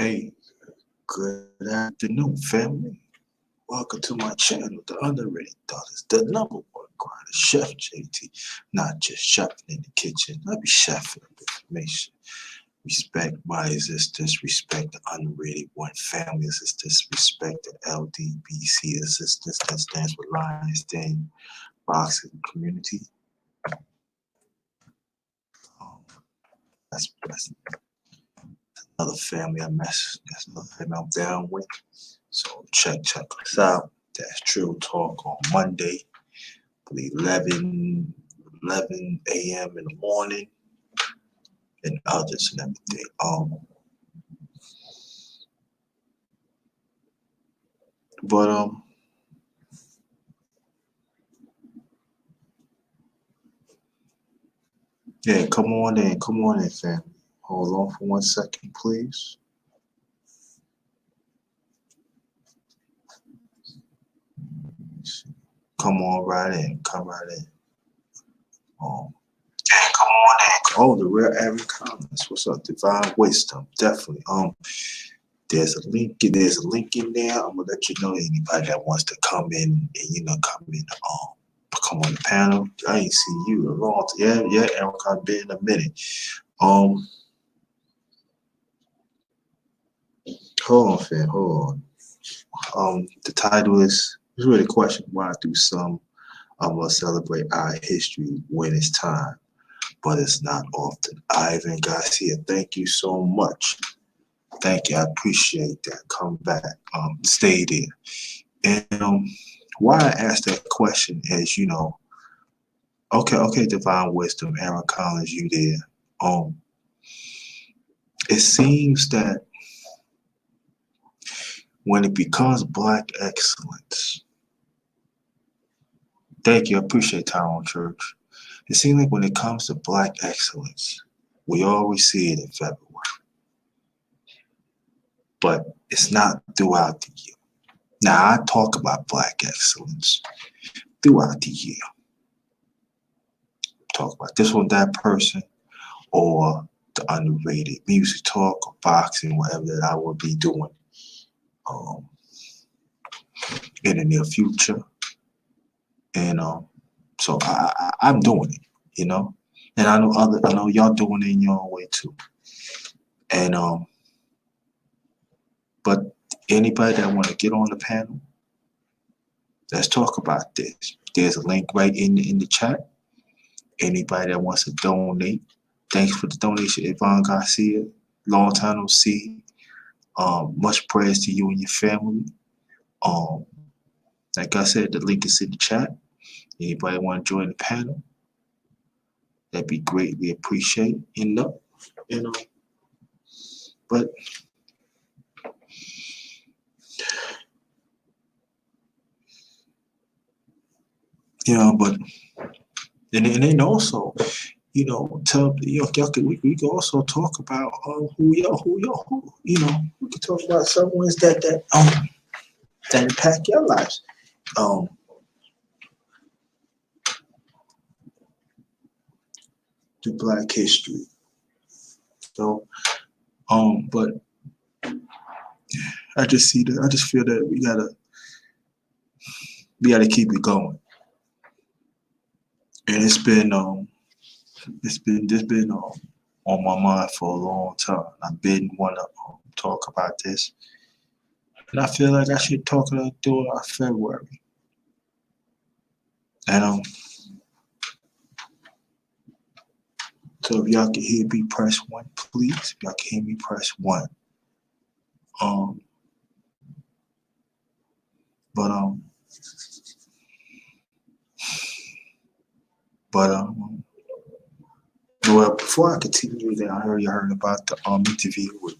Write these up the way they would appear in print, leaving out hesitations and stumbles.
Hey, good afternoon, family. Welcome to my channel, The Underrated Daughters, the number one grinder, Chef JT. Not just chefing in the kitchen, I be chefing up information. Respect my existence, respect the underrated one family assistance, respect the LDBC assistance that stands for Lions Den Boxing Community. Um, that's another family I mess. That's another family I'm down with. So check us out. That's Trill Talk on Monday, 11 a.m. in the morning, and others and everything. But yeah, come on in, family. Hold on for 1 second, please. Come on right in. Come right in. Yeah, come on in. Oh, the real Aaron Collins. What's up? Divine Wisdom. Definitely. There's a link in there. I'm gonna let you know anybody that wants to come in and come on the panel. I ain't seen you a long time. Yeah, Eric, I've been in a minute. Um, hold on, fam, hold on. The title is really a question. Why do some of us celebrate our history when it's time, but it's not often? Ivan Garcia, thank you so much. Thank you. I appreciate that. Come back. Stay there. And why I asked that question is, okay, Divine Wisdom, Aaron Collins, you there. It seems that when it becomes black excellence, thank you, I appreciate Tyrone Church. It seems like when it comes to black excellence, we always see it in February. But it's not throughout the year. Now I talk about black excellence throughout the year. Talk about this one, that person, or the underrated music talk or boxing, whatever that I will be doing in the near future. And so I'm doing it, and I know y'all doing it in your own way too. And but anybody that want to get on the panel, let's talk about this. There's a link right in the chat. Anybody that wants to donate, thanks for the donation, Yvonne Garcia. Long time no see. Much prayers to you and your family. Like I said, the link is in the chat. Anybody want to join the panel? That'd be greatly appreciated. But but and then also, we can also talk about who we can talk about someone that impact your lives. To Black history. So, but I just feel that we gotta keep it going. And it's been on my mind for a long time. I've been wanna talk about this, and I feel like I should talk it through February. And so if y'all can hear me, press 1, please. If y'all can hear me, press 1. But well, before I continue, then I heard you heard about the interview with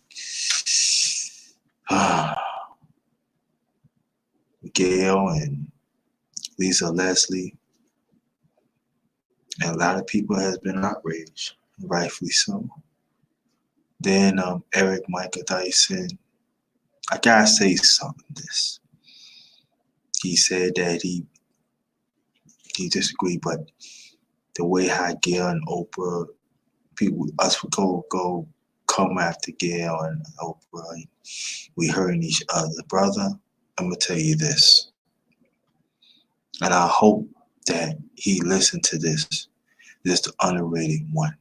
Gail and Lisa Leslie, and a lot of people has been outraged, rightfully so. Then Eric Michael Dyson, I gotta say something. This he said that he disagreed, but the way how Gail and Oprah, us would go come after Gail and Oprah. And we hurting each other. Brother, I'm going to tell you this. And I hope that he listened to this. This the underrated one.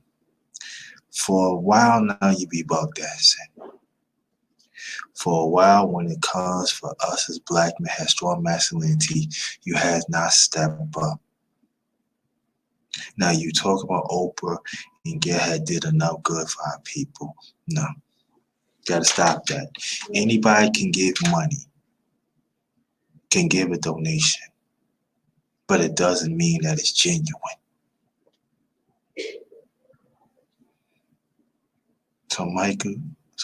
For a while now, you be buck dancing. For a while, when it comes for us as black men have strong masculinity, you have not stepped up. Now you talk about Oprah and Gail had did enough good for our people. No, gotta stop that. Anybody can give money, can give a donation, but it doesn't mean that it's genuine. So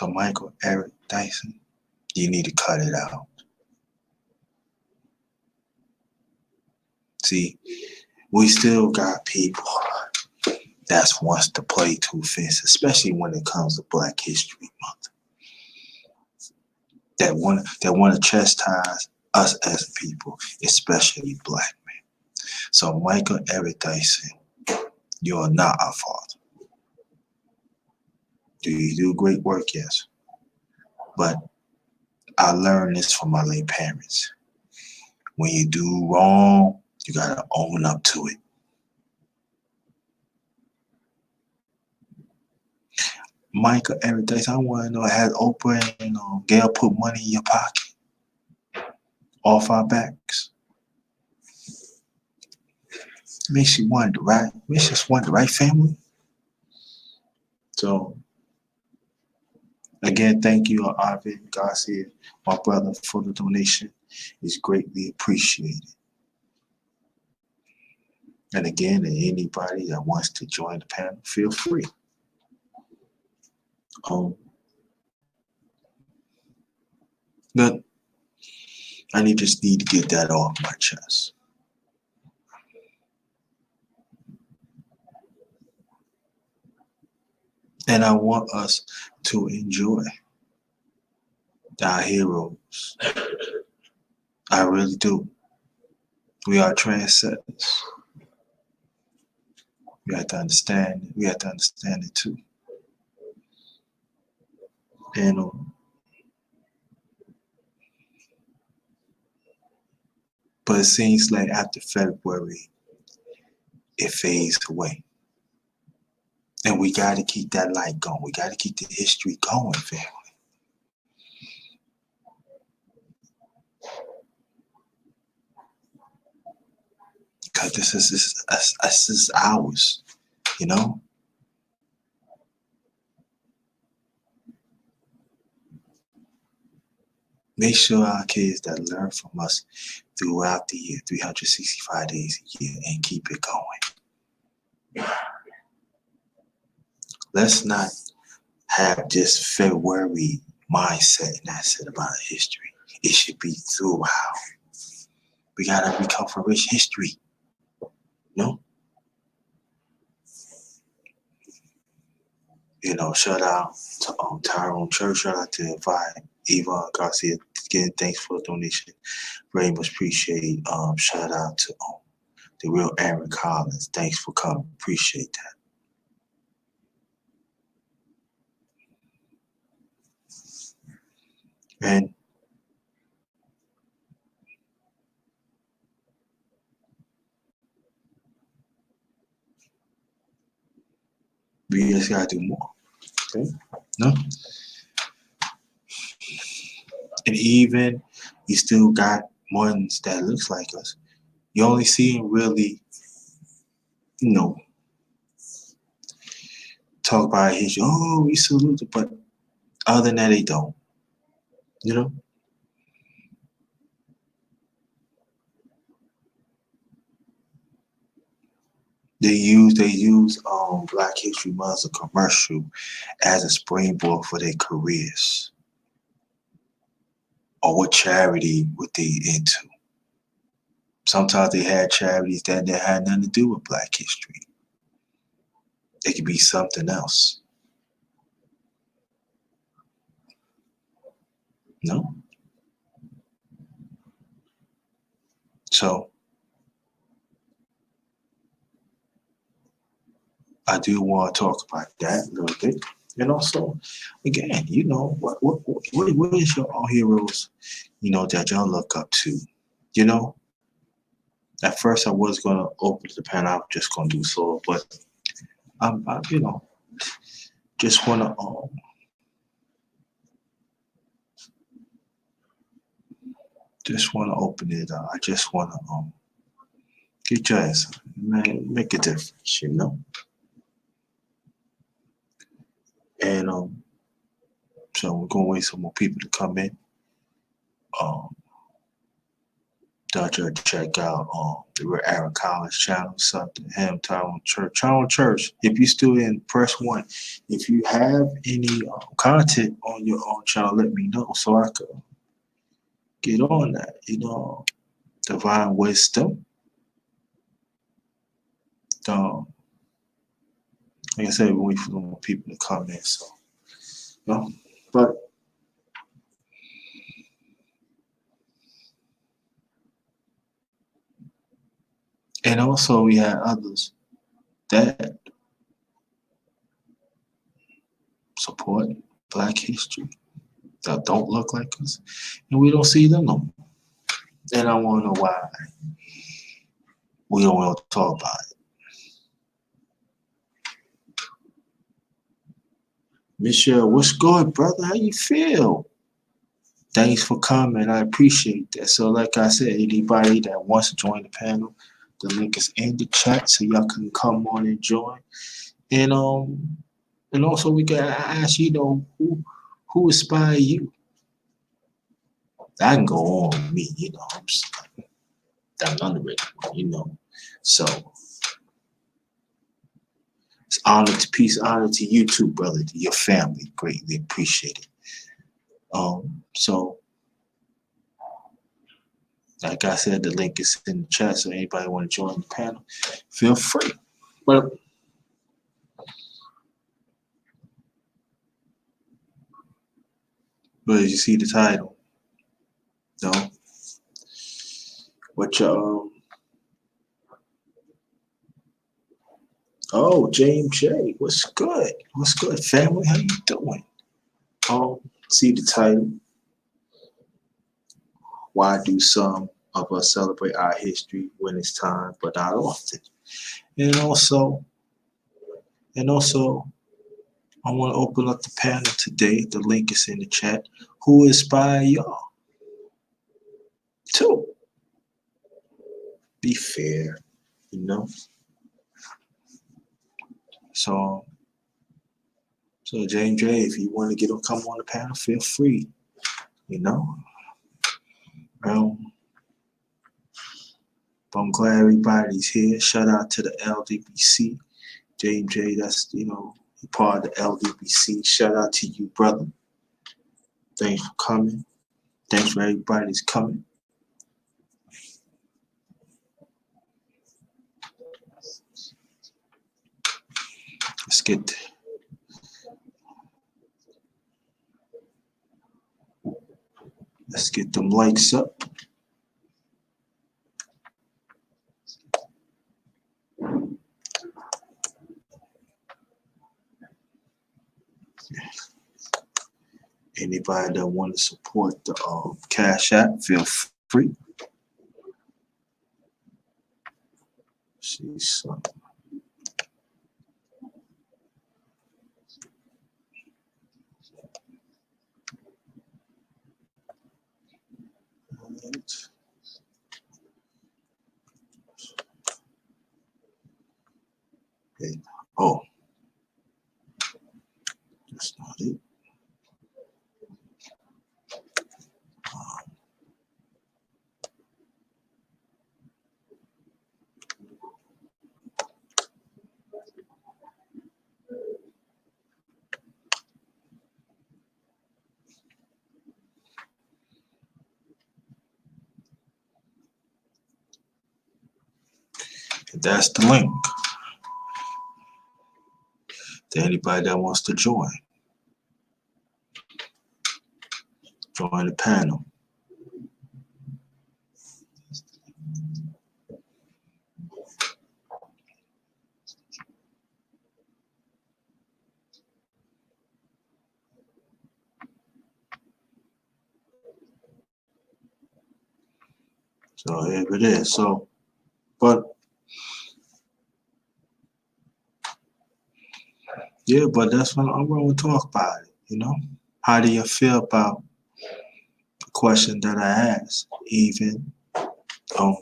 Michael Eric Dyson, you need to cut it out. See, we still got people that wants to play two fence, especially when it comes to Black History Month. That want to chastise us as people, especially black men. So Michael Eric Dyson, you are not our father. Do you do great work? Yes. But I learned this from my late parents. When you do wrong, you gotta own up to it. Michael Eric Dyson, I want to know, has Oprah and Gail put money in your pocket off our backs? Makes you wonder, right? Makes us wonder, right, family? So, again, thank you, Arvid Garcia, my brother, for the donation. It's greatly appreciated. And again, anybody that wants to join the panel, feel free. But I just need to get that off my chest. And I want us to enjoy our heroes. I really do. We are trendsetters. We have to understand it. We have to understand it too. And but it seems like after February, it fades away. And we got to keep that light going. We got to keep the history going, family. Because this is ours, you know? Make sure our kids that learn from us throughout the year, 365 days a year, and keep it going. Let's not have just February mindset and that's it about history. It should be throughout. We gotta become for rich history. No? Shout out to Tyrone Church, shout out to Yvonne Garcia. Again, thanks for the donation. Very much appreciate. Shout out to the real Aaron Collins. Thanks for coming. Appreciate that. And we just gotta do more. Okay? No? And even you still got ones that looks like us. You only see them really, talk about history. Oh, we salute it, but other than that, they don't. They use Black History Month as a commercial as a springboard for their careers. Or what charity would they into? Sometimes they had charities that had nothing to do with Black history. It could be something else. No? So I do want to talk about that a little bit. And also, again, what is your all heroes, that y'all look up to? You know, at first I was gonna open the pen, I was just gonna do so, but I just wanna open it. I just wanna get your ass, man, make a difference. And so we're gonna wait some more people to come in. Um, Dr. check out the Aaron Collins channel, something him Town Church. Town Church. If you still in, press one. If you have any content on your own channel, let me know so I could get on that. Divine wisdom. Um, like I said, we wait for more people to come in. So, but and also we had others that support Black history that don't look like us, and we don't see them no more. And I want to know why we don't want to talk about it. Michelle, what's good, brother? How you feel? Thanks for coming. I appreciate that. So, like I said, anybody that wants to join the panel, the link is in the chat, so y'all can come on and join. And also we can ask, who inspired you? I can go on with me, I'm just that underrated one. So it's honor to you too, brother, to your family. Greatly appreciate it. So like I said, the link is in the chat, so anybody want to join the panel, feel free. But did you see the title? No. What your Oh, James J. What's good? What's good, family? How you doing? See the title. Why do some of us celebrate our history when it's time, but not often? And also, I want to open up the panel today. The link is in the chat. Who inspired y'all? To be fair, you know. So James J, if you want to come on the panel, feel free. You know. But I'm glad everybody's here. Shout out to the LDBC. James J, that's part of the LDBC. Shout out to you, brother. Thanks for coming. Thanks for everybody's coming. Let's get them likes up. Anybody that want to support the Cash App, feel free. See something. Okay. Oh, that's not it. That's the link to anybody that wants to join the panel. So here it is. So, but yeah, but that's what I want to talk about it. How do you feel about the question that I asked? Even um,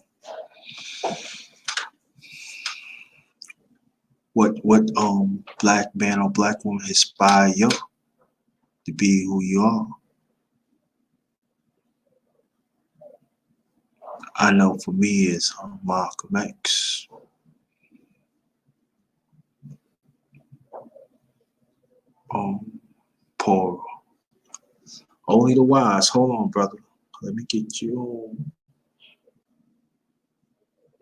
what black man or black woman inspire you to be who you are? I know for me it's Malcolm X. Paul. Only the wise. Hold on, brother. Let me get you.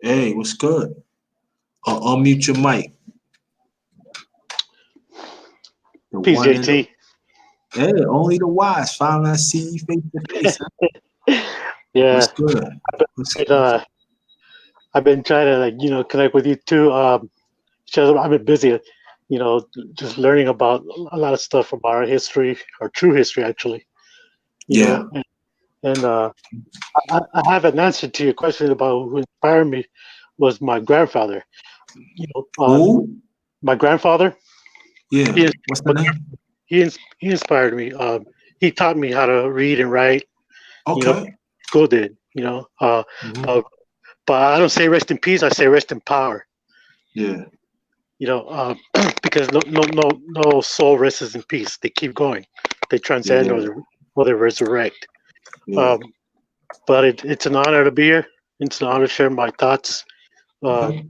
Hey, what's good? Unmute your mic. The Peace, one and the JT. hey, only the wise. Finally, I see you face to face. Huh? What's Yeah, good? What's I've been, uh, I've been trying to connect with you too. Because I've been busy, just learning about a lot of stuff from our history, our true history, actually. You yeah. know, and I have an answer to your question about who inspired me was my grandfather. You know, Who? my grandfather. Yeah. He is, What's the name? he inspired me. He taught me how to read and write. You know, Okay. school did. Hmm. Uh, but I don't say rest in peace. I say rest in power. Yeah. Because no soul rests in peace. They keep going. They transcend Yeah. or they resurrect. Yeah. Um, but it's an honor to be here. It's an honor to share my thoughts. Uh, Hmm.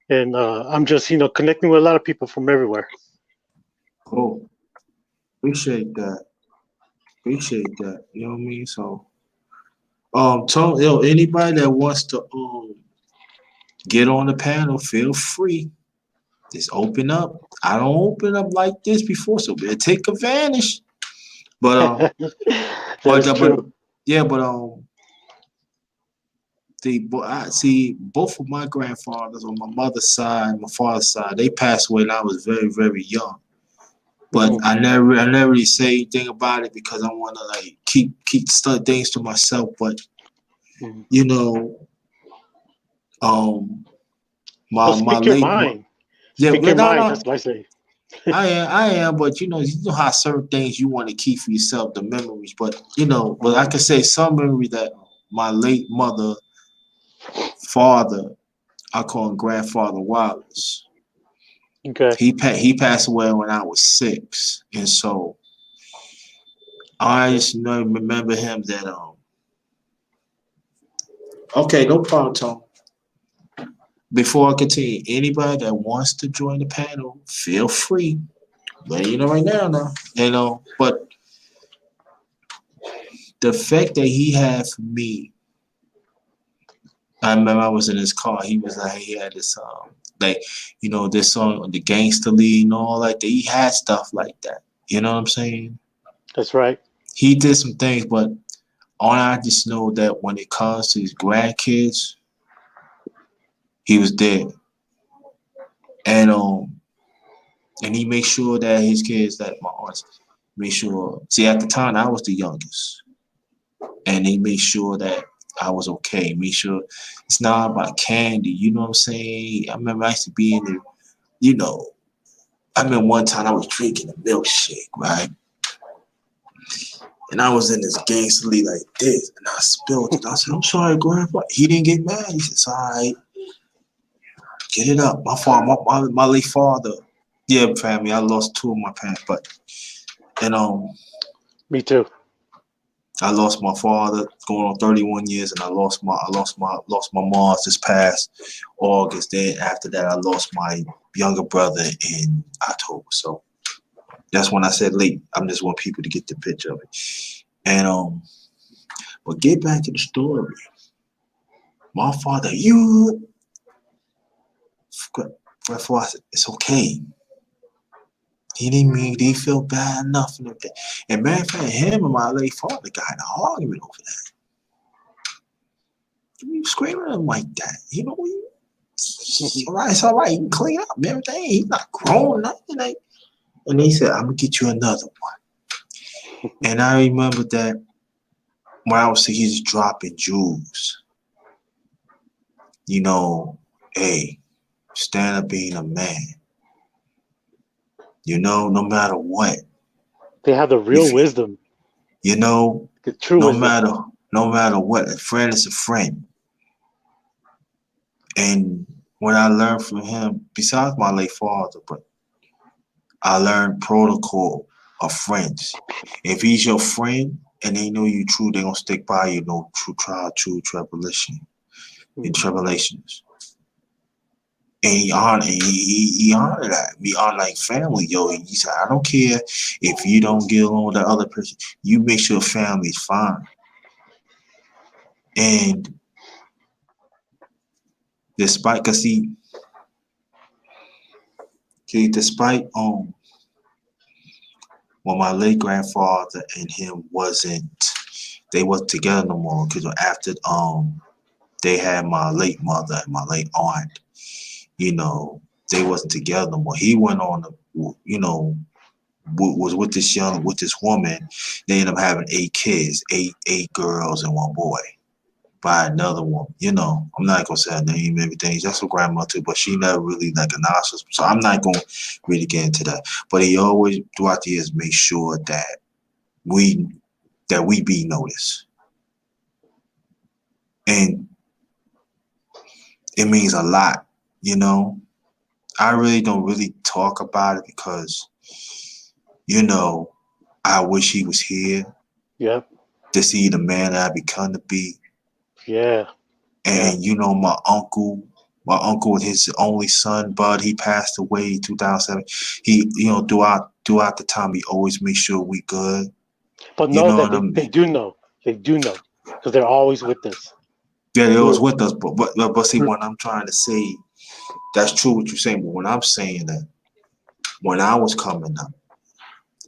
and I'm just connecting with a lot of people from everywhere. Cool. Appreciate that. Appreciate that. You know what I mean? So, anybody that wants to get on the panel, feel free. Just open up. I don't open up like this before, so we'll take advantage. But That is but true. yeah, but I see both of my grandfathers on my mother's side, and my father's side, they passed away when I was very very young. But Mhm, I never really say anything about it because I want to like keep things to myself. But mhm. you know, um, Well, my speak your late mind. yeah, Speak well, your no, mind. That's no, what I say. I am, but you know how certain things you want to keep for yourself, the memories. But I Mhm. can say some memory that my late mother, father, I call him Grandfather Wallace. Okay. He passed away when I was 6, and so I Okay. just remember him that Okay, no problem, Tom. Before I continue, anybody that wants to join the panel, feel free. Let you know right now. But the fact that he had for me, I remember I was in his car. He was like, he had this like, this song, the Gangster League and all like that. He had stuff like that. You know what I'm saying? That's right. He did some things, but all I just know that when it comes to his grandkids, he was there, and and he made sure that his kids, that my aunts, made sure. See, at the time I was the youngest, and he made sure that I was okay. Made sure it's not about candy. You know what I'm saying? I remember I used to be in there. You know, I remember one time I was drinking a milkshake, right? And I was in this gangster league like this, and I spilled it. I said, "I'm sorry, Grandpa." He didn't get mad. He said, "It's all right. Get it up." My father, my late father. Yeah, family. I lost two of my parents, but and Me too. I lost my father going on 31 years, and I lost my mom this past August. Then after that, I lost my younger brother in October. So that's when I said late. I just want people to get the picture of it. And but get back to the story. My father, therefore I said, it's okay. He didn't mean he feel bad enough and everything. And matter of fact, him and my late father got in an argument over that. You screaming at him like that. Mhm. It's all right. You can clean up and everything. He's not grown, nothing. Like, and he said, I'm gonna get you another one. And I remember that when I was he's dropping jewels. you know, hey, stand up being a man. You know, no matter what. They have the real If wisdom, you know, the true no wisdom. matter no matter what, a friend is a friend. And what I learned from him, besides my late father, but I learned protocol of friends. If he's your friend and they know you true, they gonna stick by you. No true trial, true tribulation, in Mhm. tribulations. And he honored that. We honor like family, yo. He said, I don't care if you don't get along with the other person. You make sure family's fine. And despite, cause despite when my late grandfather and him they wasn't together no more. Cause after they had my late mother and my late aunt, you know, they wasn't together no more. He went on, you know, was with this woman. They ended up having 8 kids, eight girls and 1 boy by another woman. You know, I'm not gonna say her name, everything. That's her grandma too, but she never really like acknowledged us. So I'm not gonna really get into that. But he always throughout the years made sure we we be noticed. And it means a lot, you know. I really don't really talk about it because, you know, I wish he was here Yep. to see the man that I become to be. Yeah. Yeah. And you know, my uncle with his only son, Bud, he passed away in 2007. He, you know, throughout the time, he always made sure we good. But You know know that what I they mean? do know. They do know because they're always with us. Yeah, they was We're, with us, but see, we're when I'm trying to say, that's true what you're saying. But when I'm saying that, when I was coming up,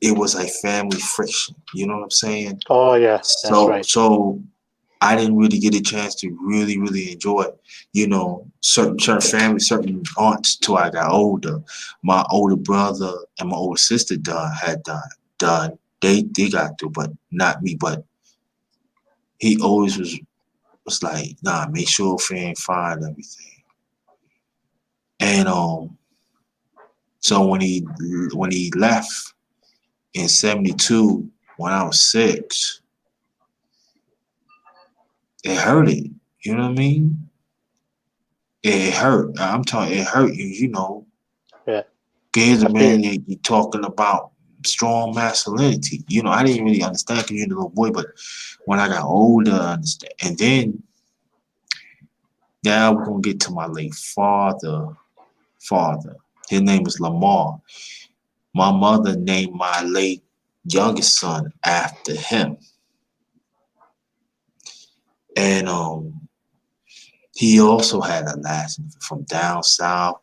it was like family friction. You know what I'm saying? oh yeah, that's So right. so I didn't really get a chance to really enjoy, you know, certain families, certain aunts till I got older. My older brother and my older sister done. They got through, but not me. But he always was like, nah, make sure fam find everything. And so when he left in '72, when I was 6, it hurted. You know what I mean? It hurt. I'm telling you, it hurt you. You know, Yeah. here's a I feel man that you talking about strong masculinity. You know, I didn't really understand because you're a little boy, but when I got older, I understand. And then now we're gonna get to my late father. Father, his name is Lamar. My mother named my late youngest son after him, and he also had a last from down south.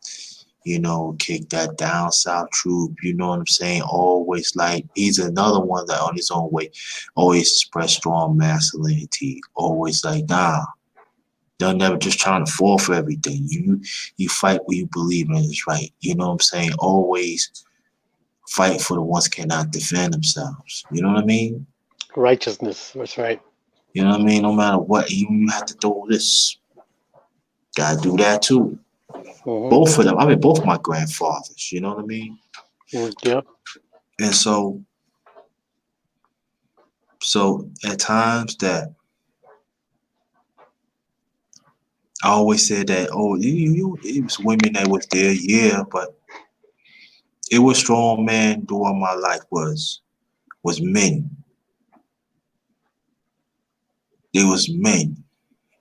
You know, kick that down south troop, you know what I'm saying? Always like he's another one that on his own way always express strong masculinity. Always like, nah, they're never just trying to fall for everything. You fight what you believe in is right. You know what I'm saying? Always fight for the ones who cannot defend themselves. You know what I mean? righteousness. That's right. You know what I mean? No matter what, even you have to do this. Gotta do that too. Hmm. Both of them. I mean, both my grandfathers. You know what I mean? Yep. And so at times that I always said that, oh, it was women that was there, yeah, but it was strong men during my life was men. It was men.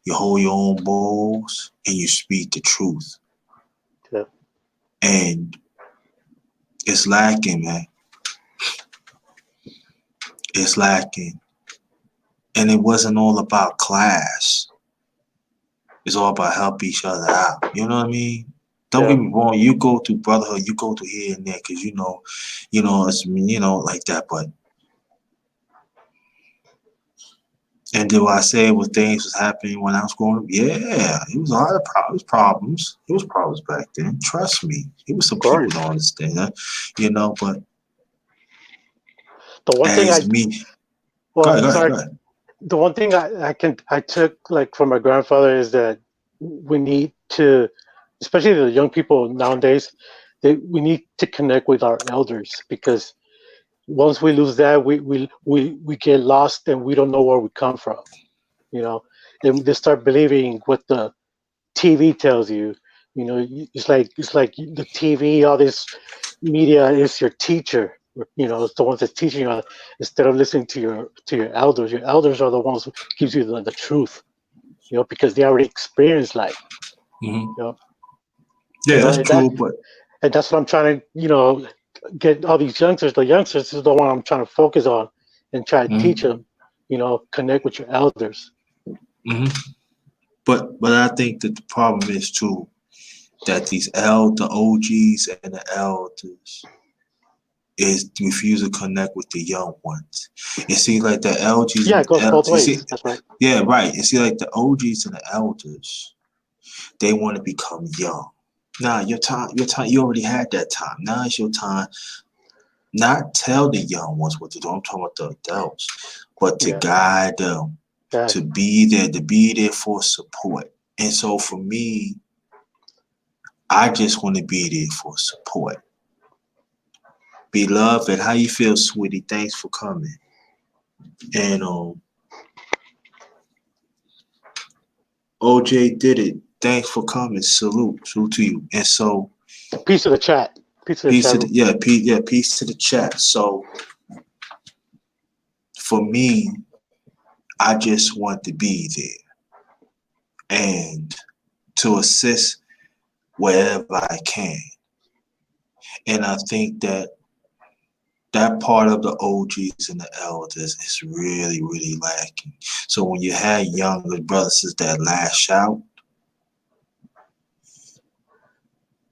You hold your own balls and you speak the truth. Yep. And it's lacking, man. It's lacking. And it wasn't all about class. It's all about help each other out. You know what I mean? Don't get Yep. me wrong. You go through brotherhood. You go through here and there because it's like that. But and do I say what things was happening when I was growing up? Yeah, it was a lot of problems. It was problems back then. Trust me. It was Of some people course. don't understand that, but The one thing as I me, well, go ahead, sorry. go ahead. The one thing I took like from my grandfather is that we need to, especially the young people nowadays, we need to connect with our elders, because once we lose that, we get lost and we don't know where we come from, you know, and they start believing what the TV tells you. You know, it's like the TV, all this media is your teacher. You know, it's the ones that's teaching you, instead of listening to your elders. Your elders are the ones who gives you the truth. You know, because they already experienced life. Hmm. You know, Yeah, that's and that true. But and that's what I'm trying to, get all these youngsters. The youngsters is the one I'm trying to focus on and try to teach mhm, them. Connect with your elders. mhm. But I think that the problem is too that the OGs and the elders is refuse to connect with the young ones. It seems like the LGs Yeah, and it goes both you see, ways. That's right. yeah, right. It seems like the OGs and the elders, they want to become young. Nah, your time, you already had that time. Now it's your time. Not tell the young ones what to do. I'm talking about the adults, but to Yeah. guide them, Yeah. to be there for support. And so for me, I just want to be there for support. Beloved, how you feel, sweetie? Thanks for coming. And OJ did it. Thanks for coming. Salute to you. And so, Piece of the chat. Piece of the peace chat to the room. peace to the chat. So for me, I just want to be there and to assist wherever I can. And I think that that part of the OGs and the elders is really, really lacking. So when you have younger brothers that lash out,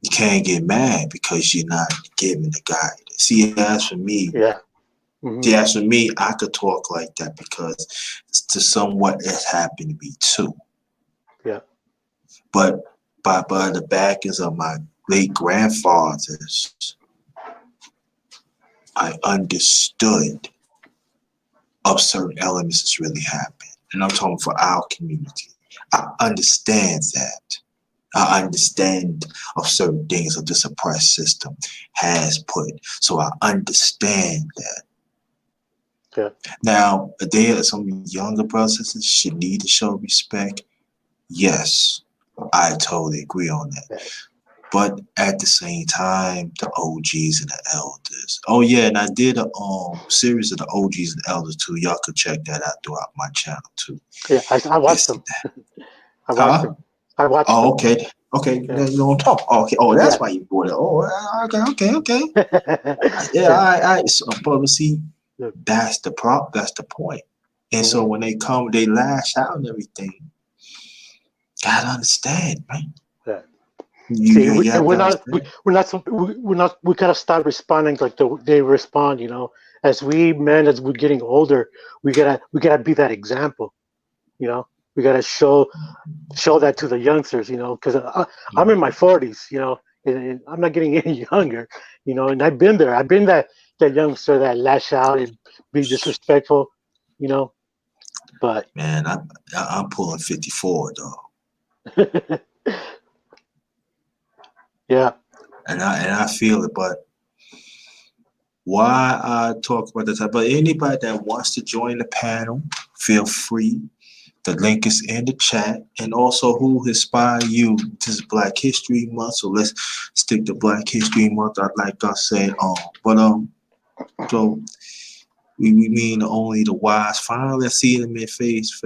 you can't get mad because you're not giving the guidance. See, Yeah. Hmm. as for me, I could talk like that because to somewhat it happened to me too. Yeah. But by the backings of my late grandfathers, I understood of certain elements that's really happened. And I'm talking for our community. I understand that. I understand of certain things of this oppressed system has put. So I understand that. Yeah. Now, there are some younger brothers that should need to show respect. Yes, I totally agree on that. Yeah. But at the same time, the OGs and the elders. Oh yeah, and I did a series of the OGs and elders too. Y'all could check that out throughout my channel too. Yeah. I watched It's them. I watched huh? them. I watched Oh, them. okay. Okay, Yeah. then you don't talk. Oh, okay. Oh, that's Yeah. why you brought it. Oh, okay. Yeah, Yeah. I. So, but see, Yeah. that's the prop. That's the point. And so Hmm. when they come, they lash out and everything. Gotta understand, man. Yeah. See, You have we're to not, understand. we're not, we gotta start responding like they respond. As we men, as we're getting older, we gotta be that example. You know, we gotta show that to the youngsters. Because I'm in my 40s. And I'm not getting any younger. And I've been there. I've been that youngster that lash out and be disrespectful. You know, but Man, I'm pulling 54 though, yeah, and I feel it. But why I talk about this? But anybody that wants to join the panel, feel free. The link is in the chat, and also who inspired you. This is Black History Month, so let's stick to Black History Month. Like I said, so we mean only the wise. Finally, I see them in face.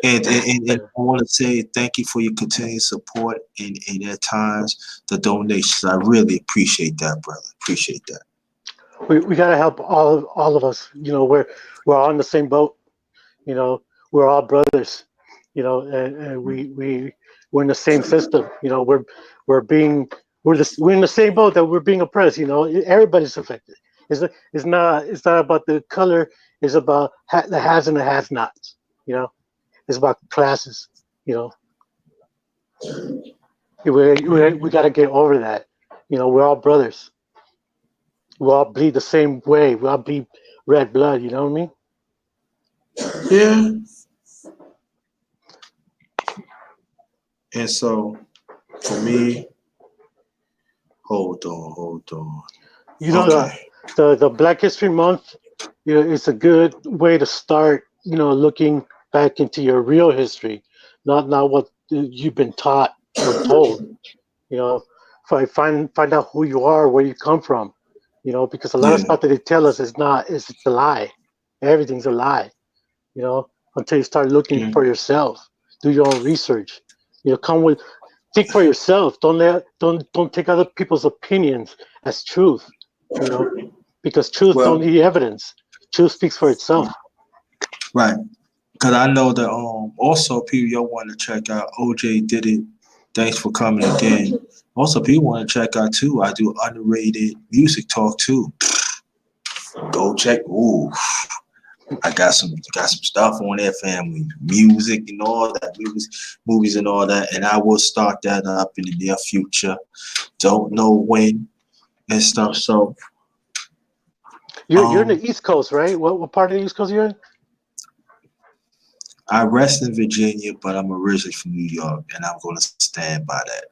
And I want to say thank you for your continued support and at times the donations. I really appreciate that, brother. Appreciate that. we gotta help all of us. We're all in the same boat. You know, we're all brothers. And we're in the same system. We're being we're in the same boat that we're being oppressed. Everybody's affected. It's not about the color. It's about the has and the has nots. It's about classes. You know, we got to get over that. We're all brothers. We all bleed the same way. We all bleed red blood. You know what I mean? Yeah, And so for me, hold on. You know, Okay. the Black History Month, you know, it's a good way to start, you know, looking back into your real history, not what you've been taught or told. You know, find out who you are, where you come from. You know, because a lot of Yeah. stuff that they tell us is not is it's a lie. Everything's a lie. You know, until you start looking Yeah. for yourself, do your own research. You know, come with think for yourself. Don't take other people's opinions as truth. You know, because truth don't Well, need evidence. Truth speaks for itself. right. Cause I know that also people y'all want to check out OJ did it. Thanks for coming again. Also people want to check out too. I do underrated music talk too. Go check. Ooh, I got some stuff on there, family, music and all that, movies and all that, and I will start that up in the near future. Don't know when and stuff. So You're in um, the East Coast, right? What part of the East Coast you're in? I rest in Virginia, but I'm originally from New York, and I'm going to stand by that.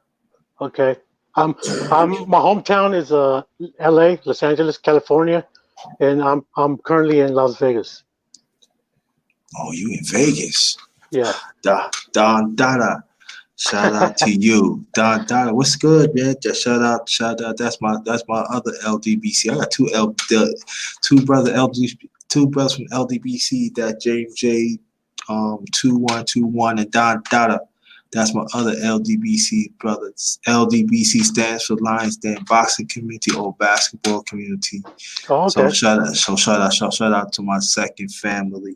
Okay. Um, my hometown is L.A., Los Angeles, California, and I'm currently in Las Vegas. Oh, you in Vegas? Yeah. Don Dada. Shout out to you, Don Dada. What's good, man? Just shout out. That's my other LDBC. I got two brothers from LDBC. That James J, 2121 and Don Dada. That's my other LDBC brothers. LDBC stands for Lions Den Boxing Community or Basketball Community. Oh, So okay. shout out to my second family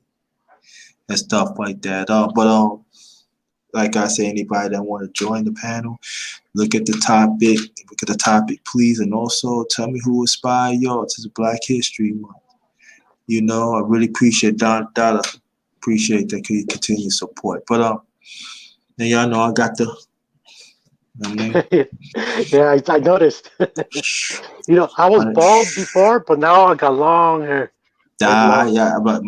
and stuff like that. But like I say, anybody that want to join the panel, look at the topic, please, and also tell me who inspired y'all to the Black History Month. You know, I really appreciate Don Dada. Appreciate that continued support. But now y'all know I got the. I mean, Yeah, I noticed. You know, I was bald before, but now I got long hair, like long. yeah, but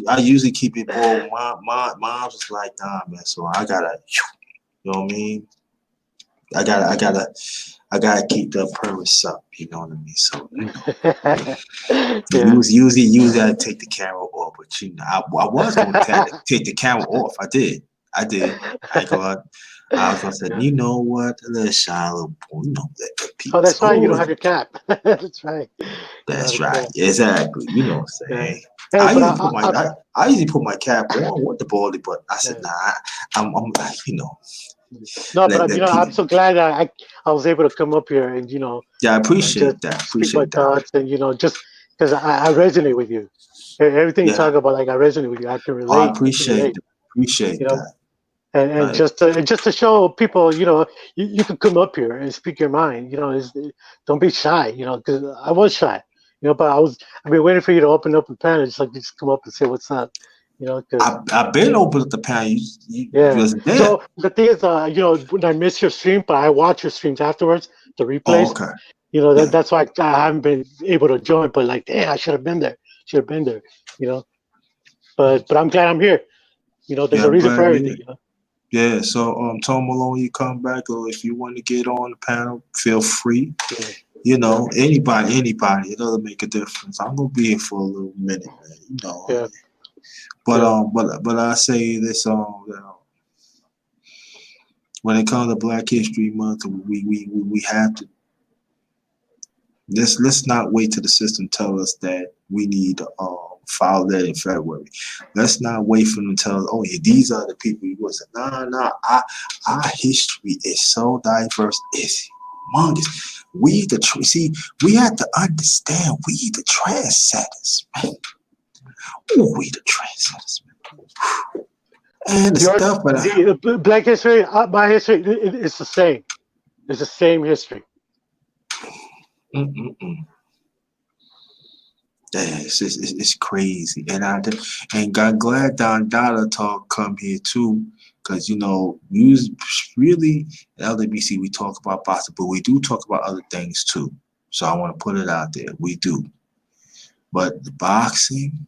I usually keep it bold. My mom's was like, nah, man. So I gotta, you know what I mean? I gotta keep the appearance up. You know what I mean? So Yeah. usually I take the camera off, but I was going to take the camera off. I did. I go out. I was gonna say, you know what? Let's shine a little, let the Oh, people. that's right. You Oh, don't have your cap. That's right. You don't have that's a right. cap. Exactly. You know what I'm Yeah. saying? Hey, I but usually put my I usually put my cap on with the baldy, but I said, yeah. nah, I'm you know, No, but let you know, I'm people. so glad that I was able to come up here and Yeah, I just appreciate that. speak my Appreciate that. thoughts and just because I resonate with you. Everything you Yeah, talk about, like I resonate with you. I can I relate. I can appreciate relate. that. Appreciate You know, that. and I, just to show people, you can come up here and speak your mind. Don't be shy. Because I was shy. But I've been waiting for you to open up a pen and just come up and say what's up. Because I've been open at the panel. You yeah. wasn't there. So the thing is, when I miss your stream, but I watch your streams afterwards, the Oh, replays. okay. That Yeah. that's why I haven't been able to join. But like, damn, I should have been there. Should have been there. You know. But I'm glad I'm here. There's Yeah, a I'm reason for glad you everything. did. Yeah, so Tom Malone, you come back, or if you want to get on the panel, feel free. Yeah. You know, anybody, it doesn't make a difference. I'm gonna be here for a little minute, man. You know, Yeah. but Yeah. I say this when it comes to Black History Month, we have to let's not wait till the system tell us that we need to file that in February. Let's not wait for them to tell us, oh yeah, these are the people you was. Nah. Our history is so diverse. It's humongous. See, we have to understand we the trendsetters, man. Ooh, we the trendsetters, man. And the Your stuff, but Black history, my history, it's the same. It's the same history. mm-mm-mm. Yeah, it's crazy, and I'm glad Don Dada talk come here too, because really LWC we talk about boxing, but we do talk about other things too. So I want to put it out there, we do. But the boxing,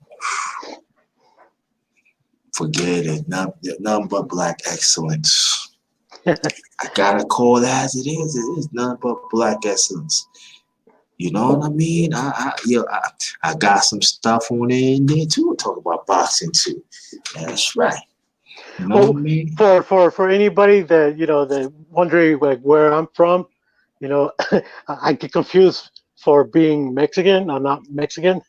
forget it, nothing but black excellence. I gotta call it as it is. It is nothing but black excellence. You know what I mean? I got some stuff on there in there too. Talk about boxing too. That's right. You know what I Well, mean? for anybody that that wondering like where I'm from, you know, I get confused for being Mexican. I'm not Mexican.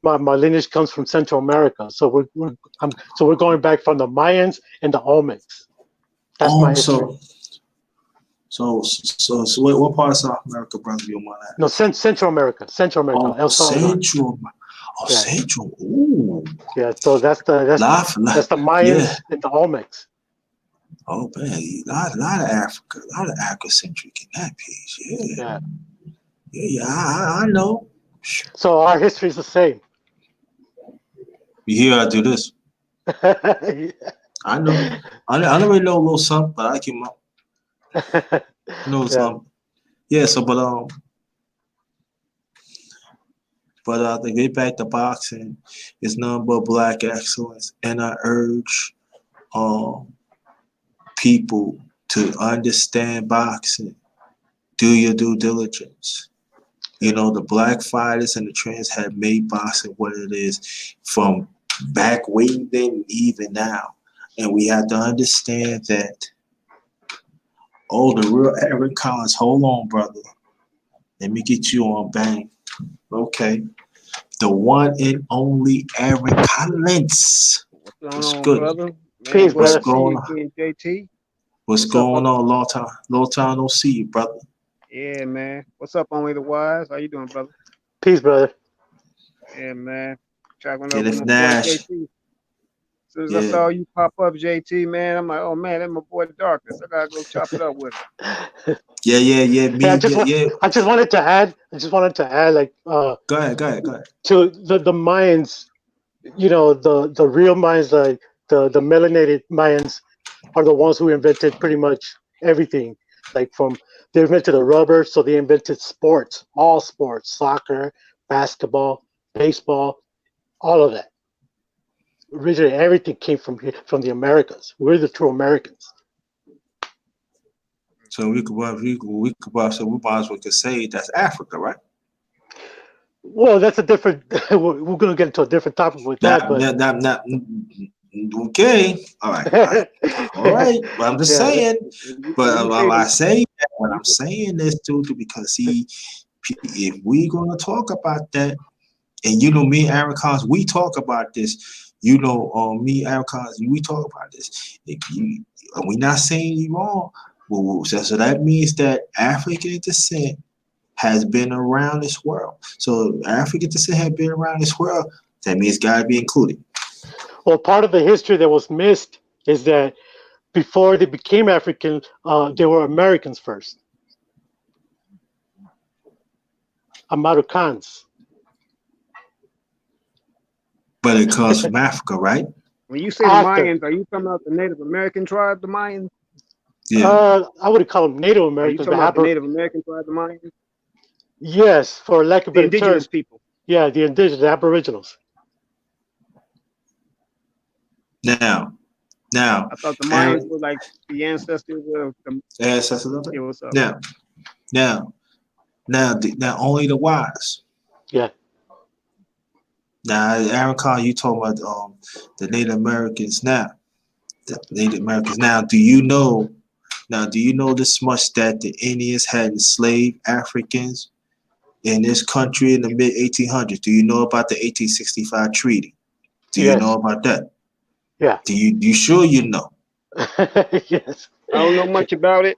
My lineage comes from Central America, so we're going back from the Mayans and the Olmecs. That's my Oh, history. so what part of South America, brother, you want No, to? Central America, Oh, El Salvador. Yeah, Central. Ooh, yeah. So that's the yeah. Mayans and the Olmecs. Oh man, a lot of Africa, a lot of Afrocentric in that piece. Yeah, Yeah. yeah. I know. So our history is the same. You hear I do this? I know. I already know a little something, but I can know Yeah. something. Yeah. So, to get back to boxing, it's nothing but black excellence, and I urge um people to understand boxing. Do your due diligence. You Yeah. know, the black fighters and the trans have made boxing what it is from back way then, even now. And we have to understand that, oh, the real Aaron Collins, hold on, brother. Let me get you on bang. Okay. The one and only Aaron Collins. What's going What's on, good? brother? Man, Peace, glad What's to brother. see going you on? again, JT. What's What's up, going on? Long time no see you, brother. yeah, man. What's up, Only the Wise? How you doing, brother? Peace, brother. Yeah, man. Chopping up with Kenneth my boy Nash. JT. As soon as I Yeah. saw you pop up, JT, man, I'm like, oh man, that's my boy Darkness. I gotta go chop it up with him. Yeah. Hey, Me, yeah. I just wanted to add. I just wanted to add, like, Go ahead. to the Mayans. The real Mayans, like the melanated Mayans, are the ones who invented pretty much everything. Like they invented the rubber, so they invented sports, all sports, soccer, basketball, baseball, all of that. Originally, everything came from here, from the Americas. We're the true Americans. So so we might as well could say that's Africa, right? Well, that's a different. We're going to get into a different topic with that, but Not okay. All right. But I'm just yeah, saying. But You say the I say that when you I'm say, saying this too, because if we gonna talk about that, and you know me, and Aaron Collins, we talk about this. You know, me, Aaron Collins, we talk about this. If you, we're not saying you wrong. So that means that African descent has been around this world. So African descent has been around this world. That means gotta be included. well, part of the history that was missed is that before they became African, they were Americans first. Americans. But it comes from Africa, right? when you say the After, Mayans, are you talking about the Native American tribe, the Mayans? Yeah. I wouldn't call them Native Are you Americans, talking but about the Native American tribe, the Mayans? yes, for lack of a The better term, indigenous people. yeah, the indigenous, the Aboriginals. Now, now, I thought the Mayans Aaron, were like the ancestors of the ancestors of it. yeah, what's up? Now, now, now, only the wise. Yeah, Now, Aaron Carr, you talking about the Native Americans now. The Native Americans now. Do you know? Now, do you know this much that the Indians had enslaved Africans in this country in the mid 1800s? Do you know about the 1865 treaty? Do you know yes, about that? yeah, Do you sure you know? yes, I don't know much about it.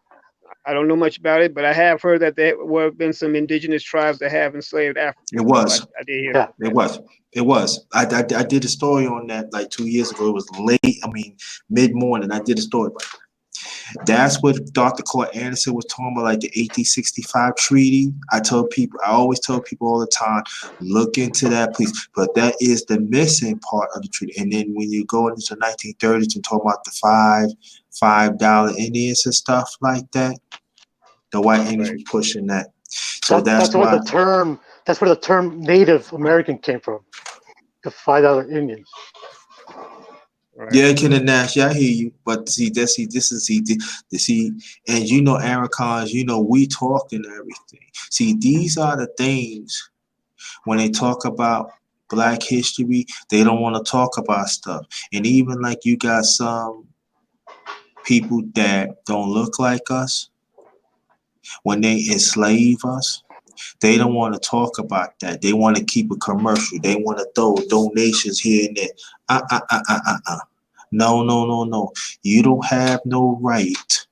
I don't know much about it, but I have heard that there have been some indigenous tribes that have enslaved It Africans. So was. I did hear yeah. about It that. was. It was. I did a story on that like 2 years ago. It was late. I mean, mid morning. I did a story about that. That's what Dr. Claude Anderson was talking about, like the 1865 treaty. I always tell people all the time, look into that, please. But that is the missing part of the treaty. And then when you go into the 1930s and talk about the $5 Indians and stuff like that, the white Indians Right. was pushing that. So That that's that's where why. the term Native American came from. The $5 Indians. Right. Yeah, Kenneth Nash, yeah, I hear you. But see, this is see, and you know, Aaron Collins, you know, we talk and everything. See, these are the things when they talk about Black history, they don't want to talk about stuff. And even like you got some people that don't look like us, when they enslave us, they don't want to talk about that. They want to keep it commercial. They want to throw donations here and there. No, no, no, no. You don't have no right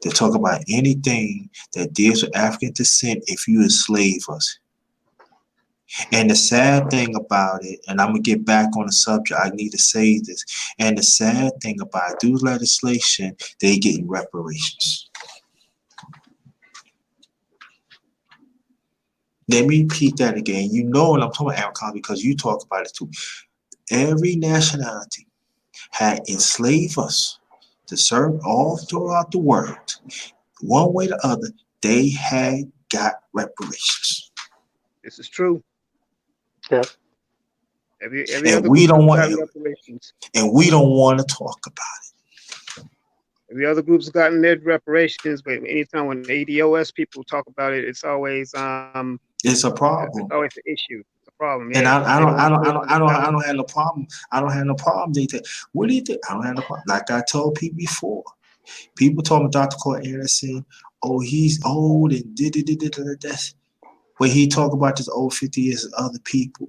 to talk about anything that deals with African descent if you enslave us. And the sad thing about it, and I'm gonna get back on the subject, I need to say this. And the sad thing about it, through legislation, they getting reparations. Let me repeat that again. You know what I'm talking about, Aaron, because you talk about it too. Every nationality had enslaved us to serve all throughout the world. One way or the other, they had got reparations. This is true. Yeah. Every And other we group don't has want gotten reparations. and we don't want to talk about Every other group's gotten their reparations, but anytime when ADOS people talk about it, it. It's a it's problem. always an issue. It's a problem. And Yeah, because they don't want to put it on the I ballot. don't have no problem. I don't have no problem. They think, what do you think? I don't have no problem. Like I told people before, people told me Dr. Court Anderson, oh, he's old and that's when he talk about this old 50 years of other people.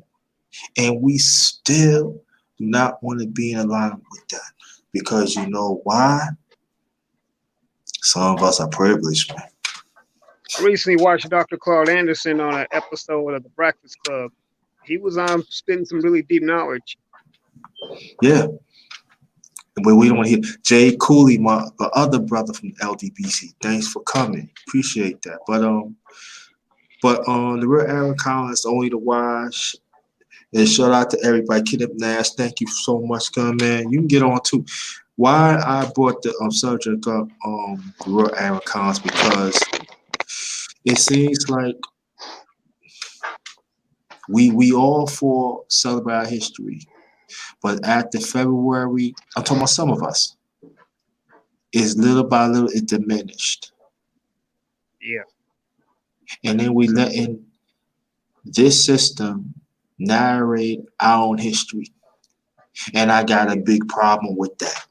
And we still do not want to be in alignment with that. Because you know why? Some of us are privileged, man. I recently watched Dr. Claude Anderson on an episode of The Breakfast Club. He was spitting some really deep knowledge. Yeah. But we don't want to hear Jay Cooley, my the other brother from LDBC. Thanks for coming. Appreciate that. But the real Aaron Collins, only the wise. And shout out to everybody. Kid Up Nash, thank you so much, gun man. You can get on too. Why I brought the subject up, the real Aaron Collins, because it seems like we all for celebrate our history, but after February, I'm talking about some of us, is little by little it diminished, Yeah. and then we let in this system narrate our own history, and I got a big problem with that.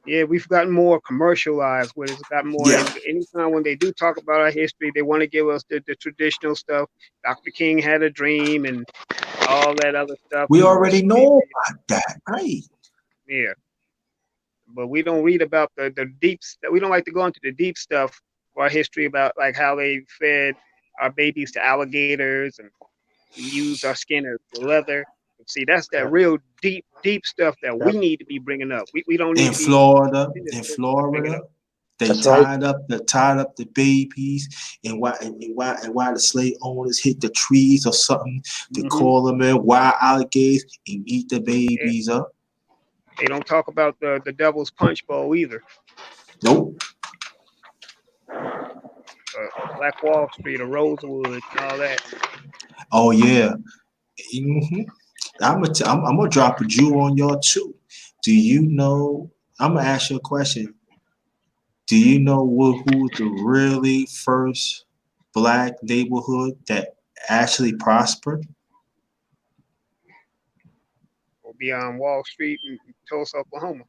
Yeah, we've gotten more commercialized, where it's got more. Yeah, Anytime when they do talk about our history, they want to give us the traditional stuff. Dr. King had a dream and all that other stuff, we and already know about that, right? yeah, but we don't read about the deep. We don't like to go into the deep stuff of our history about like how they fed our babies to alligators and we used our skin as leather. See, that's that Yeah. real deep stuff that we Yep. need to be bringing up. We don't need In to be Florida, to in bring it Florida, up. they That's right. tied up the babies, and why the slave owners hit the trees or something to Hmm. call them in wild alligators and eat the Yeah. babies up. They don't talk about the Devil's Punch Bowl either. Nope. Black Wall Street or Rosewood and all that. Oh yeah. hmm I'm gonna drop a jewel on y'all too. Do you know? I'm gonna ask you a question. Do you know who the really first black neighborhood that actually prospered? Will be on Wall Street in Tulsa, Oklahoma.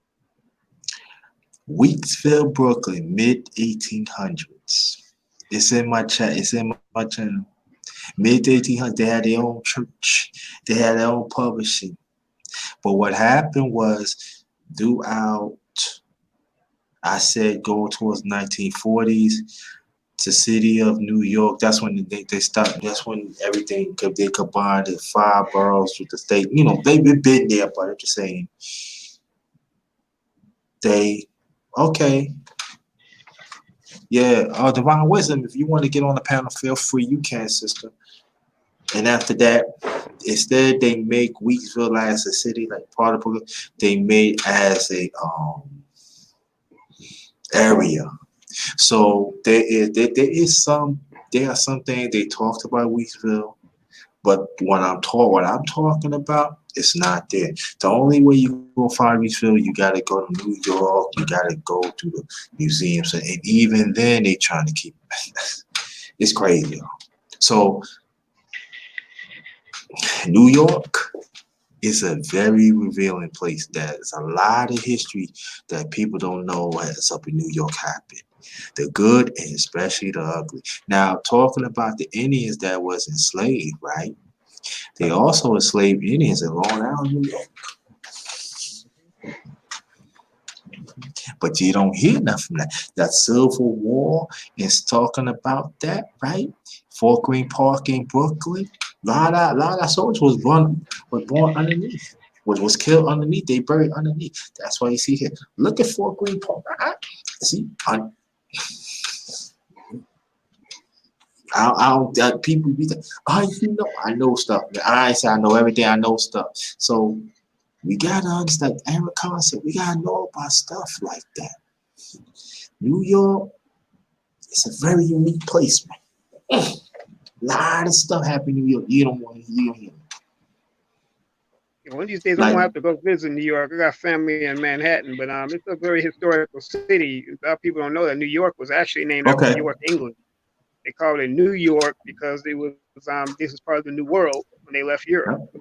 Wheatsville, Brooklyn, mid 1800s. It's in my chat. It's in my channel. Mid 1800s, they had their own church. They had their own publishing. But what happened was, throughout, I said, going towards 1940s, to city of New York. That's when they stopped. That's when everything they combined the five boroughs with the state. You know, they've been there, but I'm just saying they okay. Yeah, Divine Wisdom, if you want to get on the panel, feel free. You can, sister. And after that, instead they make Wheatsville as a city, like part of Brooklyn. They made as a area. So there are some things they talked about Wheatsville, But what I'm talking about, it's not there. The only way you go find refill, you gotta go to New York. You gotta go to the museums, and even then, they trying to keep. It's crazy, y'all. So New York is a very revealing place. There's a lot of history that people don't know has up in New York happened. The good and especially the ugly. Now, talking about the Indians that was enslaved, right? They also enslaved Indians in Long Island, New York. But you don't hear nothing from that. That Civil War is talking about that, right? Fort Greene Park in Brooklyn. A lot of soldiers was born underneath. Was killed underneath. They buried underneath. That's why you see here. Look at Fort Greene Park. See, people be like, oh, I know stuff. I say I know everything. I know stuff. So we gotta understand. Eric Carr said we gotta know about stuff like that. New York is a very unique place, man. A lot of stuff happened in New York. You don't want to hear. One of these days, I'm Like, gonna have to go visit New York. I got family in Manhattan, but it's a very historical city. A lot of people don't know that New York was actually named after okay, York, England. They called it New York because it was this is part of the New World when they left Europe.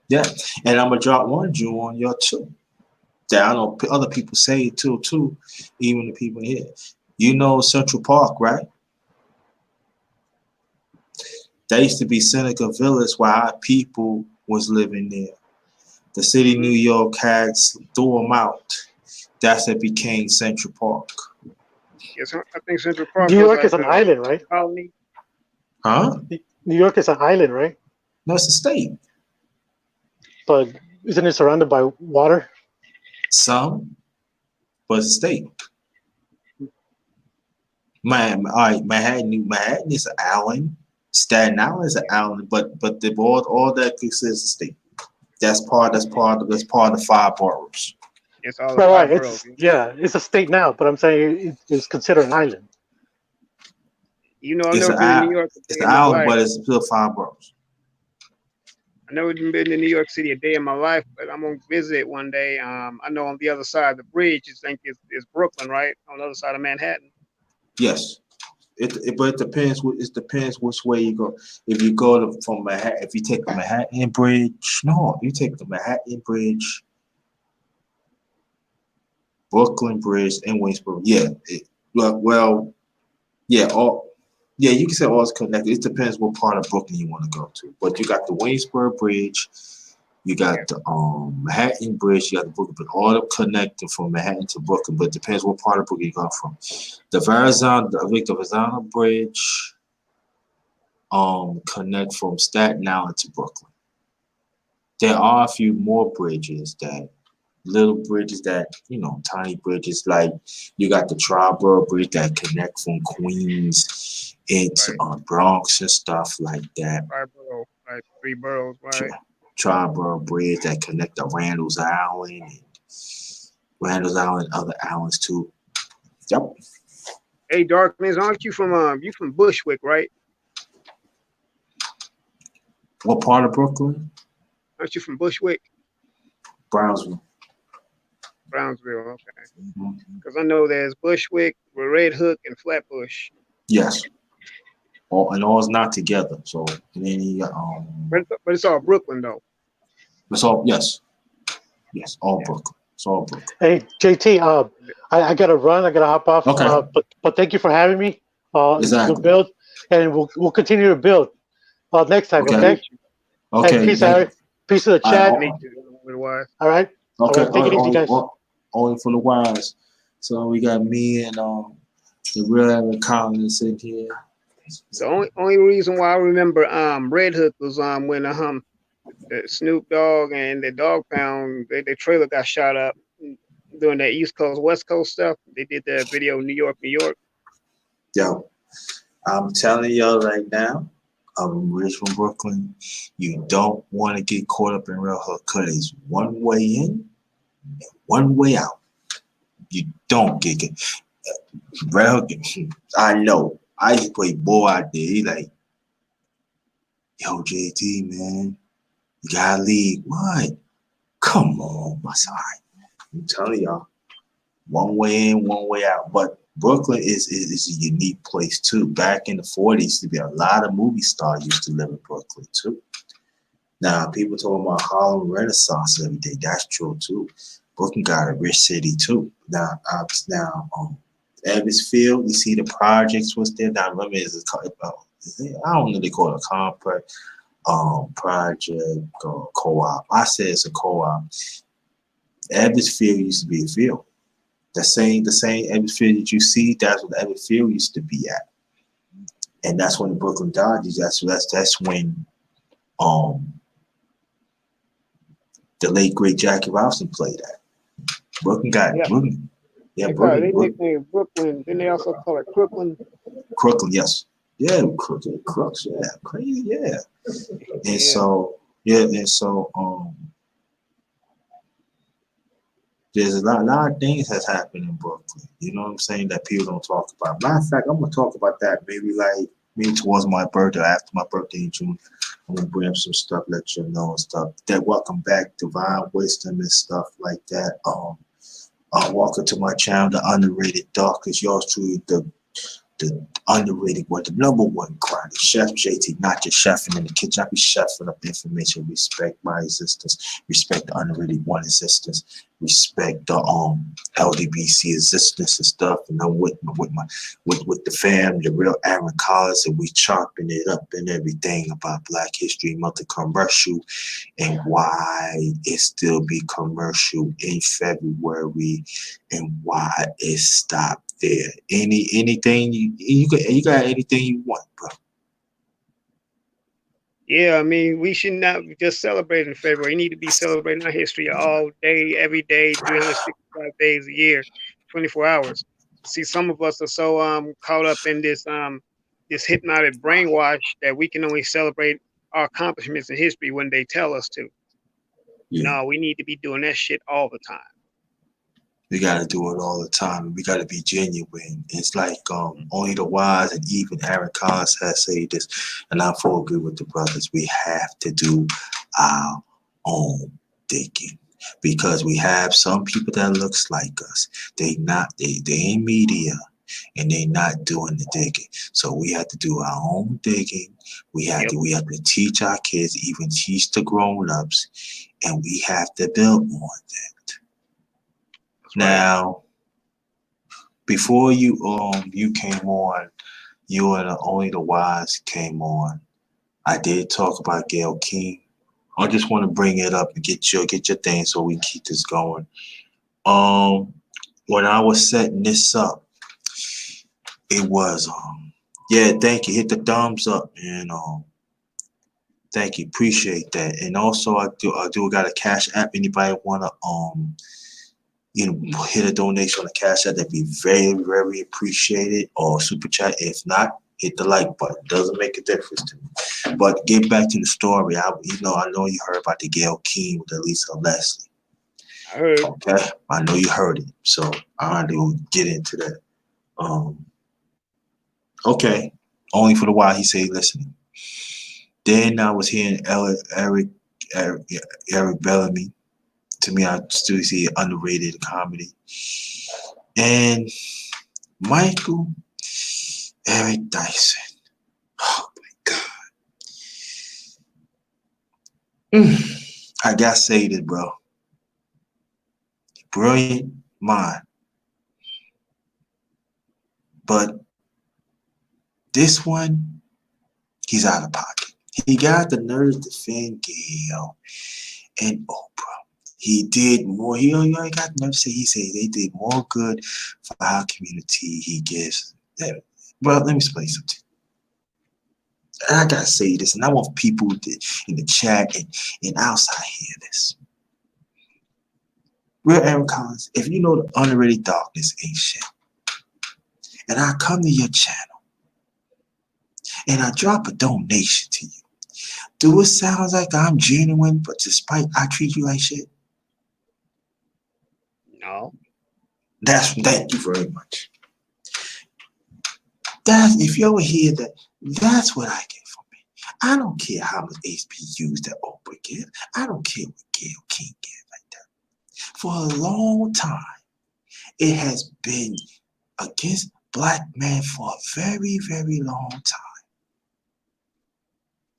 yeah, and I'm gonna drop one Jew on you too. That I know other people say it too, even the people here. You know Central Park, right? That used to be Seneca Village where our people was living there. The city of New York had threw them out. That's it became Central Park. Yes, I think Central Park New was York like is an island, right? colony. Huh? New York is an island, right? No, it's a state. But isn't it surrounded by water? Some, but it's a state. Manhattan is an island. Staten Island is an island, but all that consists a state. That's part of the five boroughs. It's all the Right. five boroughs. It's a state now, but I'm saying it's considered an island. I've It's never an been to New York a it's day an in my island, life. but it's still five boroughs. I never been to New York City a day in my life, but I'm gonna visit one day. I know on the other side of the bridge, is Brooklyn, right? On the other side of Manhattan. Yes. But it depends. It depends which way you go. If you go from Manhattan, if you take the Manhattan Bridge, no, you take the Manhattan Bridge, Brooklyn Bridge, and Waynesboro. Yeah, yeah, you can say all is connected. It depends what part of Brooklyn you want to go to. But you got the Waynesboro Bridge, you got the Manhattan Bridge, you got the Brooklyn Bridge, all up connected from Manhattan to Brooklyn. But it depends what part of Brooklyn you go from. The Victor Verrazano Bridge, connect from Staten Island to Brooklyn. There are a few more bridges little bridges tiny bridges, like you got the Triborough Bridge that connect from Queens into Bronx and stuff like that. Like three boroughs, right? Triborough Bridge that connect to Randall's Island and other islands too. Yep. Hey, Darkness, aren't you from Bushwick, right? What part of Brooklyn? Aren't you from Bushwick? Brownsville. Brownsville, okay. Because I know there's Bushwick, Red Hook, and Flatbush. Yes. All is not together. So But it's all Brooklyn though. It's all all Brooklyn. It's all Brooklyn. Hey, JT, I gotta run. I gotta hop off. Okay. But thank you for having me. Exactly. To build, and we'll continue to build. Next time, okay? Okay. Hey, peace, Harry. Peace to the chat. All right. Okay. All right. Take it easy, guys. Only for the wise. So we got me and the real Eric Collins in here. The only reason why I remember Red Hook was when the Snoop Dogg and the Dog Pound their trailer got shot up doing that East Coast West Coast stuff. They did that video New York. Yo, I'm telling y'all right now, I'm rich from Brooklyn. You don't want to get caught up in Red Hook because it's one way in and one way out. You don't get it. Red Hook, I know. I used to play ball out there. Yo, JT, man, you gotta leave. What? Come on, my side. I'm telling y'all, one way in, one way out. But Brooklyn is a unique place too. Back in the 40s, to be a lot of movie stars used to live in Brooklyn too. Now, people talking about Harlem Renaissance every day. That's true too. Brooklyn got a rich city too. Evansville, you see the projects was there. Now, remember, I don't know they call it a complex, project or co-op. I say it's a co-op. Evansville used to be a field. The same Evansville that you see, that's what Evansville used to be at. And that's when the Brooklyn Dodgers. That's when um the late great Jackie Robinson played at. Brooklyn got Yeah, Brooklyn. Yeah, they call it, they Brooklyn, nickname Brooklyn. Then they also call it Crooklyn. Crooklyn, yes. Yeah, Crooks, yeah, crazy, yeah. And Yeah, so, yeah, and so there's a lot of things that's happened in Brooklyn. You know what I'm saying, that people don't talk about. Matter of fact, I'm gonna talk about that maybe towards my birthday, after my birthday in June. I'm gonna bring up some stuff, let you know and stuff. That welcome back, divine wisdom and stuff like that. Welcome to my channel, the underrated dark, is yours truly, the underrated one, the number one grinder, Chef JT, not just chefing in the kitchen. I be chefing up information. Respect my existence. Respect the underrated one existence. Respect the LDBC existence and stuff. And I'm with the fam, the real Aaron Collins, and we chopping it up and everything about Black History Month commercial and why it still be commercial in February and why it stopped there. Anything you got anything you want, bro? yeah. I mean, we should not just celebrate in February. We need to be celebrating our history all day, every day, 365 days a year, 24 hours. See, some of us are so caught up in this hypnotic brainwash that we can only celebrate our accomplishments in history when they tell us to. Yeah, No, we need to be doing that shit all the time. we gotta do it all the time. We gotta be genuine. It's like only the wise, and even Aaron Collins has said this, and I fully agree with the brothers. We have to do our own thinking. Because we have some people that looks like us. They ain't media, and they not doing the digging. So we have to do our own digging. Yep, We have to teach our kids, even teach the grown ups, and we have to build on that. that's right. Now, before you came on, you and only the wise came on. I did talk about Gail King. I just want to bring it up and get your thing so we can keep this going. Um, when I was setting this up, it was yeah, thank you. Hit the thumbs up and thank you, appreciate that. And also I do got a Cash App. Anybody wanna hit a donation on the Cash App, that'd be very, very appreciated. Or super chat. If not, hit the like button. Doesn't make a difference to me. But get back to the story. I know you heard about the Gail King with Elisa Leslie. I heard. Okay, I know you heard it. So I do get into that. Um, okay, only for the while he said listening. Then I was hearing Eric, Eric Bellamy. To me, I still see underrated comedy. And Michael Eric Dyson. Oh my God. I gotta say this, bro. Brilliant mind. But this one, he's out of pocket. He got the nerve to defend Gail and Oprah. He did more. He only got the nerve to say, he said they did more good for our community. He gives them. Well, let me explain something. And I gotta say this, and I want people in the chat and outside hear this. Real Aaron Collins, if you know the underrated darkness ain't shit, and I come to your channel and I drop a donation to you, do it sound like I'm genuine, but despite I treat you like shit? No. Thank you very much. If you ever hear that, that's what I get from me. I don't care how much HBUs that Oprah give. I don't care what Gayle King give like that. For a long time, it has been against black men for a very, very long time.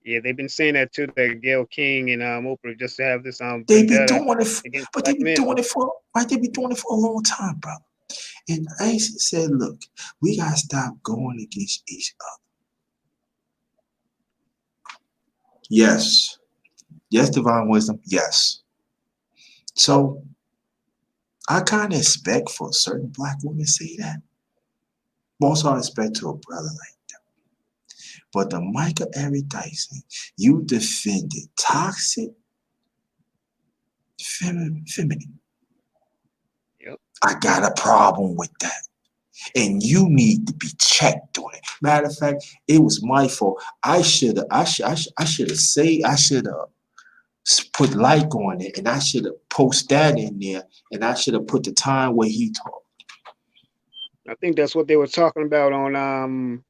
Yeah, they've been saying that too. That Gayle King and Oprah just have this They be vendetta doing it, against but they black be men. doing it for right. They be doing it for a long time, bro. And I said, look, we gotta stop going against each other. Yes, yes, divine wisdom. Yes. So I kind of expect for certain black women to say that. Most I expect to a brother like that. But the Michael Eric Dyson, you defended toxic feminine. Yep. I got a problem with that. And you need to be checked on it. Matter of fact, it was my fault. I should have put like on it, and I should have posted that in there, and I should have put the time where he talked. I think that's what they were talking about on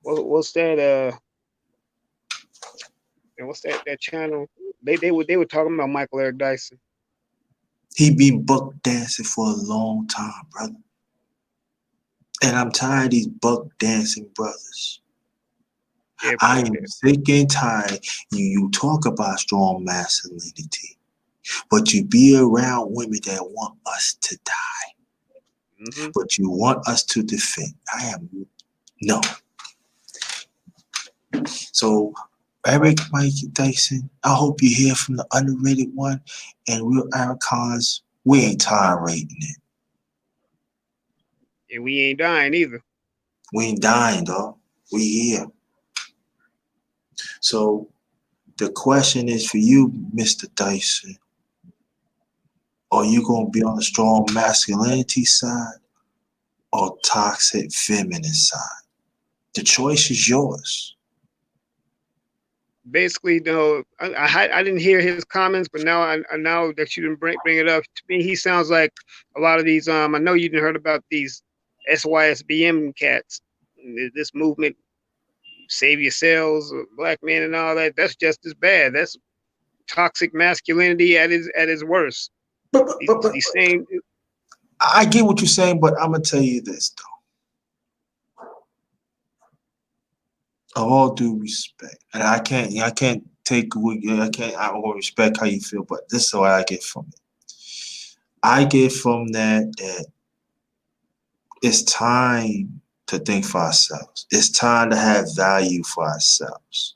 what's that and what's that channel? They were talking about Michael Eric Dyson. He been buck dancing for a long time, brother. And I'm tired of these buck dancing brothers. Yeah, I am sick and tired. You talk about strong masculinity, but you be around women that want us to die, but you want us to defend. No. So, Eric Mike Dyson, I hope you hear from the underrated one and real Aricons. We ain't tolerating it. And we ain't dying either. We ain't dying, dog. We here. So the question is for you, Mr. Dyson. Are you going to be on the strong masculinity side or toxic feminine side? The choice is yours. Basically, no, I didn't hear his comments, but now I now that you didn't bring it up, to me he sounds like a lot of these. I know you didn't heard about these SYSBM cats. This movement, save yourselves, black men, and all that. That's just as bad. That's toxic masculinity at its worst. But These same. I get what you're saying, but I'm gonna tell you this though. Of all due respect, and I can't take away. I will respect how you feel, but this is what I get from it. I get from that it's time to think for ourselves. It's time to have value for ourselves.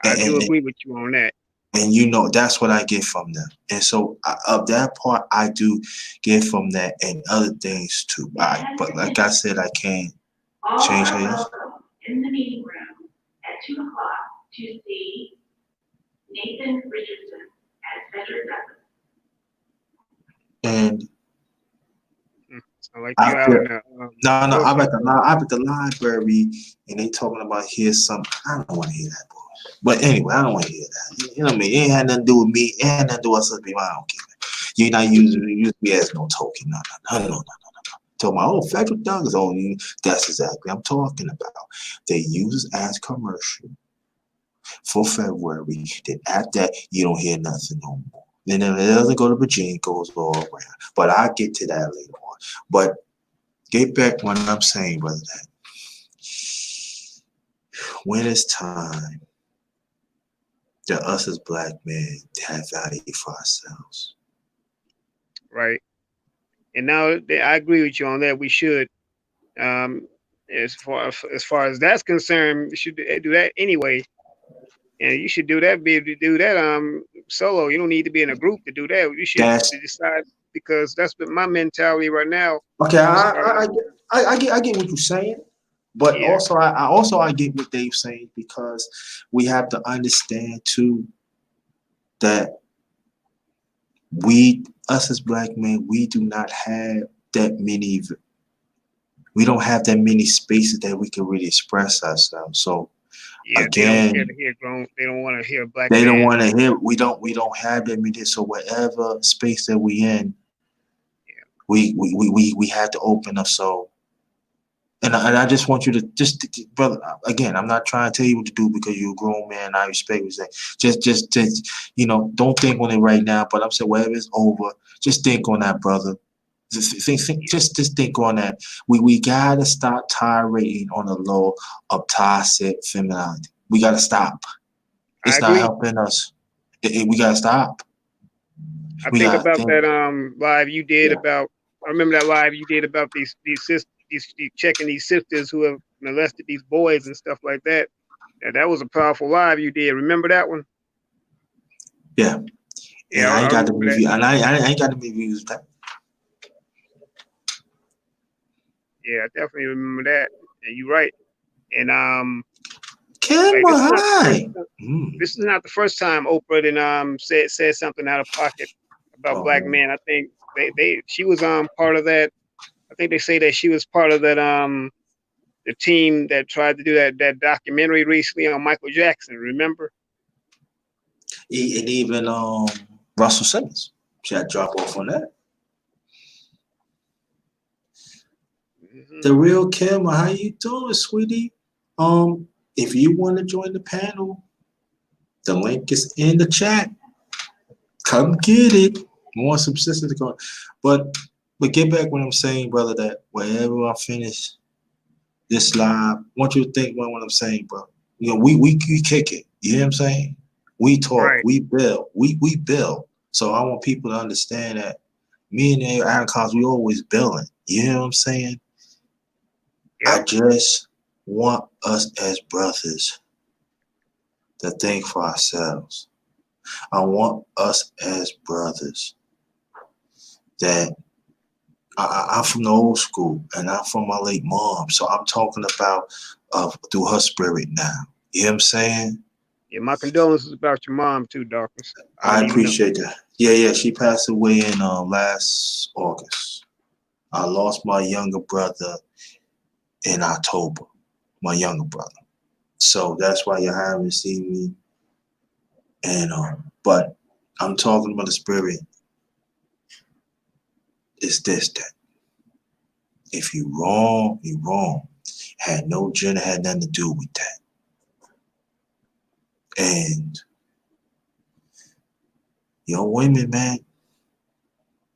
I do agree with you on that. And you know, that's what I get from them. And so of that part, I do get from that and other things too. But like I said, I can't change how in the meeting room at 2 o'clock to see Nathan Richardson as Cedric Douglas. And I like you out in the, I'm at the library and they talking about here's something. I don't want to hear that, boy. But anyway, I don't want to hear that. You know what I mean? It ain't had nothing to do with me. It had nothing to do with us. I don't care. You're not using me as no token. No. Talking about, federal dollars only. That's exactly what I'm talking about. They use as commercial for February. Then after that, you don't hear nothing no more. Then it doesn't go to Virginia, it goes all around. But I'll get to that later on. But get back what I'm saying, brother. That when it's time that us as black men have value for ourselves. Right. And now I agree with you on that. We should, as far as that's concerned, we should do that anyway. And you should do that. Be able to do that solo. You don't need to be in a group to do that. You should decide, because that's my mentality right now. Okay, I get what you're saying, but yeah. I get what Dave's saying, because we have to understand too that us as black men, we do not have that many. We don't have that many spaces that we can really express ourselves. So again, they don't want to hear black. They don't want to hear. We don't have that many. So whatever space that we in, we have to open up. So And I just want you to brother. Again, I'm not trying to tell you what to do because you're a grown man. I respect what you say. Just don't think on it right now. But I'm saying whatever is over, just think on that, brother. Just think on that. We gotta stop tolerating on the law of toxic femininity. We gotta stop. I It's not agree. helping us. We gotta stop. I We think gotta about think. that live you did Yeah. about. I remember that live you did about these sisters, these checking these sisters who have molested these boys and stuff like that. Yeah, that was a powerful live you did. Remember that one? Yeah. Yeah, And I I ain't got the remember that. review. And I ain't got the reviews back. Yeah, I definitely remember that. And you're right. And like Camera this is not the first. high. This is not the first time Oprah then said something out of pocket about black Oh, men. I think she was part of that. I think they say that she was part of that the team that tried to do that documentary recently on Michael Jackson. Remember? and even Russell Simmons. She had drop off on that. Hmm. The real Camera, how you doing, sweetie? If you want to join the panel, the link is in the chat. Come get it. More subsistence going. But get back what I'm saying, brother, that wherever I finish this live, I want you to think about what I'm saying, bro. We kick it. You hear what I'm saying? We talk, Right. we build, we build. So I want people to understand that me and the icons, we always building. You hear what I'm saying? I Yep. just want us as brothers to think for ourselves. I want us as brothers that I'm from the old school and I'm from my late mom. So I'm talking about through her spirit now. You know what I'm saying? Yeah. My condolences about your mom too, Darkness. I I didn't even know. appreciate that. Yeah. She passed away in last August. I lost my younger brother in October. My younger brother. So that's why you haven't seen me. And but I'm talking about the spirit. It's this that if you wrong, you wrong. Had no gender, had nothing to do with that. And young women, man,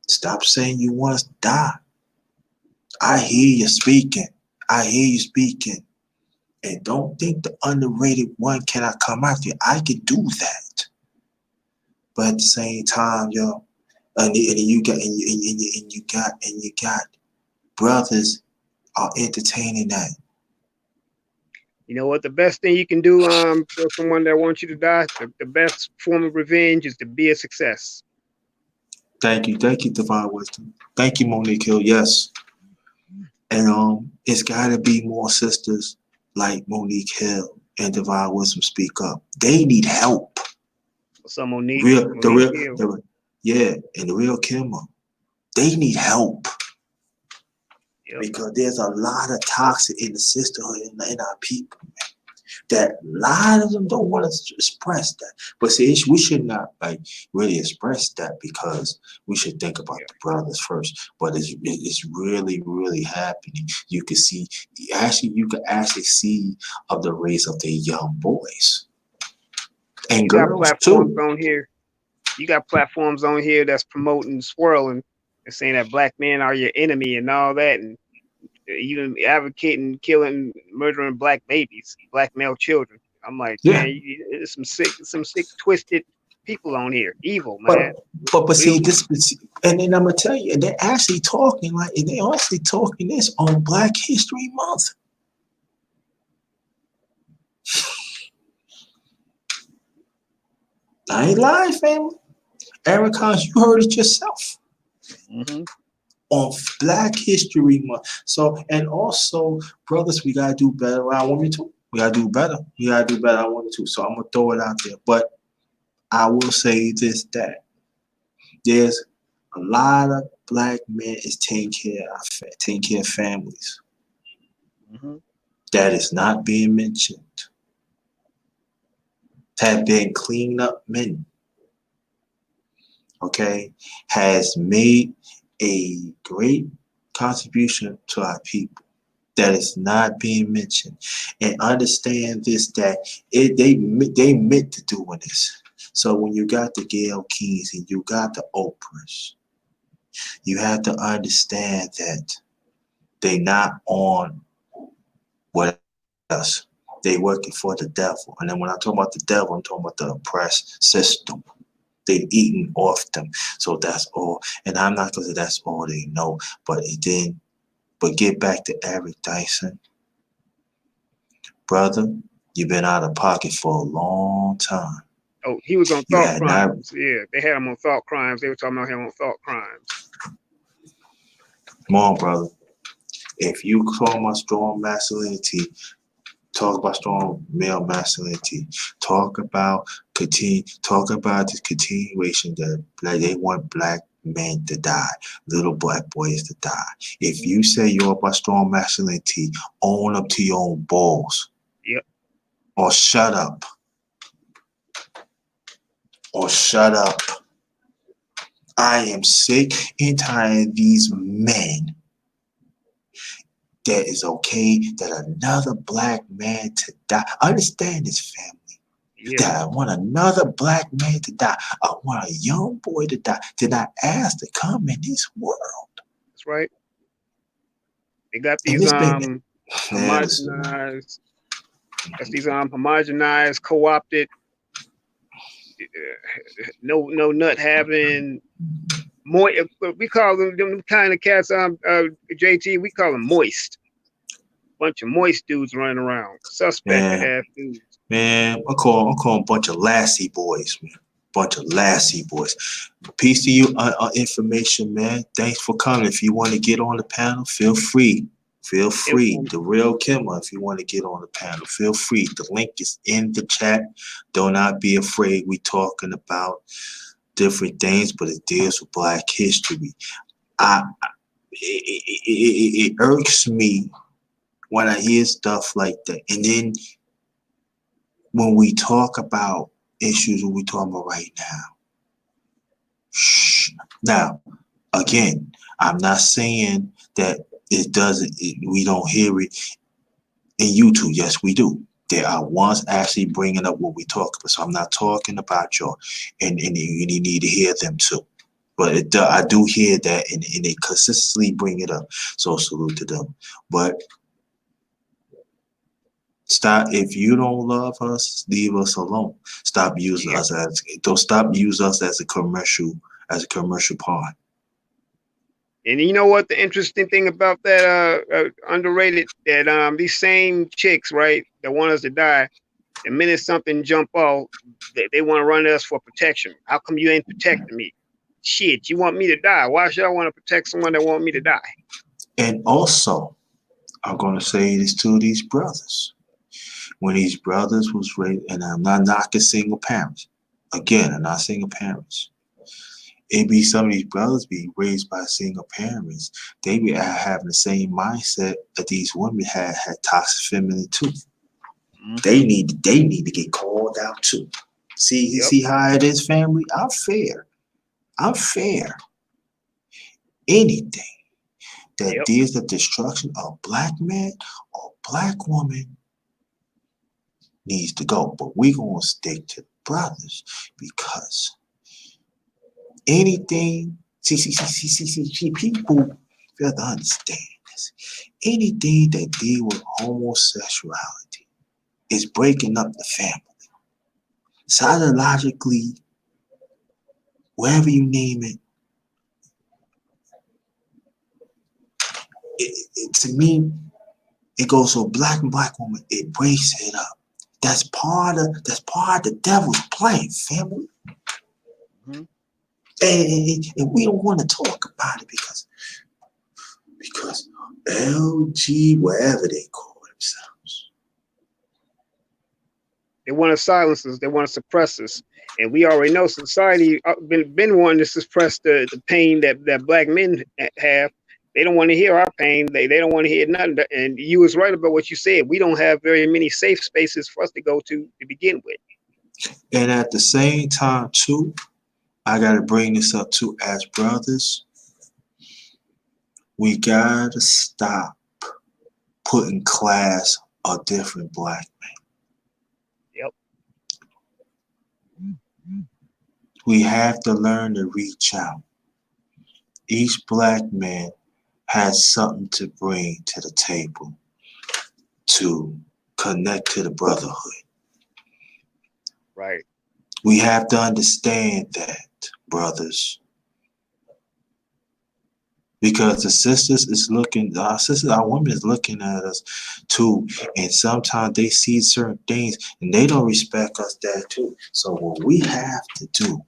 stop saying you want us to die. I hear you speaking. I hear you speaking. And don't think the underrated one cannot come after you. I can do that. But at the same time, yo, and you got brothers are entertaining that. You know what? The best thing you can do for someone that wants you to die, the best form of revenge is to be a success. Thank you, Divine Wisdom. Thank you, Monique Hill. Yes. And it's gotta be more sisters like Monique Hill and Divine Wisdom speak up. They need help. Some Real the Monique real Hill. yeah, and the real Kimmer. They need help. Yep. Because there's a lot of toxic in the sisterhood in our people. That a lot of them don't want to express that. But see, we should not like really express that because we should think about the brothers first. But it's really happening. You can see you can actually see of the race of the young boys and You got girls platforms too. on here. You got platforms on here that's promoting swirling and saying that black men are your enemy and all that, and even advocating killing, murdering black babies, black male children. I'm like, Yeah. man, there's some sick, twisted people on here. Evil, But man. but We see don't. this, and then I'm gonna tell you, they're actually talking like they actually talking this on Black History Month. I ain't lying, family. Erica, you heard it yourself Mm-hmm. on Black History Month. So, and also, brothers, we gotta do better. I want me to. We gotta do better. We gotta do better. I want me to. So I'm gonna throw it out there. But I will say this: that there's a lot of black men is taking care of families. Mm-hmm. That is not being mentioned. Have been cleaned up men. Okay, has made a great contribution to our people. that is not being mentioned. And understand this, that they meant to doing this. So when you got the Gayle Kings and you got the Oprahs, you have to understand that they not on what else. They working for the devil. And then when I talk about the devil, I'm talking about the oppressed system. They eating off them. So that's all. And I'm not gonna say that's all they know. But get back to Eric Dyson. Brother, you've been out of pocket for a long time. Oh, he was on You Thought had not. Crimes. Yeah, they had him on Thought Crimes. They were talking about him on Thought Crimes. Come on, brother. If you talk about strong masculinity, talk about strong male masculinity. Talk about this continuation that they want black men to die, little black boys to die. If you say you're about strong masculinity, own up to your own balls. Yep. Or shut up. Or shut up. I am sick and tired of these men that is okay that another black man to die. Understand this, family. Yeah. That I want another black man to die. I want a young boy to die. Did I ask to come in this world? That's right. They got And these this baby, homogenized. That's these homogenized, co-opted, no nut having. We call them kind of cats. JT, we call them moist. Bunch of moist dudes running around, suspect ass dudes. Man, I call them a bunch of lassie boys, man. Bunch of lassie boys. Peace to you, information, man. Thanks for coming. If you want to get on the panel, feel free. Feel free. The Real Kimmer, if you want to get on the panel, feel free. The link is in the chat. Do not be afraid. We talking about different things, but it deals with Black history. It irks me when I hear stuff like that. And then when we talk about issues that we're talking about right now, now, again, I'm not saying that we don't hear it in YouTube. Yes, we do. There are ones actually bringing up what we talk about. So I'm not talking about y'all, and you need to hear them too. But I do hear that, and they consistently bring it up. So salute to them. But stop. If you don't love us, leave us alone. Stop using us as a commercial pawn. And you know what? The interesting thing about that underrated, that these same chicks, right, that want us to die, the minute something jump off, they want to run us for protection. How come you ain't protecting me? Shit, you want me to die? Why should I want to protect someone that want me to die? And also, I'm going to say this to these brothers. When these brothers was raised, and I'm not knocking single parents. Again, I'm not single parents. It be some of these brothers be raised by single parents. They be having the same mindset that these women had toxic femininity too. Mm-hmm. They need to get called out too. See how it is, family? I'm fair. Anything that deals the destruction of black man or black woman needs to go. But we're gonna stick to brothers because anything, see, people have to understand this. Anything that deal with homosexuality is breaking up the family. Psychologically, whatever you name it, to me, it goes so black and black woman, it breaks it up. That's part of the devil's plan, family. Mm-hmm. And we don't want to talk about it because LG, whatever they call themselves. They want to silence us. They want to suppress us. And we already know society been wanting to suppress the pain that black men have. They don't want to hear our pain. They don't want to hear nothing. And you was right about what you said. We don't have very many safe spaces for us to go to begin with. And at the same time, too, I got to bring this up too, as brothers, we got to stop putting class of different black men. Yep. We have to learn to reach out. Each black man has something to bring to the table to connect to the brotherhood. Right. We have to understand that, brothers. Because the sisters is looking, our sisters, our women is looking at us too. And sometimes they see certain things and they don't respect us that too. So what we have to do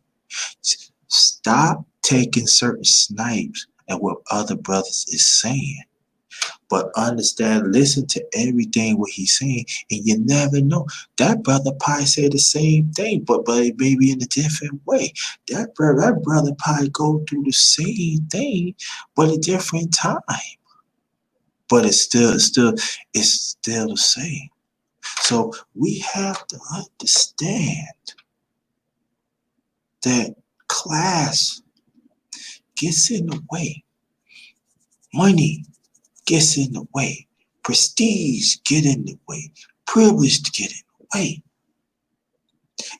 is stop taking certain snipes at what other brothers is saying. But understand, listen to everything what he's saying, and you never know. That brother probably say the same thing, but maybe in a different way. That brother probably go through the same thing, but a different time. But it's still the same. So we have to understand that class gets in the way. Money gets in the way. Prestige get in the way. Privilege get in the way.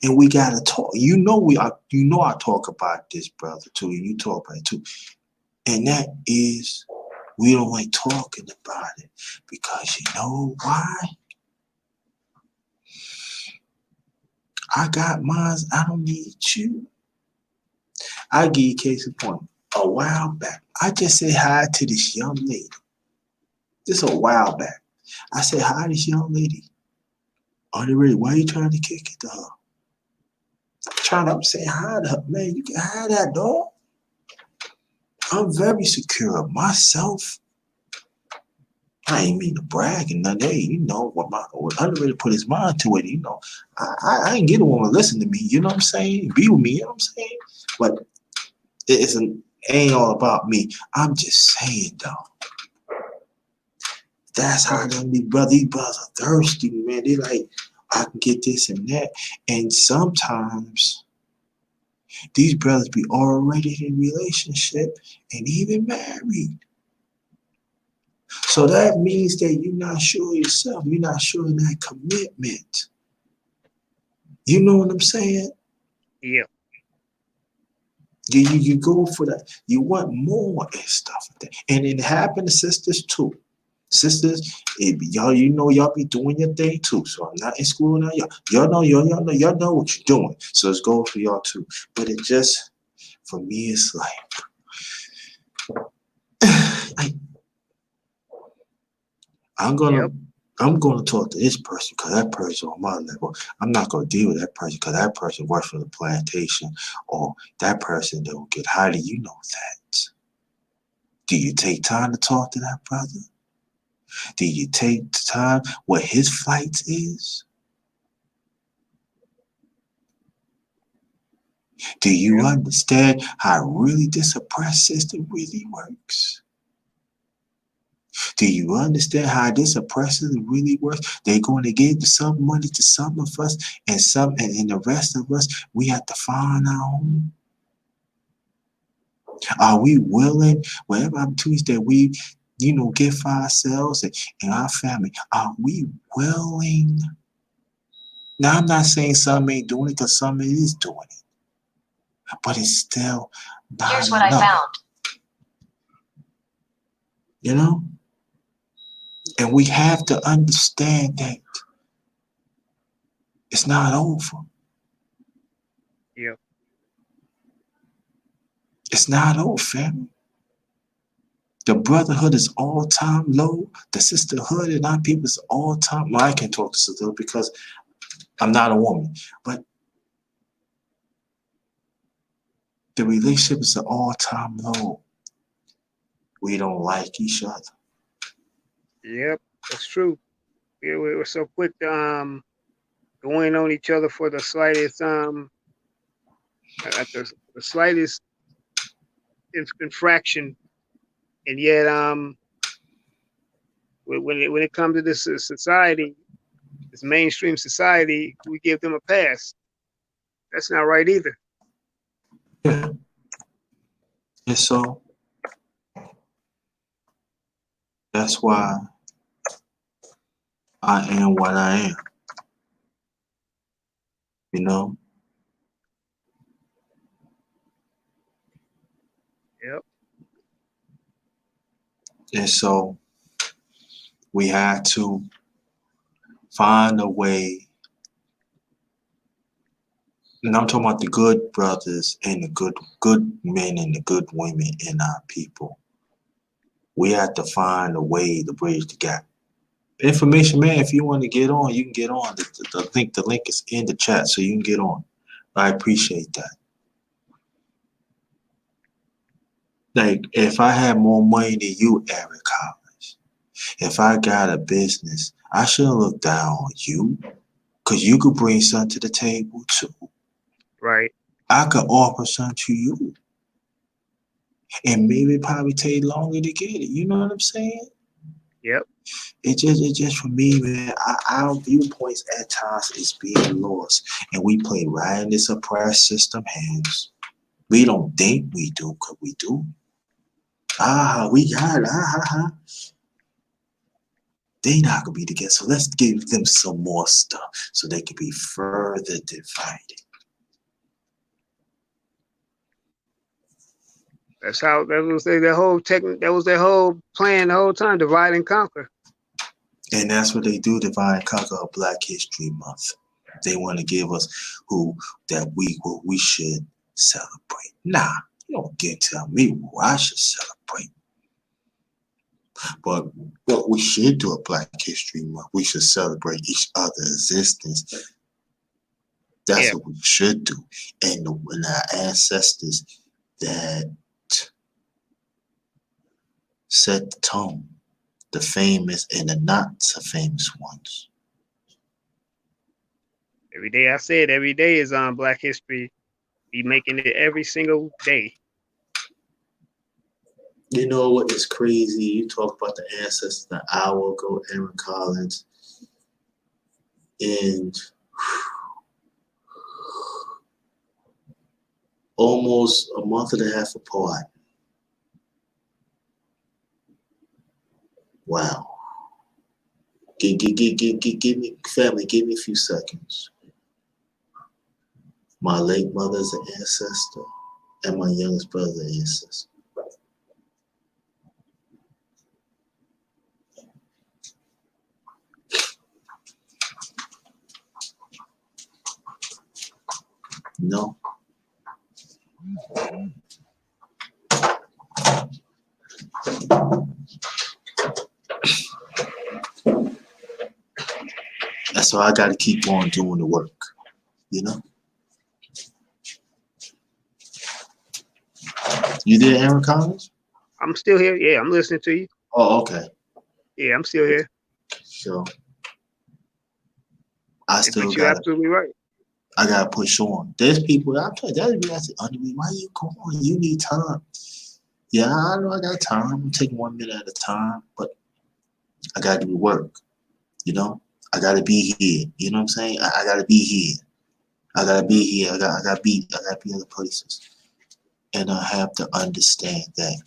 And we gotta talk. I talk about this, brother, too. You talk about it too. And that is, we don't like talking about it. Because you know why? I got mine. I don't need you. I give you a case in point. A while back, I just said hi to this young lady. Just a while back. I said hi to this young lady. Underrated, why are you trying to kick it to her? Trying to say hi to her. Man, you can hide that dog. I'm very secure of myself. I ain't mean to brag and nothing. Hey, you know, what Underrated put his mind to it, you know. I ain't get a woman to listen to me, you know what I'm saying? Be with me, you know what I'm saying? But it ain't all about me. I'm just saying, though. That's how these brothers are thirsty, man. They like, I can get this and that. And sometimes these brothers be already in a relationship and even married. So that means that you're not sure yourself. You're not sure in that commitment. You know what I'm saying? Yeah. You go for that. You want more and stuff like that. And it happened to sisters too. Sisters, y'all, you know y'all be doing your thing too. So I'm not in school now. Y'all know what you're doing. So it's going for y'all too. But it just, for me, it's like I'm gonna talk to this person because that person on my level. I'm not gonna deal with that person because that person works for the plantation or that person don't get. How do you know that? Do you take time to talk to that brother? Do you take time what his flight is? Do you understand how really this oppressed system really works? Do you understand how this oppressive really works? They're going to give some money to some of us, and the rest of us, we have to find our own. Are we willing, whatever opportunities that we, give for ourselves and our family, are we willing? Now, I'm not saying some ain't doing it because some is doing it, but it's still not Here's what enough. I found. You know? And we have to understand that it's not over. Yeah. It's not over, family. The brotherhood is all-time low. The sisterhood and our people is all-time. Well, I can't talk to sisterhood because I'm not a woman. But the relationship is an all-time low. We don't like each other. Yep, that's true. We're so quick to go in on each other for the slightest at the slightest infraction, and yet when it comes to this society, this mainstream society, we give them a pass. That's not right either. Yeah. And so that's why I am what I am. You know? Yep. And so we had to find a way. And I'm talking about the good brothers and the good men and the good women in our people. We have to find a way to bridge the gap. Information, man, if you want to get on, you can get on. The link is in the chat, so you can get on. I appreciate that. Like, if I had more money than you, Eric Collins, if I got a business, I shouldn't look down on you, because you could bring something to the table, too. Right. I could offer something to you. And maybe it probably take longer to get it. You know what I'm saying? Yep. It just for me, man, our viewpoints at times is being lost. And we play right in this oppressed system hands. We don't think we do, because we do. We got it. They not gonna be together. So let's give them some more stuff so they can be further divided. That's how that was their whole plan the whole time, divide and conquer. And that's what they do, divide and conquer of Black History Month. They want to give us what we should celebrate. Nah, you don't get to tell me what I should celebrate. But what we should do at Black History Month, we should celebrate each other's existence. That's what we should do. And our ancestors that set the tone, the famous and the not so famous ones. Every day I said every day is on Black History. Be making it every single day. You know what is crazy? You talk about the ancestors an hour ago, Aaron Collins, and almost a month and a half apart. Wow. Give me, family, give me a few seconds. My late mother's an ancestor, and my youngest brother's an ancestor. No. That's why I got to keep on doing the work, you know? You there, Aaron Collins? I'm still here. Yeah, I'm listening to you. Oh, okay. Yeah, I'm still here. So I still But you're got absolutely right. I gotta push on. There's people I'm telling you, that's under me. Why you going? You need time. Yeah, I know I got time. I'm taking 1 minute at a time, but I gotta do the work. You know, I gotta be here. You know what I'm saying? I gotta be here. I gotta be here. I gotta be other places. And I have to understand that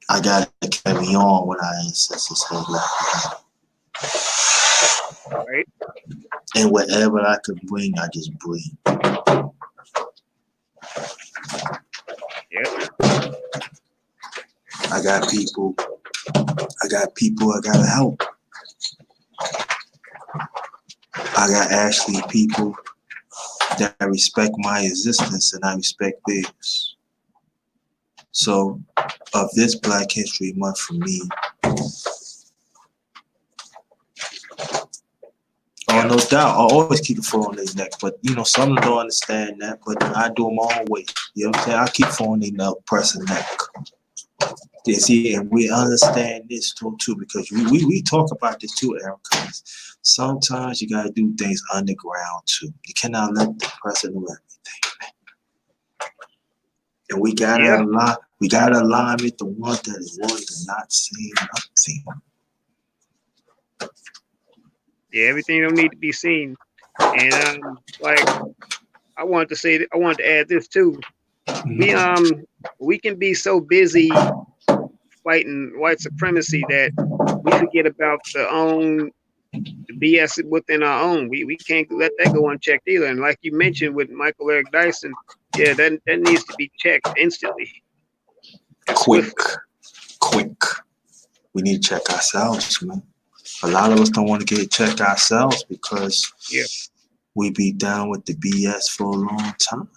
I gotta carry on what our ancestors had left. Right. And whatever I can bring, I just bring. Yep. I got people I gotta help. I got actually people that respect my existence and I respect theirs. So of this Black History Month for me, oh, no doubt, I always keep the foot on their neck, but you know, some don't understand that, but I do it my own way. You know what I'm saying? I keep foot on their neck, pressing neck. You see, and we understand this too, because we talk about this too, Aaron, because sometimes you gotta do things underground too. You cannot let the president know everything, man. And we gotta align with the one that is one to not say nothing. Yeah, everything don't need to be seen. And like I wanted to add this too. We can be so busy fighting white supremacy that we forget about the BS within our own. We can't let that go unchecked either. And like you mentioned with Michael Eric Dyson, yeah, that needs to be checked instantly. Quick. We need to check ourselves, man. A lot of us don't want to get checked ourselves because we be down with the BS for a long time.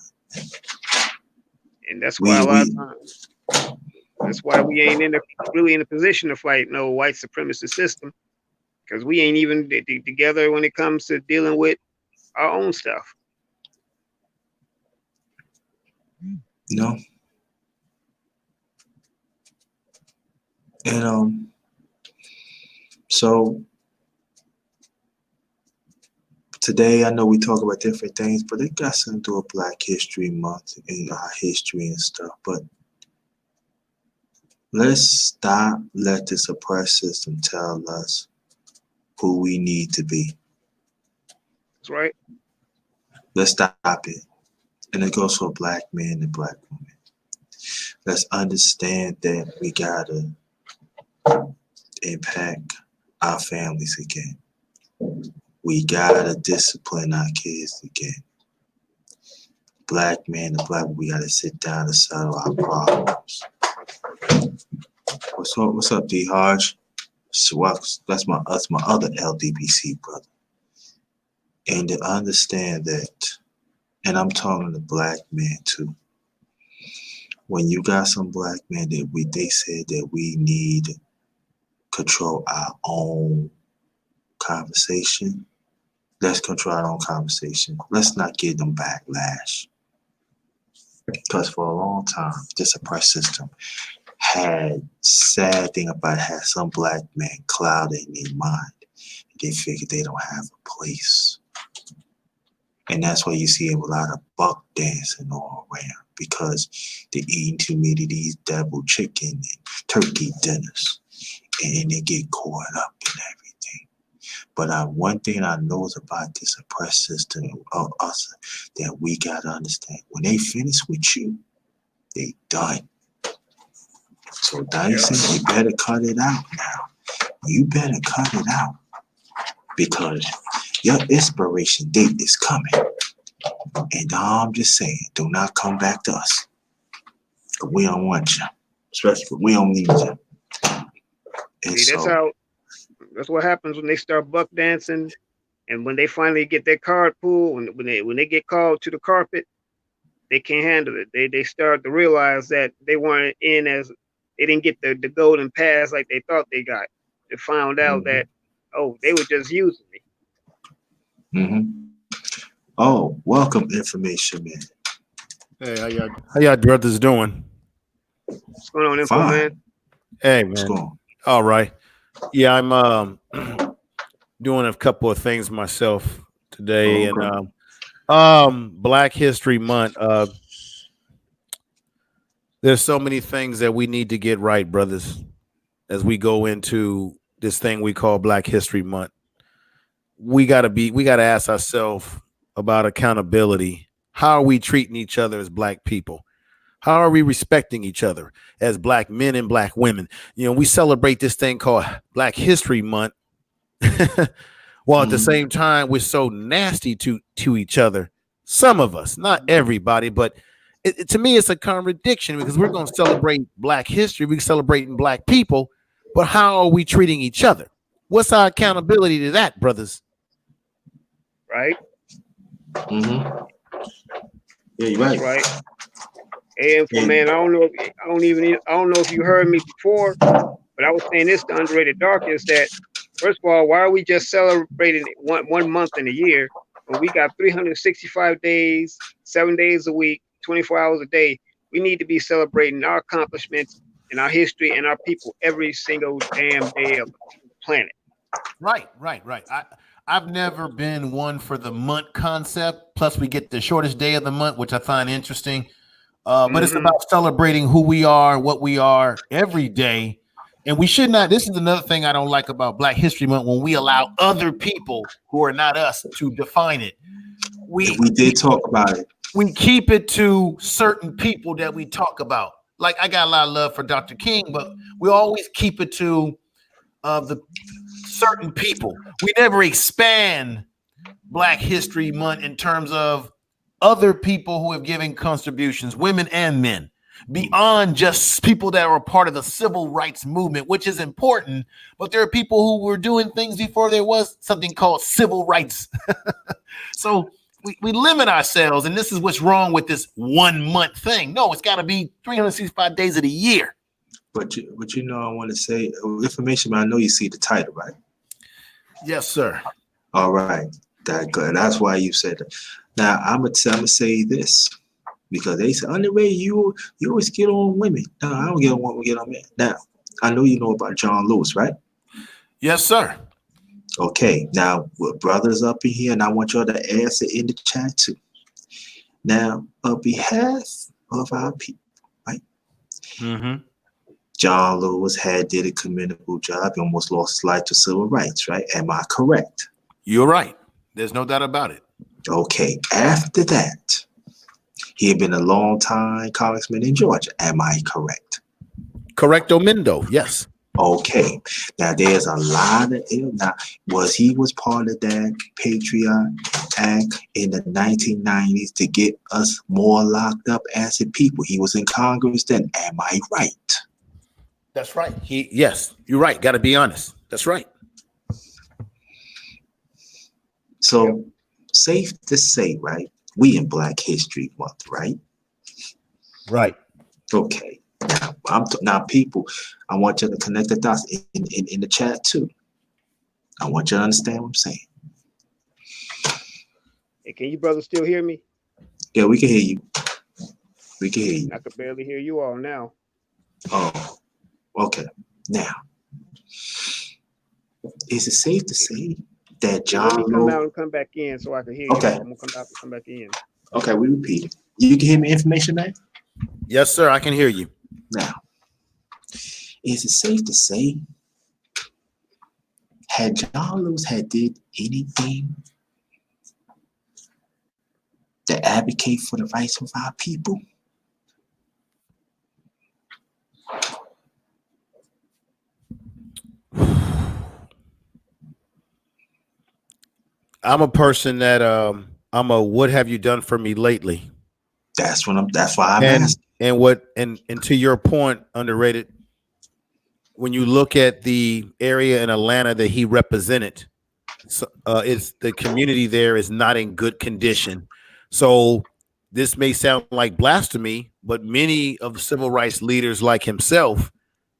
And that's why a lot of times, that's why we ain't really in a position to fight no white supremacist system, because we ain't even together when it comes to dealing with our own stuff. No. And so today I know we talk about different things, but it got something to do with Black History Month and our history and stuff. But let's let this oppressed system tell us who we need to be. That's right. Let's stop it. And it goes for Black men and Black women. Let's understand that we gotta impact our families again. We gotta discipline our kids again. Black men and Black women, we gotta sit down and settle our problems. What's up, D Hodge? That's my other LDBC brother. And to understand that, and I'm talking to Black men too. When you got some Black men that they said that we need control our own conversation, let's control our own conversation. Let's not give them backlash. Because for a long time, this oppressed system had sad thing about it, had some Black men clouded in their mind. They figured they don't have a place. And that's why you see a lot of buck dancing all around, because they're eating too many of these devil chicken and turkey dinners, and they get caught up in everything. But one thing I know is about this oppressed system of us that we gotta understand: when they finish with you, they done. So Dyson, you better cut it out now. You better cut it out, because your expiration date is coming. And I'm just saying, do not come back to us. We don't want you. Especially, we don't need you. And See, that's what happens when they start buck dancing, and when they finally get their card pulled, when they get called to the carpet, they can't handle it. They start to realize that they weren't in as they didn't get the golden pass like they thought they got. They found out that, oh, they were just using me. Oh, welcome, information man. Hey, how y'all brothers doing? What's going on, info man? Hey, man. What's going on? All right. Yeah, I'm doing a couple of things myself today, and Black History Month. There's so many things that we need to get right, brothers, as we go into this thing we call Black History Month. We gotta ask ourselves about accountability. How are we treating each other as Black people? How are we respecting each other as Black men and Black women? You know, we celebrate this thing called Black History Month, while at the same time we're so nasty to each other. Some of us, not everybody, but to me, it's a contradiction, because we're going to celebrate Black history, we're celebrating Black people, but how are we treating each other? What's our accountability to that, brothers? Right. Yeah, you're right. That's right. Hey, info man, I don't know if you heard me before, but I was saying this to Underrated Darkness, that first of all, why are we just celebrating one month in a year when we got 365 days, 7 days a week, 24 hours a day? We need to be celebrating our accomplishments and our history and our people every single damn day of the planet. Right. I've never been one for the month concept. Plus, we get the shortest day of the month, which I find interesting. But it's about celebrating who we are, what we are every day. And we should not. This is another thing I don't like about Black History Month, when we allow other people who are not us to define it. We did talk about it. We keep it to certain people that we talk about. Like, I got a lot of love for Dr. King, but We always keep it to the certain people. We never expand Black History Month in terms of other people who have given contributions, women and men, beyond just people that were part of the civil rights movement, which is important. But there are people who were doing things before there was something called civil rights. So we limit ourselves, and this is what's wrong with this 1 month thing. No, it's got to be 365 days of the year. But you know, I want to say information. But I know you see the title, right? Yes, sir. All right, that's why you said that. Now I'm gonna say this because they say underrated. You always get on women. No, I don't get on men. Now I know you know about John Lewis, right? Yes, sir. Okay. Now with brothers up in here, and I want y'all to answer in the chat too. Now, on behalf of our people, right? Mm-hmm. John Lewis did a commendable job. He almost lost his life to civil rights, right? Am I correct? You're right. There's no doubt about it. Okay. After that, he had been a long time congressman in Georgia. Am I correct? Correcto Mendo. Yes. Okay. Now there's a lot of now was part of that Patriot Act in the 1990s to get us more locked up as a people. He was in Congress then. Am I right? That's right. Yes, you're right. Got to be honest. That's right. So safe to say, right? We in Black History Month, right? Right. Okay. Now, people, I want you to connect the dots in the chat too. I want you to understand what I'm saying. Hey, can you brothers still hear me? Yeah, we can hear you. We can hear you. I could barely hear you all now. Oh, okay. Now, is it safe to say that John Let me come Lewis? out and come back in so I can hear Okay. you. I'm gonna come out and come back in. Okay, we repeat it. You can hear me information, man? Yes, sir. I can hear you. Now, is it safe to say had John Lewis did anything to advocate for the rights of our people? I'm a person that I'm a what have you done for me lately? That's why I'm asking. And to your point, underrated, when you look at the area in Atlanta that he represented, it's the community there is not in good condition. So this may sound like blasphemy, but many of the civil rights leaders like himself,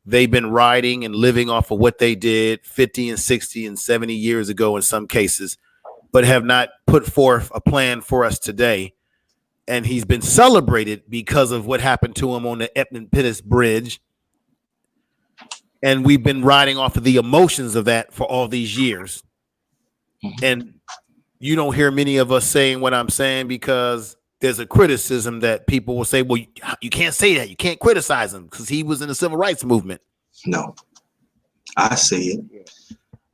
they've been riding and living off of what they did 50 and 60 and 70 years ago in some cases, but have not put forth a plan for us today. And he's been celebrated because of what happened to him on the Epton-Pettus Bridge. And we've been riding off of the emotions of that for all these years. And you don't hear many of us saying what I'm saying because there's a criticism that people will say, well, you can't say that. You can't criticize him because he was in the civil rights movement. No, I say it.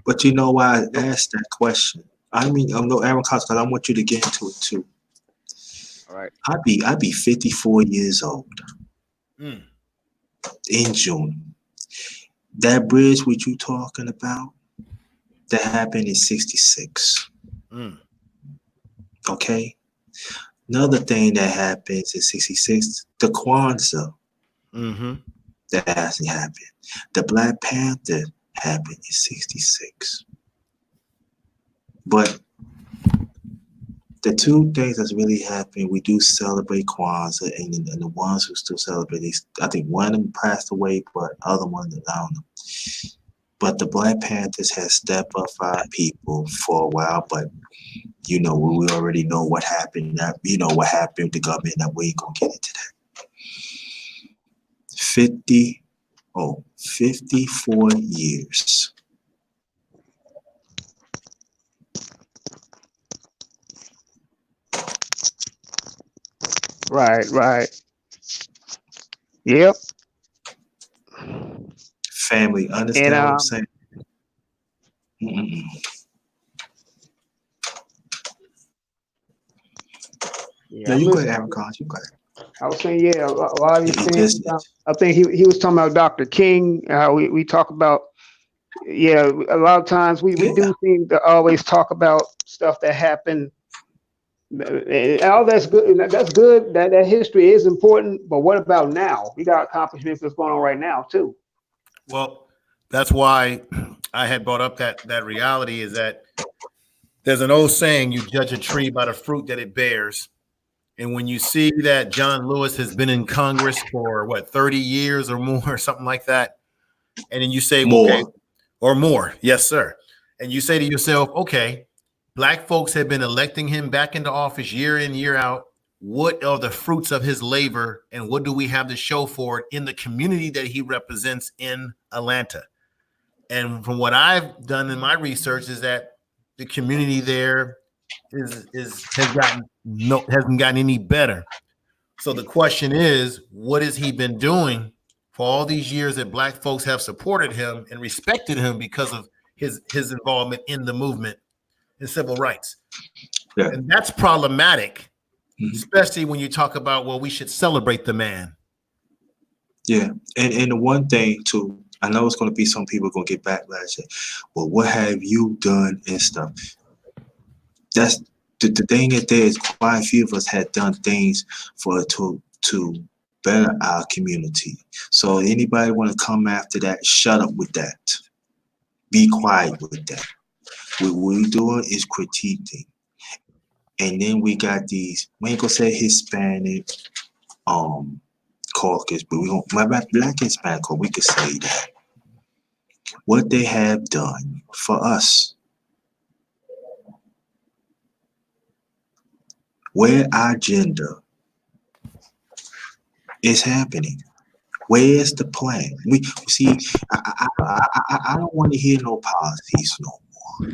But you know why I asked that question? I mean, I'm no Aaron Cox, because I want you to get into it too. All right. I'd be 54 years old Mm. in June. That bridge which you talking about, that happened in 66. Mm. Okay. Another thing that happens in 66, the Kwanzaa, Mm-hmm. that hasn't happened. The Black Panther happened in 66. But the two things that's really happened, we do celebrate Kwanzaa, and the ones who still celebrate, I think one of them passed away, but other one, I don't know. But the Black Panthers has stepped up for our people for a while, but you know, we already know what happened. You know what happened with the government, that we ain't gonna get into that. 54 years. Right. Yep. Family, understand And what I'm saying? Mm-mm. yeah, No, I'm you go ahead, listening. Aaron Collins. You go ahead. I was saying, yeah, a lot of these It things. just I think he was talking about Dr. King. How we talk about, yeah, a lot of times we yeah. do seem to always talk about stuff that happened. And all that's good. And that's good. That history is important. But what about now? We got accomplishments that's going on right now too. Well, that's why I had brought up that reality is that there's an old saying: you judge a tree by the fruit that it bears. And when you see that John Lewis has been in Congress for what 30 years or more, or something like that, and then you say, okay, More. or more, yes, sir. And you say to yourself, okay, black folks have been electing him back into office year in, year out. What are the fruits of his labor, and what do we have to show for it in the community that he represents in Atlanta? And from what I've done in my research is that the community there hasn't gotten any better. So the question is, what has he been doing for all these years that black folks have supported him and respected him because of his involvement in the movement and civil rights? Yeah. And that's problematic, Mhm. especially when you talk about, well, we should celebrate the man. Yeah. And the one thing too, I know it's gonna be some people gonna get backlash. Well, what have you done and stuff? That's the thing is there is quite a few of us had done things for to better our community. So anybody want to come after that, shut up with that. Be quiet with that. What we doing is critiquing. And then we got these, we ain't gonna say Hispanic caucus, but we gonna my black Hispanic caucus, we could say that. What they have done for us, where our agenda is happening. Where's the plan? We see. I don't want to hear no policies no more.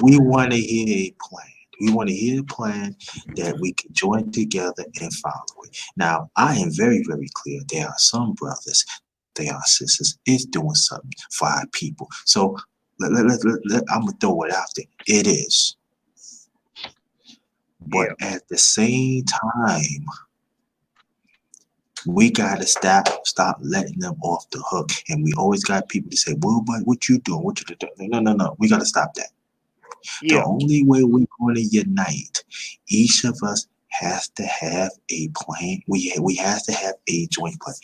We want to hear a plan. We want to hear a plan that we can join together and follow it. Now, I am very, very clear. There are some brothers, there are sisters, is doing something for our people. So I'm gonna throw it out there. It is, but at the same time, we gotta stop letting them off the hook. And we always got people to say, well, but what you doing? What you doing? No. We gotta stop that. Yeah. The only way we're going to unite, each of us has to have a plan. We have to have a joint plan.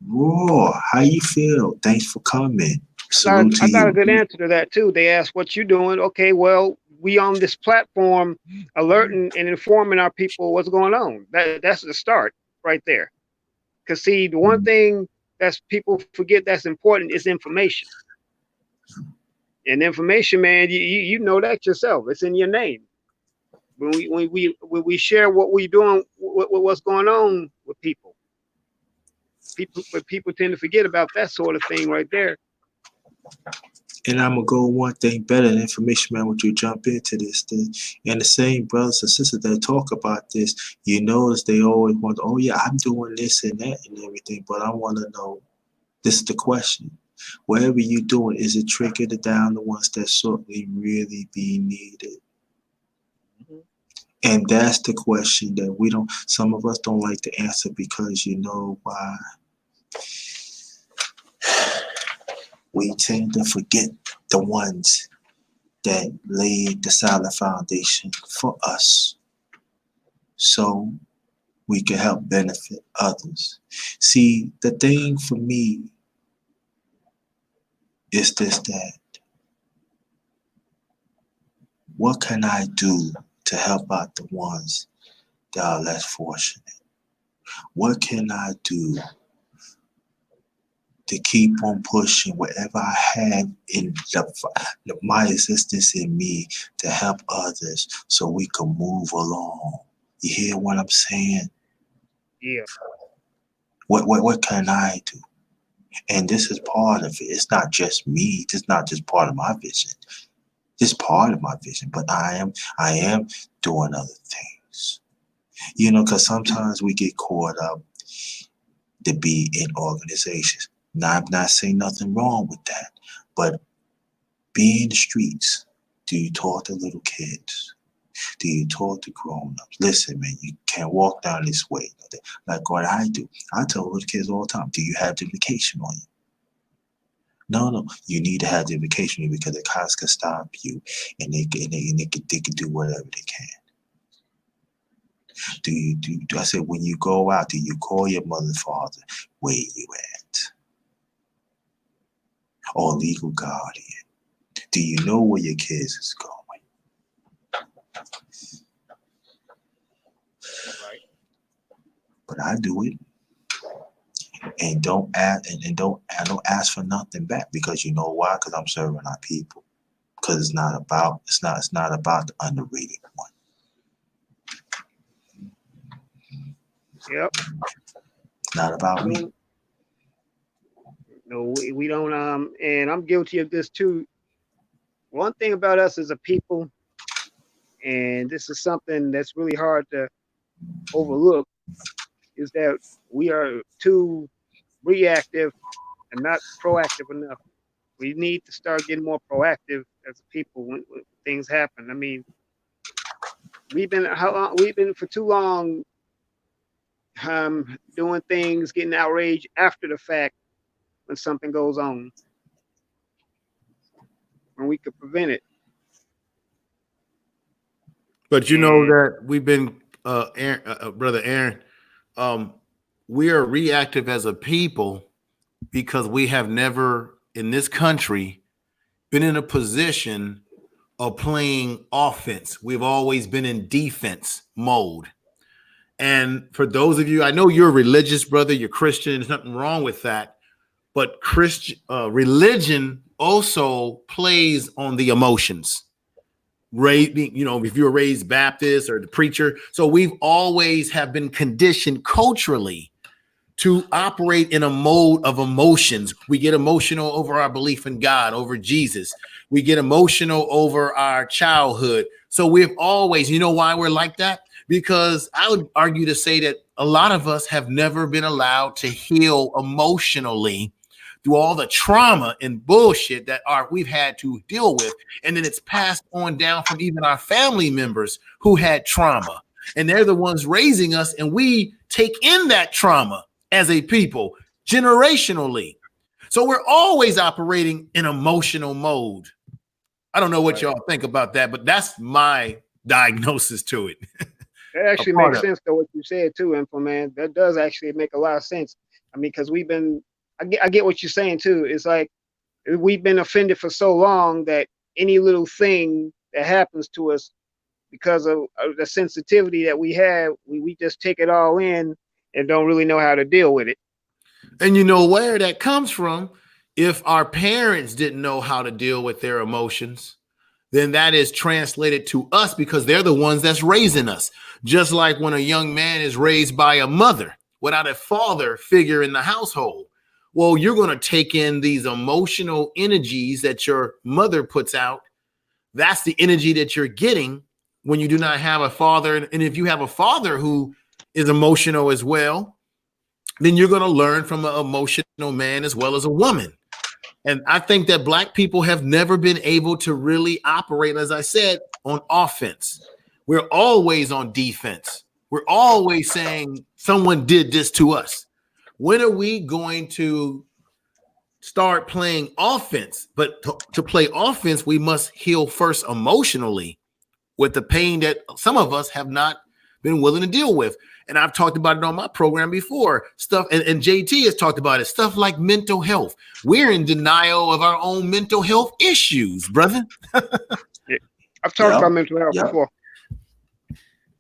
Raw, how you feel? Thanks for coming. Salute to I got a you. good answer to that too. They asked what you doing. Okay, well, we on this platform alerting and informing our people what's going on. That's the start right there. Because see, the one thing that's people forget that's important is information. And information, man, you know that yourself. It's in your name. When we share what we doing, what's going on with people, but people tend to forget about that sort of thing right there. And I'm gonna go one thing better than information, man. Would you jump into this thing? And the same brothers and sisters that talk about this, you notice they always want, oh yeah, I'm doing this and that and everything. But I want to know, this is the question: whatever you're doing, is it trickling down the ones that certainly really be needed? And that's the question that some of us don't like to answer, because you know why? We tend to forget the ones that laid the solid foundation for us so we can help benefit others. See, the thing for me is that what can I do to help out the ones that are less fortunate? What can I do to keep on pushing whatever I have in my existence in me to help others so we can move along? You hear what I'm saying? Yeah. What can I do? And this is part of it. It's not just me. It's not just part of my vision. It's part of my vision, but I am doing other things. You know, because sometimes we get caught up to be in organizations. Now, I'm not saying nothing wrong with that, but be in the streets. Do you talk to little kids? Do you talk to grown-ups? Listen, man, you can't walk down this way. Like what I do. I tell little kids all the time, do you have the vacation on you? No, you need to have the vacation because the cops can stop you and they can do whatever they can. I said, when you go out, do you call your mother and father where you at? Or legal guardian? Do you know where your kids is going? Right. But I do it. And don't ask and don't ask for nothing back, because you know why? Because I'm serving our people. Because it's not about the underrated one. Yep. It's not about me. No, we don't. And I'm guilty of this too. One thing about us as a people, and this is something that's really hard to overlook, is that we are too reactive and not proactive enough. We need to start getting more proactive as a people when things happen. I mean, we've been for too long doing things, getting outraged after the fact when something goes on, when we could prevent it. But you know that we've been, Brother Aaron, we are reactive as a people because we have never in this country been in a position of playing offense. We've always been in defense mode. And for those of you, I know you're a religious brother, you're Christian, there's nothing wrong with that. But religion also plays on the emotions. If you were raised Baptist or the preacher. So we've always have been conditioned culturally to operate in a mode of emotions. We get emotional over our belief in God, over Jesus. We get emotional over our childhood. So we've always, you know why we're like that? Because I would argue to say that a lot of us have never been allowed to heal emotionally through all the trauma and bullshit that we've had to deal with. And then it's passed on down from even our family members who had trauma. And they're the ones raising us, and we take in that trauma as a people generationally. So we're always operating in emotional mode. I don't know what y'all think about that, but that's my diagnosis to it. That actually makes sense to what you said too, Info Man. That does actually make a lot of sense. I mean, because I get what you're saying too. It's like we've been offended for so long that any little thing that happens to us, because of the sensitivity that we have, we just take it all in and don't really know how to deal with it. And you know where that comes from? If our parents didn't know how to deal with their emotions, then that is translated to us because they're the ones that's raising us. Just like when a young man is raised by a mother without a father figure in the household. Well, you're going to take in these emotional energies that your mother puts out. That's the energy that you're getting when you do not have a father. And if you have a father who is emotional as well, then you're going to learn from an emotional man as well as a woman. And I think that Black people have never been able to really operate, as I said, on offense. We're always on defense. We're always saying someone did this to us. When are we going to start playing offense? But to play offense, we must heal first emotionally with the pain that some of us have not been willing to deal with. And I've talked about it on my program before. Stuff, and JT has talked about it, stuff like mental health. We're in denial of our own mental health issues, brother. Yeah. I've talked about mental health before.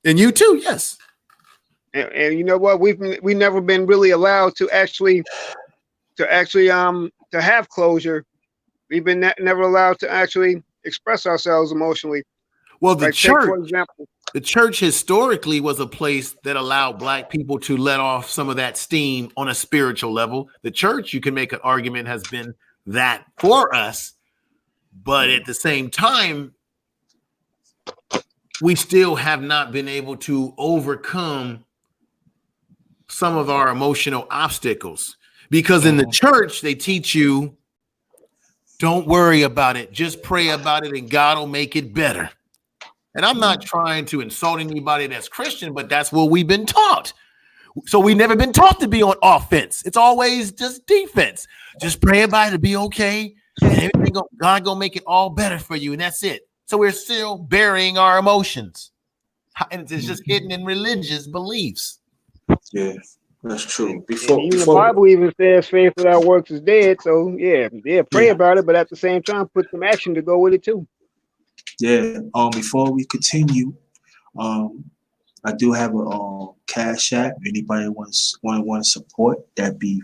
And you too, yes. And you know what? We've never been really allowed to actually have closure. We've been never allowed to actually express ourselves emotionally. Well, the church, for example, the church historically was a place that allowed Black people to let off some of that steam on a spiritual level. The church, you can make an argument, has been that for us. But at the same time, we still have not been able to overcome some of our emotional obstacles. Because in the church, they teach you, don't worry about it. Just pray about it and God will make it better. And I'm not trying to insult anybody that's Christian, but that's what we've been taught. So we've never been taught to be on offense. It's always just defense. Just pray about it to be okay. And God gonna make it all better for you. And that's it. So we're still burying our emotions. And it's just hidden in religious beliefs. Yeah, that's true. And even the Bible even says faith without works is dead. So yeah, pray about it, but at the same time, put some action to go with it too. Yeah. Before we continue, I do have a Cash App. Anybody want to support? That'd be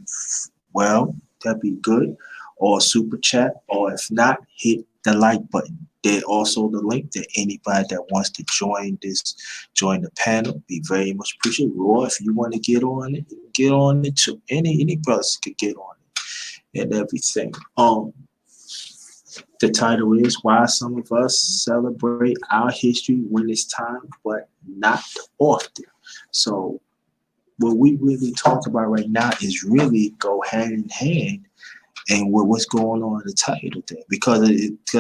good. Or super chat. Or if not, hit the like button. There's also the link that anybody that wants to join the panel. Be very much appreciated. Or if you want to get on it too. Any brothers could get on it and everything. The title is Why Some of Us Celebrate Our History When It's Time, but Not Often. So what we really talk about right now is really go hand in hand and what's going on in the title there. Because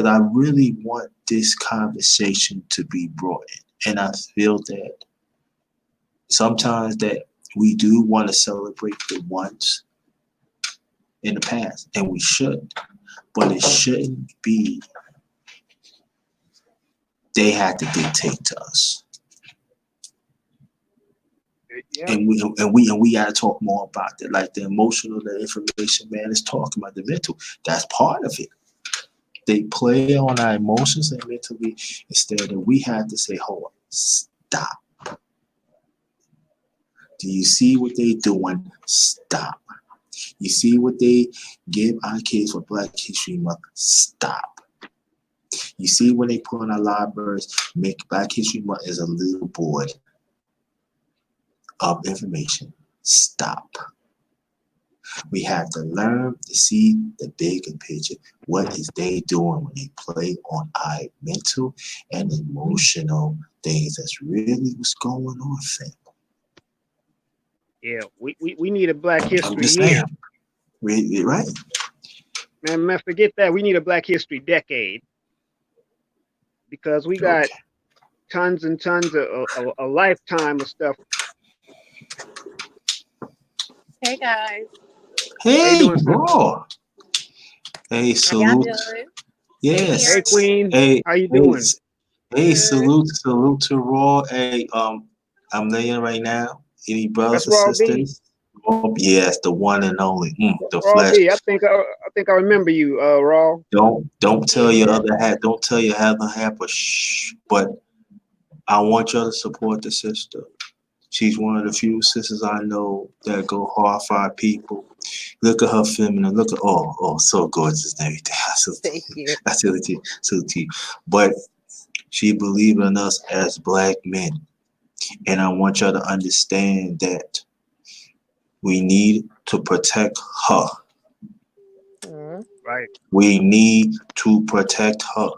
I really want this conversation to be brought in. And I feel that sometimes that we do want to celebrate the ones in the past, and we should. But it shouldn't be they had to dictate to us. Yeah. And we gotta talk more about that. Like the emotional, the information man is talking about, the mental. That's part of it. They play on our emotions and mentally instead of we have to say, hold on, stop. Do you see what they doing? Stop. You see what they give our kids for Black History Month? Stop. You see when they put on our libraries, make Black History Month as a little board of information. Stop. We have to learn to see the bigger picture. What is they doing when they play on our mental and emotional things? That's really what's going on, fam. Yeah, we need a Black I'm History just year. saying. Right? Man, forget that. We need a Black History decade because we got Okay. tons and tons of a lifetime of stuff. Hey guys, How you Hey, doing, sister? bro. Hey, how y'all salute. doing? Yes. Hey, Queen. Hey, How you hey, doing? hey, Good. salute to Raw. Hey, I'm laying right now. Any brothers That's or Raw B. sisters? Oh, yes, the one and only. The Raw flesh. B. I think I remember you, Raw. Don't tell your Yeah. other half. Don't tell your other half. But shh. But I want y'all to support the sister. She's one of the few sisters I know that go hard for our people. Look at her feminine. Look at so gorgeous and everything. Thank you. I tell it to you. But she believed in us as Black men. And I want y'all to understand that we need to protect her. Mhm. Right. We need to protect her.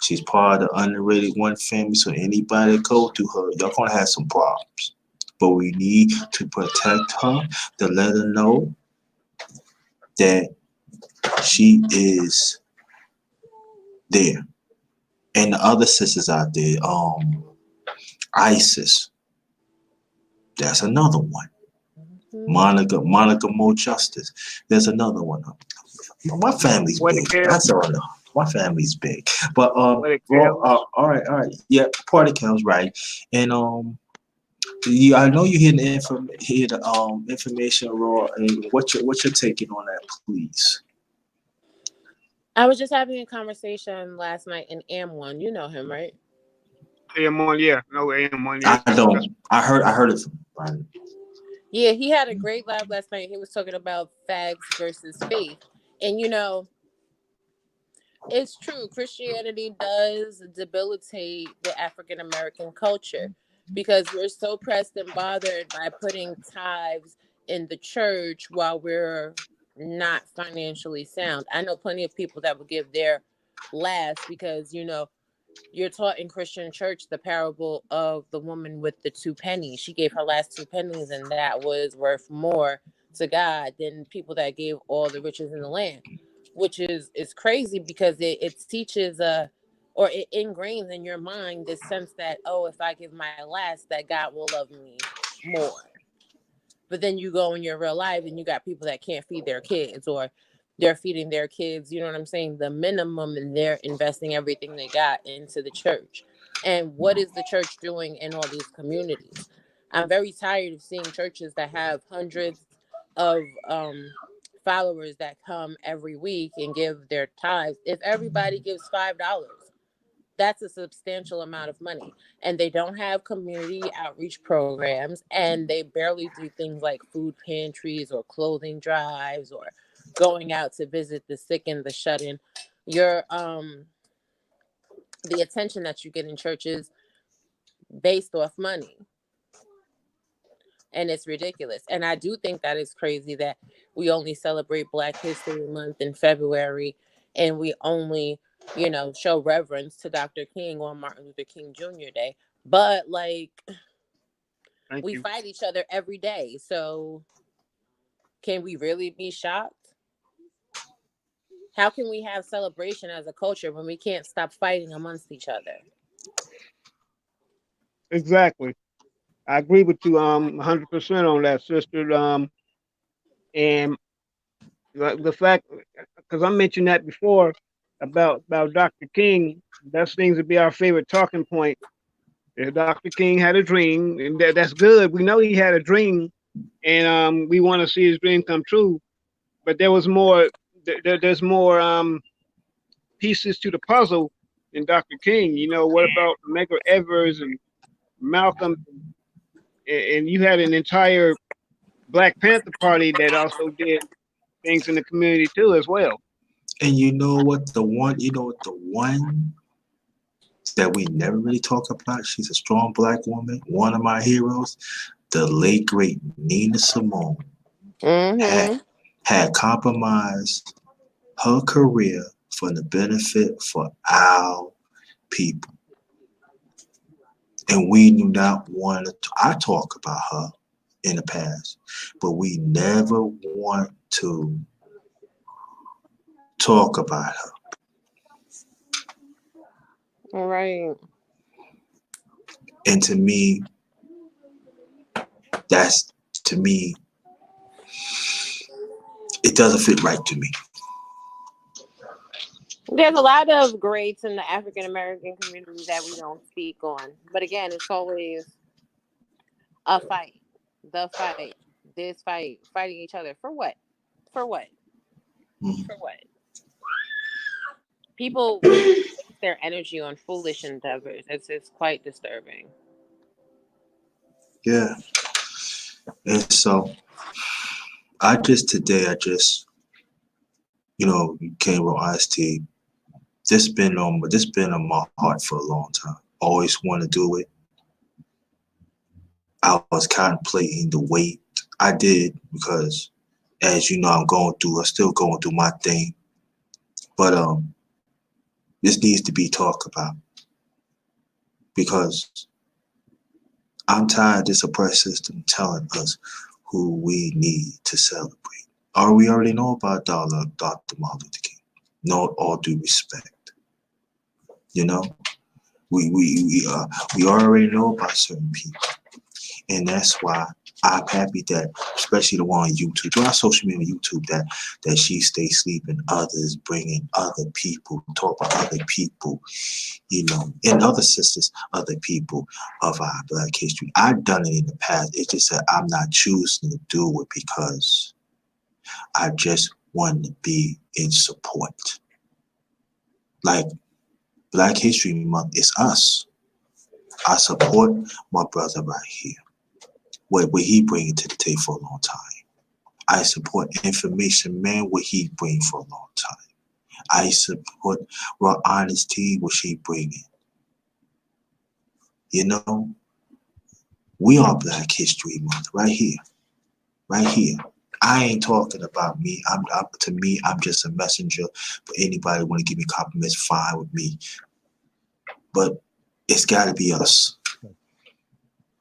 She's part of the underrated one family, so anybody that go to her, y'all gonna have some problems. But we need to protect her, to let her know that she is there. And the other sisters out there, Isis, that's another one. Mhm. Monica Mo Justice, there's another one. My family's What big. the hell? That's all I know. My family's big. But What the well, hell? all right. Yeah, party counts right. And yeah, I know you hear the information raw. And what's your taking on that, please? I was just having a conversation last night in AM1. You know him, right? AM1, yeah. No, AM1, I yes. don't. I heard it from Brian. Yeah, he had a great live last night. He was talking about fags versus faith. And it's true. Christianity does debilitate the African American culture because we're so pressed and bothered by putting tithes in the church while we're not financially sound. I know plenty of people that will give their last because, you're taught in Christian church the parable of the woman with the 2 pennies. She gave her last 2 pennies, and that was worth more to God than people that gave all the riches in the land, which is crazy because it teaches or it ingrains in your mind this sense that, oh, if I give my last, that God will love me more. But then you go in your real life and you got people that can't feed their kids, or they're feeding their kids, you know what I'm saying, the minimum, and they're investing everything they got into the church. And what is the church doing in all these communities? I'm very tired of seeing churches that have hundreds of followers that come every week and give their tithes. If everybody gives $5, that's a substantial amount of money. And they don't have community outreach programs, and they barely do things like food pantries or clothing drives or going out to visit the sick and the shut-in. Your the attention that you get in churches based off money, and it's ridiculous. And I do think that it's crazy that we only celebrate Black History Month in February, and we only, show reverence to Dr. King on Martin Luther King Jr. Day. But like, Thank we you. fight each other every day. So can we really be shocked? How can we have celebration as a culture when we can't stop fighting amongst each other? Exactly. I agree with you 100% on that, sister. And the fact, because I mentioned that before about Dr. King, that seems to be our favorite talking point. Dr. King had a dream, and that's good. We know he had a dream, and we want to see his dream come true. But there was more. There's more pieces to the puzzle in Dr. King. You know, what about Medgar Evers and Malcolm? And you had an entire Black Panther Party that also did things in the community too, as well. And you know what? The one that we never really talk about. She's a strong Black woman. One of my heroes, the late great Nina Simone, had Mm-hmm. had compromised her career for the benefit for our people. And we do not want to. I talk about her in the past, but we never want to talk about her. All right. And to me, that's to me, it doesn't fit right to me. There's a lot of greats in the African American community that we don't speak on. But again, it's always a fight. The fight. This fight. Fighting each other. For what? For what? Mhm. For what? People waste their energy on foolish endeavors. It's quite disturbing. Yeah. And so I just came with honesty. This been on my heart for a long time. Always want to do it. I was contemplating the weight. I did because, as you know, I'm still going through my thing. But this needs to be talked about because I'm tired of this oppressed system telling us who we need to celebrate. Or we already know about Dr. Martin Luther King. No, all due respect. You know, we already know about certain people. And that's why I'm happy that, especially the one on YouTube, throughout social media on YouTube, that she stays sleeping others, bringing other people, talk about other people, and other sisters, other people of our Black history. I've done it in the past. It's just that I'm not choosing to do it because I just want to be in support. Like Black History Month is us. I support my brother right here. What he bring to the table for a long time. I support Information Man, what he bring for a long time. I support raw honesty, what she bringing. We are Black History Month right here, right here. I ain't talking about me. To me, I'm just a messenger. But anybody want to give me compliments, fine with me. But it's got to be us.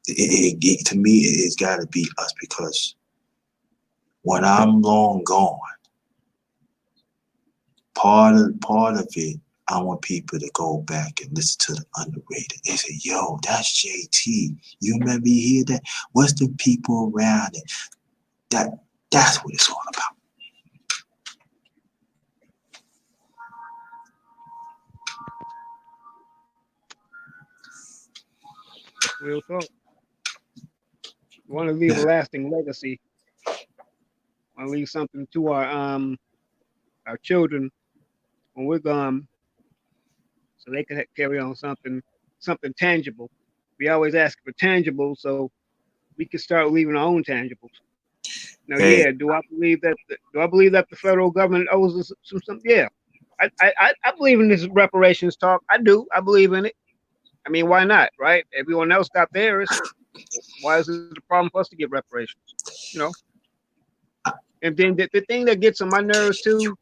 To me, it's got to be us because when I'm long gone, part of it I want people to go back and listen to the underrated. They say, yo, that's JT. You remember you hear that? What's the people around it? That's what it's all about. That's real talk. We want to leave a Yeah. lasting legacy. Want to leave something to our children when we're gone, so they can carry on something tangible. We always ask for tangible, so we can start leaving our own tangibles. Now, Hey, yeah, do I believe that the federal government owes us some? Yeah, I believe in this reparations talk. I do. I believe in it. I mean, why not, right? Everyone else got theirs. Why is it a problem for us to get reparations? You know. And then the thing that gets on my nerves too,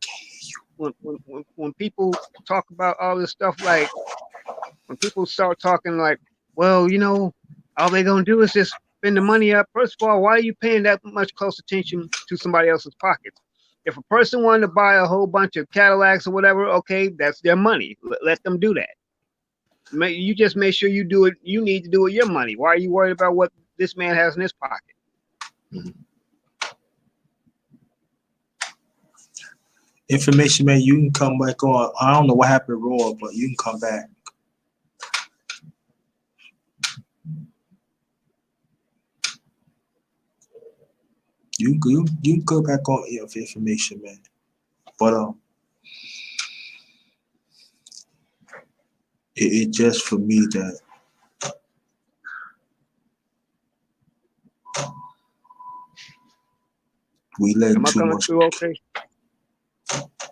when people talk about all this stuff, like when people start talking like, well, all they gonna do is just spend the money up. First of all, why are you paying that much close attention to somebody else's pockets? If a person wanted to buy a whole bunch of Cadillacs or whatever, okay, that's their money. Let them do that. You just make sure you do it. You need to do it your money. Why are you worried about what this man has in his pocket? information, man, you can come back on. I don't know what happened, Raw, but you can come back. You can go back on here for information, man. But it just for me that we let Am I too coming much. through okay?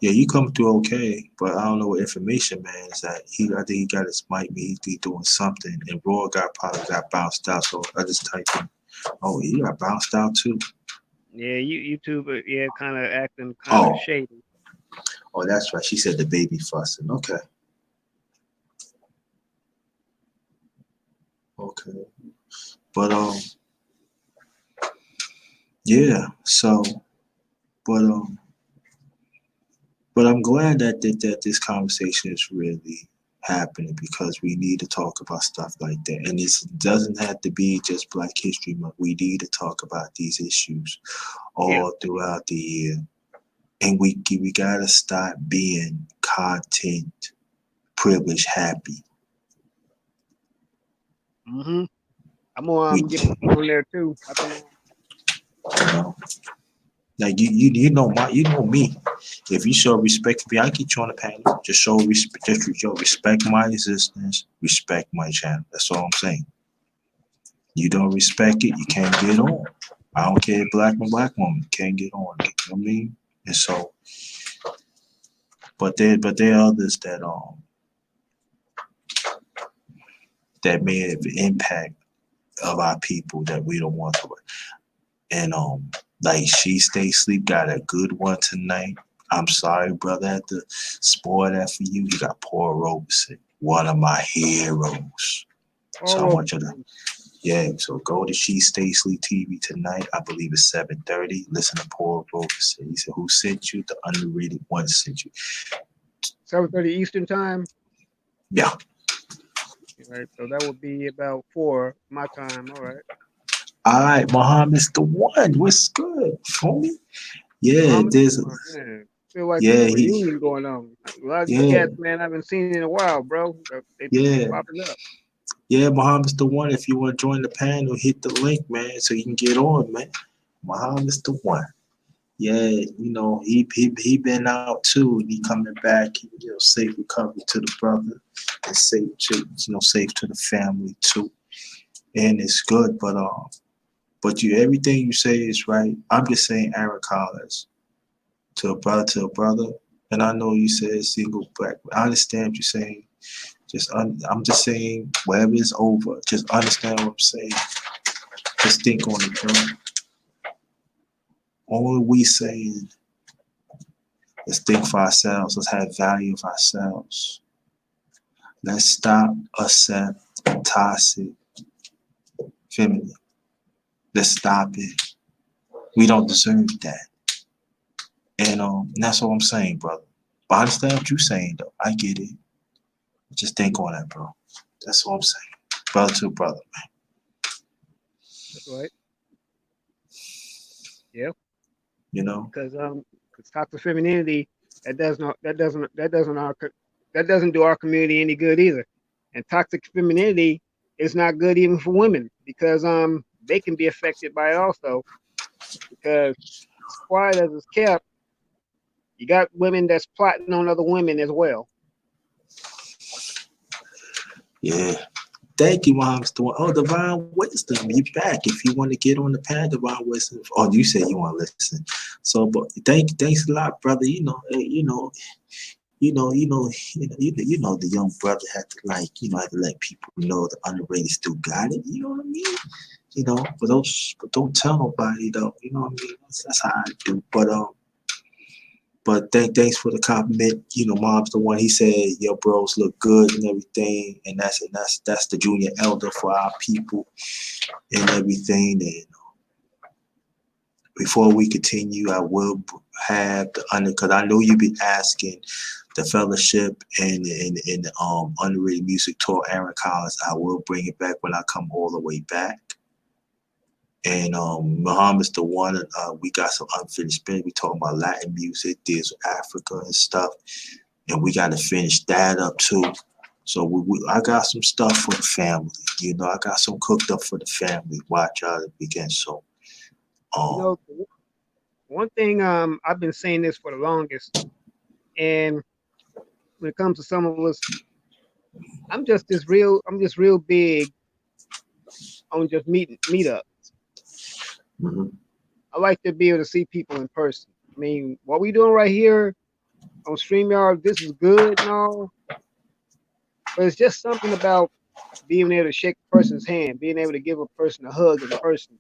Yeah, you come through okay, but I don't know what information, man. Is that I think he got his mic, me. He doing something, and Raw probably got bounced out. So I just typed in, oh, he got bounced out too. Yeah, YouTube, yeah, kind of acting kind of Oh, shady. oh, that's right. She said the baby fussing. Okay. Okay. But yeah. So, but but I'm glad that this conversation is really happening because we need to talk about stuff like that. And this doesn't have to be just Black History Month. We need to talk about these issues all throughout the year. And we gotta stop being content privilege happy. Mm-hmm. I'm gonna We, get on there too. I've been you know, like you know me. If you show respect for me, I get you on the panel. Just show respect. Just respect my existence. Respect my channel. That's all I'm saying. You don't respect it, you can't get on. I don't care, black and black woman, can't get on. You know what I mean? And so, but there are others that may have an impact of our people that we don't want to. And like She Stay Sleep got a good one tonight. I'm sorry, brother, I had to spoil that for you. He got Paul Robeson, one of my heroes. So I want you to, yeah. So go to She Stay Sleep TV tonight. I believe it's 7:30. Listen to Paul Robeson. He said, "Who sent you? The underrated one sent you." 7:30 Eastern time. Yeah. Right, so that would be about 4 my time. All right. All right, Muhammad's the one. What's good, homie? Yeah, Muhammad, there's, man, feel like yeah, there's a reunion going on. A lot of these yeah, cats, man, I haven't seen in a while, bro. They yeah, popping up. yeah. Muhammad's the one. If you want to join the panel, hit the link, man, so you can get on, man. Muhammad's the one. Yeah, he been out too, and he coming back. Safe recovery to the brother, and safe to the family too. And it's good, but everything you say is right. I'm just saying Aaron Collins to a brother, and I know you said single black. I understand what you're saying. I'm just saying whatever is over. Just understand what I'm saying. Just think on it, bro. All we saying. Let's think for ourselves. Let's have value of ourselves. Let's stop accept toxic feminine. Let's stop it. We don't deserve that. And that's what I'm saying, brother. But I understand what you're saying, though. I get it. Just think on that, bro. That's what I'm saying. Brother to brother, man. That's right. Yeah, You know? because toxic femininity that doesn't do our community any good either. And toxic femininity is not good even for women because they can be affected by it also because as quiet as it's kept, you got women that's plotting on other women as well. Yeah. Thank you, Mom's doing. Oh, Divine Wisdom, you back. If you want to get on the pad, Divine Wisdom. Oh, you say you want to listen. So, but thanks a lot, brother. You know, the young brother had to had to let people know the underrated still got it. You know what I mean? But don't tell nobody though. You know what I mean? That's how I do. But thanks for the compliment. Mom's the one. He said your bros look good and everything, and that's the junior elder for our people and everything. And before we continue, I will have the because I know you've been asking the fellowship and the underrated music tour, Aaron Collins. I will bring it back when I come all the way back. And Muhammad's the one. We got some unfinished business. We talking about Latin music, deals with Africa and stuff, and we got to finish that up too. So I got some stuff for the family. I got some cooked up for the family. Watch out at the weekend. So, One thing I've been saying this for the longest, and when it comes to some of us, I'm just real big on just meetups. mm-hmm. I like to be able to see people in person. I mean, what we doing right here on StreamYard, this is good and all, but it's just something about being able to shake a person's hand, being able to give a person a hug in person.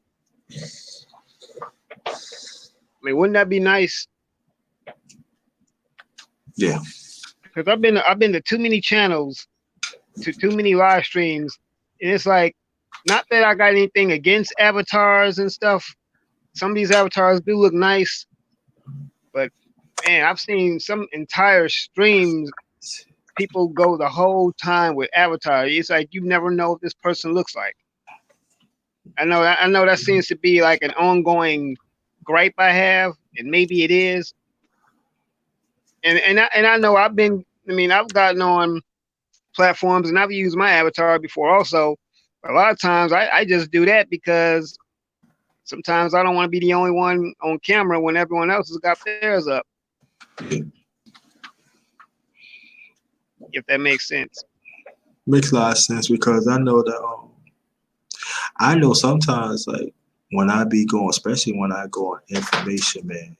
I mean, wouldn't that be nice? Yeah. Because I've been to too many channels, to too many live streams, and it's like, not that I got anything against avatars and stuff. Some of these avatars do look nice, but man, I've seen some entire streams. People go the whole time with avatar. It's like you never know what this person looks like. I know that seems to be like an ongoing gripe I have, and maybe it is. And I know I've gotten on platforms and I've used my avatar before also. A lot of times I just do that because sometimes I don't want to be the only one on camera when everyone else has got theirs up. If that makes sense. Makes a lot of sense because I know that I know sometimes like when I be going, especially when I go on information, man,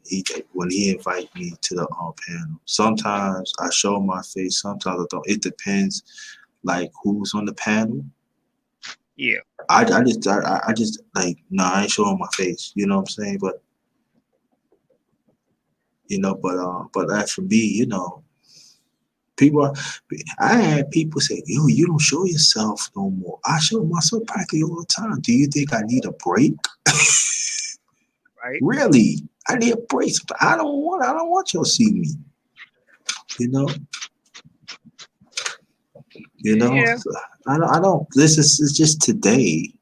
when he invite me to the panel, sometimes I show my face, sometimes I don't. It depends like who's on the panel. Yeah. I just like, no, I ain't showing my face. You know what I'm saying? But as for me, I had people say, yo, you don't show yourself no more. I show myself practically all the time. Do you think I need a break? Right. Really? I need a break. I don't want you to see me. Yeah. So I don't. This is just today.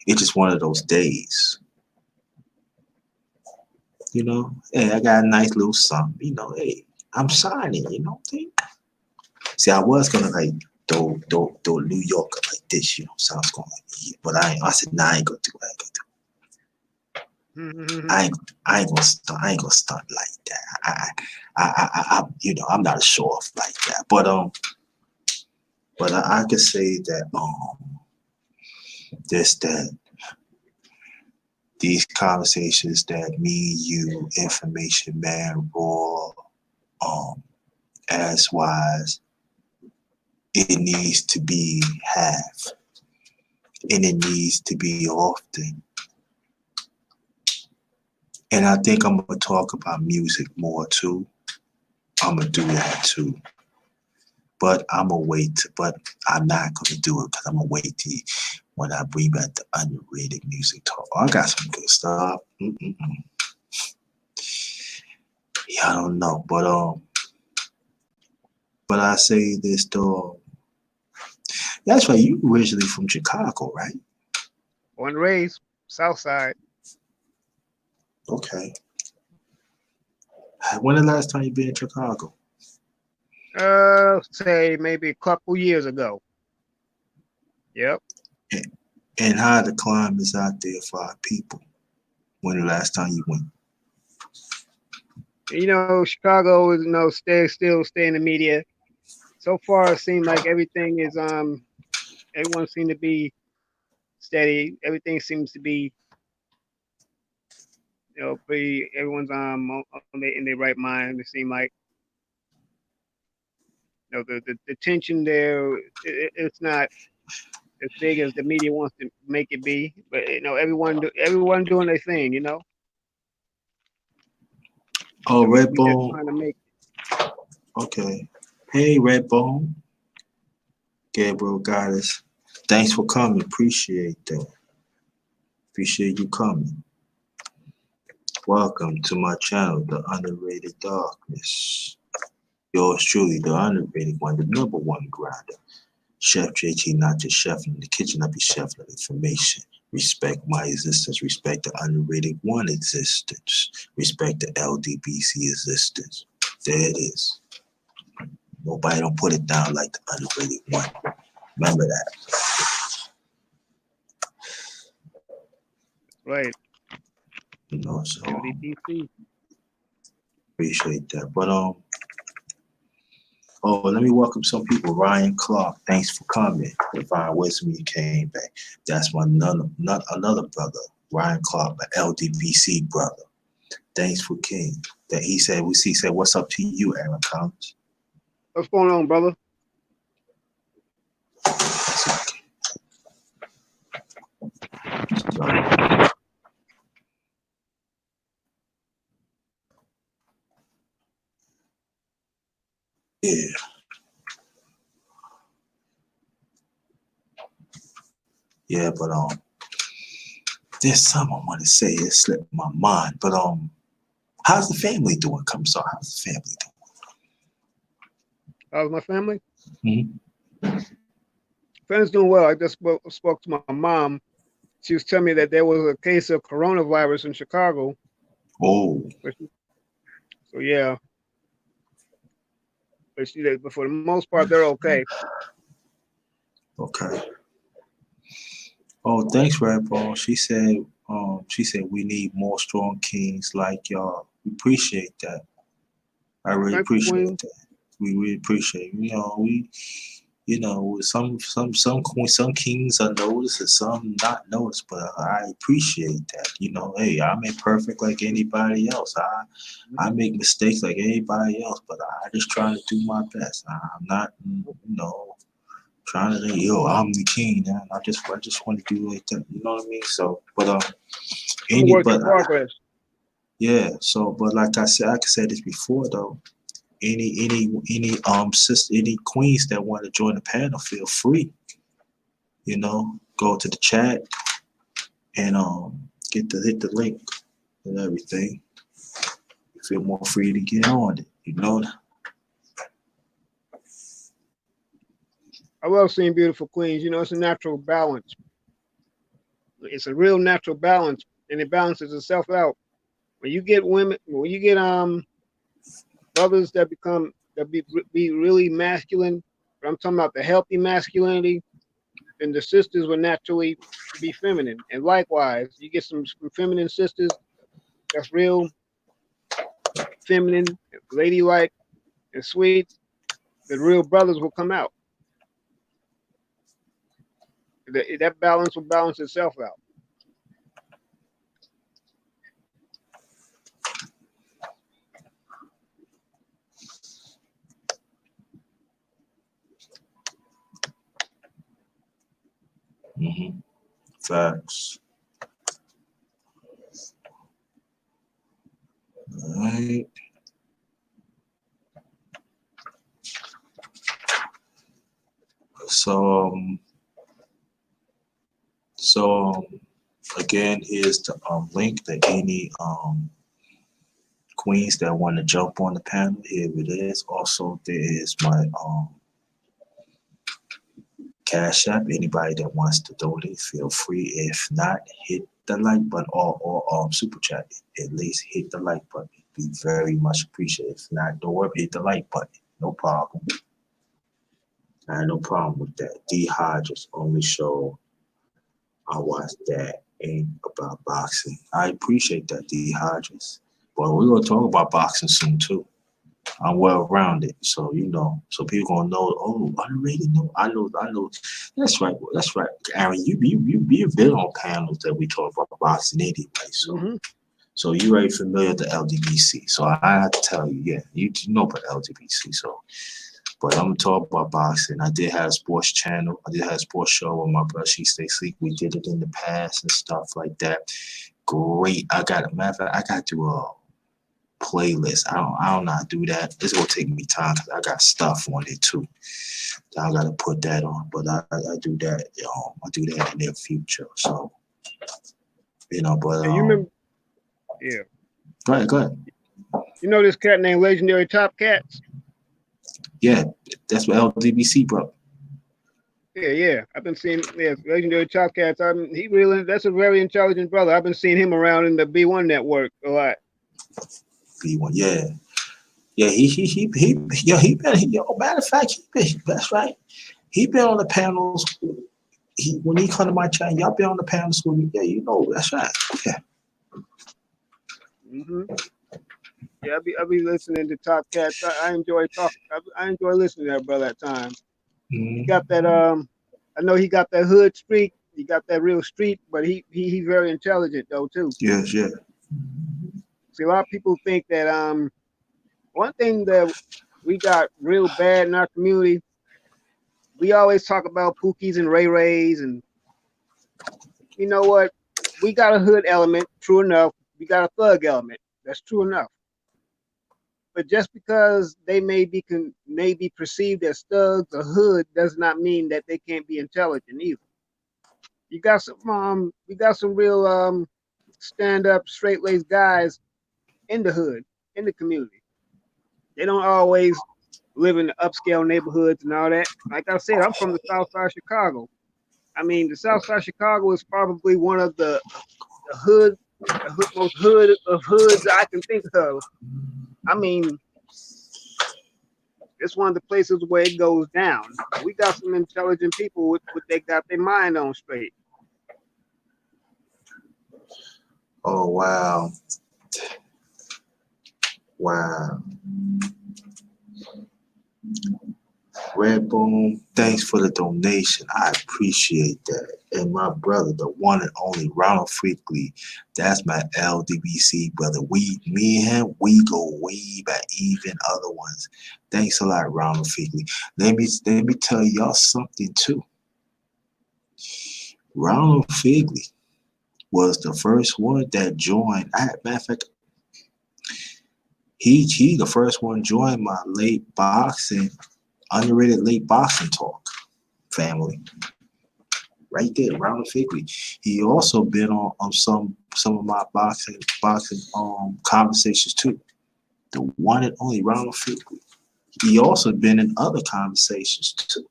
It's just one of those days. Hey, I got a nice little something. Hey, I'm shining. You know what I'm saying? See, I was gonna like do New Yorker like this. So I was going but I said, nah, I ain't gonna do it. I ain't gonna stunt like that. I'm not a show off like that. But I could say that these conversations that me, you, information man, raw, as wise, it needs to be half, and it needs to be often. And I think I'm gonna talk about music more too. I'm gonna do that too. But I'm gonna wait. But I'm not gonna do it because I'm gonna wait till when I bring back the underrated music talk. I got some good stuff. Yeah, I don't know, but But I say this though. That's right. You originally from Chicago, right? Born and raised, South Side. Okay. When the last time you been in Chicago? Say maybe a couple years ago. Yep. And how the climate is out there for our people? When the last time you went? You know, Chicago is still stay in the media. So far, it seemed like everything is everyone seemed to be steady. Everything seems to be pretty. Everyone's in their right mind. It seemed like the tension there. It's not as big as the media wants to make it be. But everyone doing their thing. You know. Oh, We just Redbone. trying to make. Okay. Hey, Redbone. Gabriel Goddess. Thanks for coming. Appreciate that. Appreciate you coming. Welcome to my channel, The Underrated Darkness. Yours truly, the underrated one, the number one grinder. Chef JT, not just chef in the kitchen, I be chef of information. Respect my existence, respect the underrated one existence, respect the LDBC existence. There it is. Nobody don't put it down like the underrated one. Remember that. Right. You know, so LDPC. appreciate that. But let me welcome some people. Ryan Clark, thanks for coming. Divine Wisdom, you came back. That's my another brother, Ryan Clark, my LDBC brother. Thanks for King. That he said, what's up to you, Aaron Collins? What's going on, brother? Yeah. Yeah, but there's something I want to say. It slipped my mind. But how's the family doing? How's the family doing? How's my family? Mm-hmm. Family's doing well. I just spoke to my mom. She was telling me that there was a case of coronavirus in Chicago. Oh. So yeah. But for the most part, they're okay. Okay. Oh, thanks, Redbone. She said we need more strong kings like y'all. We appreciate that. I really appreciate that. We really appreciate it. Some kings are noticed and some not noticed, but I appreciate that. Hey, I'm imperfect like anybody else. I make mistakes like anybody else, but I just try to do my best. I'm not, trying to think, I'm the king, man. I just want to do like that. You know what I mean? So, but work in progress. Yeah. So, but like I said this before though. Any sister, any queens that want to join the panel, feel free. Go to the chat and hit the link and everything. You feel more free to get on it. I love seeing beautiful queens. It's a natural balance. It's a real natural balance, and it balances itself out. When you get brothers that be really masculine, but I'm talking about the healthy masculinity, then the sisters will naturally be feminine. And likewise, you get some feminine sisters that's real feminine, ladylike, and sweet, the real brothers will come out. That balance will balance itself out. Mm-hmm. Facts. All right. So again, here's the link that any queens that want to jump on the panel, here it is. Also, there is my Cash App. Anybody that wants to donate, feel free. If not, hit the like button or super chat. At least hit the like button. Be very much appreciated. If not, don't worry, hit the like button. No problem. I had no problem with that. D Hodges only show I watched that ain't about boxing. I appreciate that, D Hodges. But we're gonna talk about boxing soon too. I'm well rounded, so so people gonna know. Oh, underrated. No, I know. That's right. That's right. Aaron, you've been on panels that we talk about boxing anyway. So, so you're very familiar with the LDBC. So I have to tell you, yeah, you know about LDBC. So, but I'm gonna talk about boxing. I did have a sports channel. I did have a sports show with my brother. She Stay Sleep. We did it in the past and stuff like that. Great. I got a matter of fact, I got to playlist. I don't know how to do that. It's gonna take me time because I got stuff on it too. So I gotta put that on. But I do that. I do that in the future. So but Yeah, you remember? Yeah. Go ahead. You know this cat named Legendary Top Cats? Yeah, that's what LDBC, bro. Yeah. I've been seeing Legendary Top Cats. That's a very intelligent brother. I've been seeing him around in the B1 network a lot. B1, yeah. Matter of fact, that's right. He been on the panels. When he come to my channel, y'all been on the panels with me. Yeah, that's right. Yeah. Yeah, I be listening to Top Cats. I enjoy talking. I enjoy listening to that brother at times. He got that I know he got that hood streak. He got that real street, but he's very intelligent though too. Yes, yeah. See, a lot of people think that one thing that we got real bad in our community, we always talk about Pookies and Ray Rays, and you know what? We got a hood element, true enough. We got a thug element, that's true enough. But just because they may be perceived as thugs or hood does not mean that they can't be intelligent either. We got some real stand-up, straight-laced guys in the hood, in the community. They don't always live in the upscale neighborhoods and all that. Like I said, I'm from the South Side of Chicago. I mean, the South Side of Chicago is probably one of the most hood of hoods I can think of. I mean, it's one of the places where it goes down. We got some intelligent people with they got their mind on straight. Oh, wow. Wow. Red Boom, thanks for the donation. I appreciate that. And my brother, the one and only Ronald Freakley, that's my LDBC brother. Me and him, we go way back, even other ones. Thanks a lot, Ronald Freakley. Let me tell y'all something too. Ronald Freakley was the first one that joined. Matter of fact, he the first one joined my underrated late boxing talk family. Right there, Ronald Freakley. He also been on some of my boxing conversations too. The one and only Ronald Freakley. He also been in other conversations too.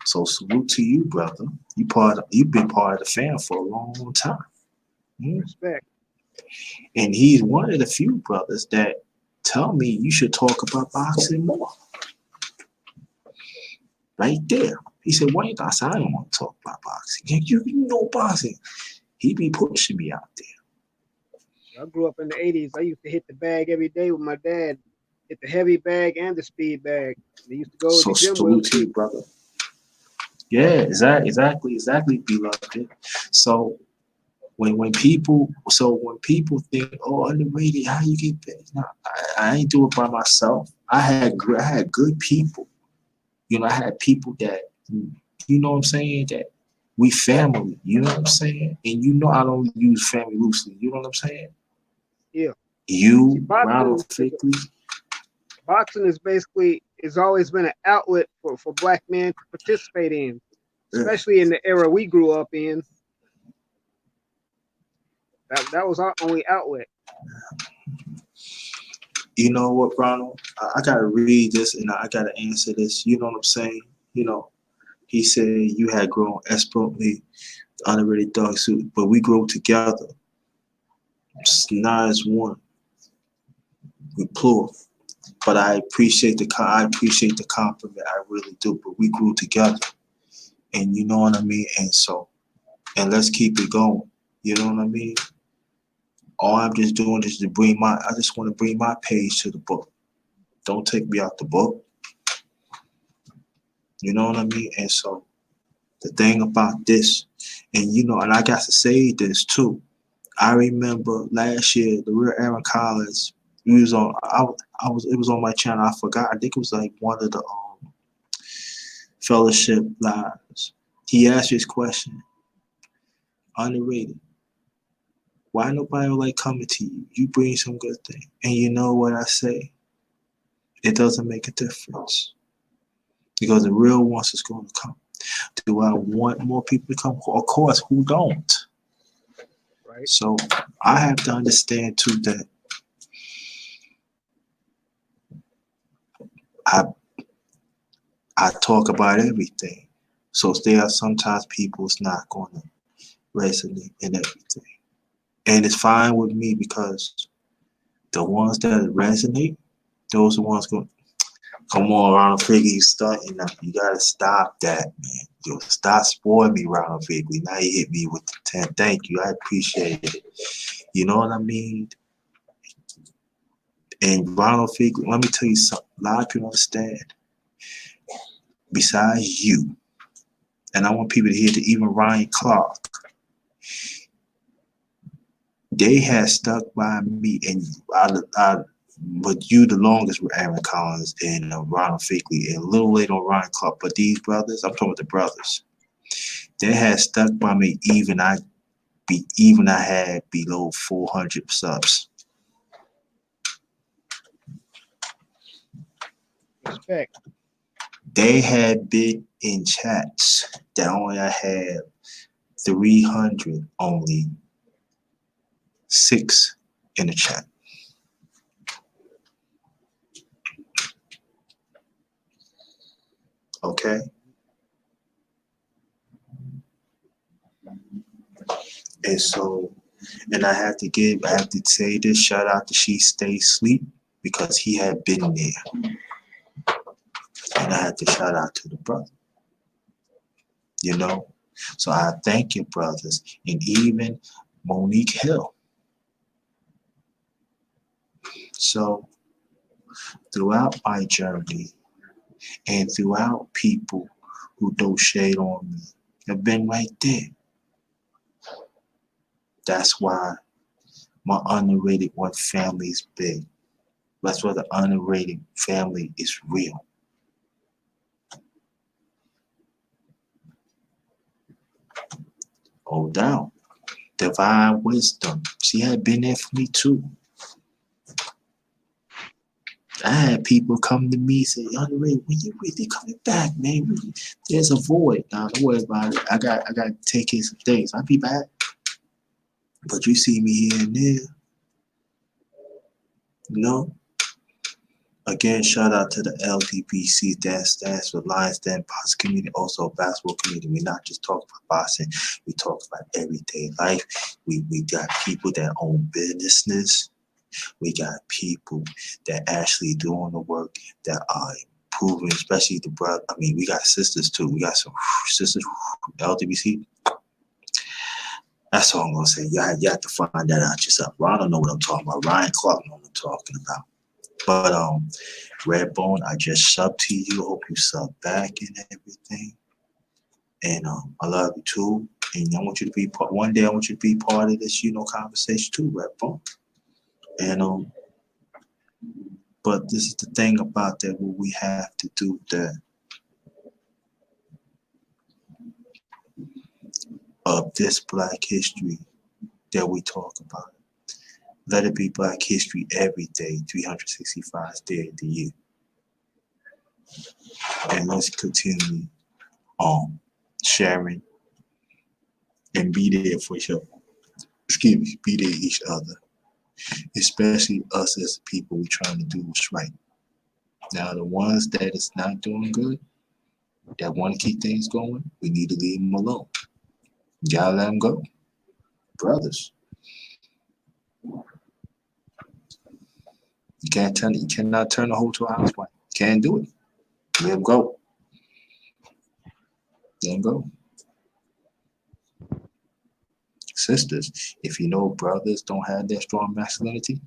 So salute to you, brother. You've been part of the fam for a long time. Respect. And he's one of the few brothers that tell me you should talk about boxing more. Right there. He said, why you I said, I don't want to talk about boxing. You know boxing. He be pushing me out there. I grew up in the 80s. I used to hit the bag every day with my dad. Hit the heavy bag and the speed bag. They used to go to the gym salute to you, brother. Yeah, exactly, beloved. So when people think, oh, underrated, how you get paid? No, I ain't do it by myself. I had good people. I had people that, you know what I'm saying, that we family, you know what I'm saying? And I don't use family loosely, you know what I'm saying? Yeah. You, Ronald Freakley. Boxing is always been an outlet for black men to participate in, especially in the era we grew up in. That was our only outlet. You know what, Ronald? I gotta read this and I gotta answer this. You know what I'm saying? You know, he said you had grown expertly underrated dog suit, but we grow together. Now as one. We plural. But I appreciate the compliment. I really do. But we grew together. And you know what I mean? And let's keep it going. You know what I mean? All I'm just doing is I just want to bring my page to the book. Don't take me out the book. You know what I mean? And so the thing about this, and you know, and I got to say this too. I remember last year, the real Aaron Collins, he was on, it was on my channel. I forgot. I think it was like one of the fellowship lives. He asked this question, underrated. Why nobody like coming to you? You bring some good thing. And you know what I say? It doesn't make a difference. Because the real ones is going to come. Do I want more people to come? Of course, who don't? Right. So I have to understand too that I talk about everything. So there are sometimes people it's not going to resonate in everything. And it's fine with me because the ones that resonate, those are the ones going, come on, Ronald Figley, you stunting now. You got to stop that, man. Yo, stop spoiling me, Ronald Figley. Now you hit me with the 10. Thank you. I appreciate it. You know what I mean? And Ronald Figley, let me tell you something. A lot of people understand. Besides you, and I want people to hear that even Ryan Clark, they had stuck by me, and but you the longest were Aaron Collins and Ronald Figley, and a little later on Ryan Clark. But these brothers, I'm talking about the brothers, they had stuck by me even I had below 400 subs. Respect. They had been in chats that only I had 300, only 6 in the chat. Okay? And so, and I have to say this, shout out to She Stay Sleep, because he had been there. And I had to shout out to the brother. You know? So I thank you, brothers. And even Monique Hill. So throughout my journey and throughout people who throw shade on me have been right there. That's why my underrated one family is big. That's why the underrated family is real. Oh, down. Divine wisdom. She had been there for me too. I had people come to me and say, underrated, when you really coming back, man? There's a void. Nah, don't worry about it. I got to take care of some things. I'll be back. But you see me here and there. You know? Again, shout out to the LDPC, that stands for Lions Den Boxing Community, also basketball community. We not just talk about boxing, we talk about everyday life. We got people that own businesses. We got people that actually doing the work, that are improving, especially the brother. I mean, we got sisters too. We got some sisters, LDPC. That's all I'm gonna say. You have to find that out yourself. Ron don't know what I'm talking about. Ryan Clark know what I'm talking about. But Redbone, I just subbed to you. Hope you sub back and everything. And I love you too. And I want you to be part. One day I want you to be part of this, conversation too, Redbone. And but this is the thing about that. What we have to do that of this Black history that we talk about. Let it be Black history every day, 365 days a year. And let's continue sharing and be there for each other. Be there each other. especially us as people. We trying to do what's right. Now, the ones that is not doing good, that want to keep things going, we need to leave them alone. You gotta let them go, brothers. You cannot turn a hoe to a housewife. Can't do it. Let them go. Let them go. Sisters, if you know brothers don't have that strong masculinity,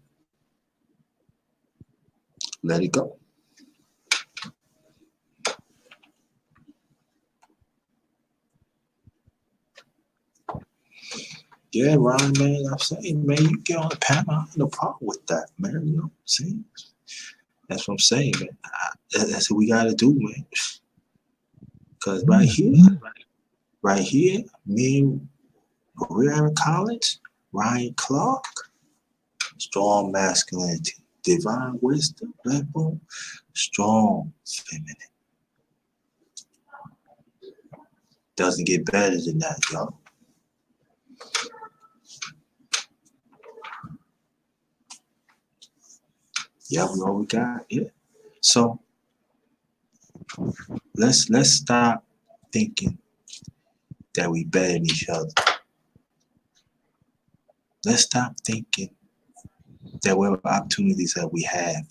let it go. Yeah, Ron, man, I'm saying, man, you get on the panel, I have no problem with that, man. You know what I'm saying? That's what I'm saying, man. That's what we gotta do, man. Because right here, me and Maria Collins, Ryan Clark, strong masculinity, divine wisdom, rebel, strong feminine. Doesn't get better than that, y'all. Yeah, we all we got. Yeah. So let's stop thinking that we better than each other. Let's stop thinking that whatever opportunities that we have,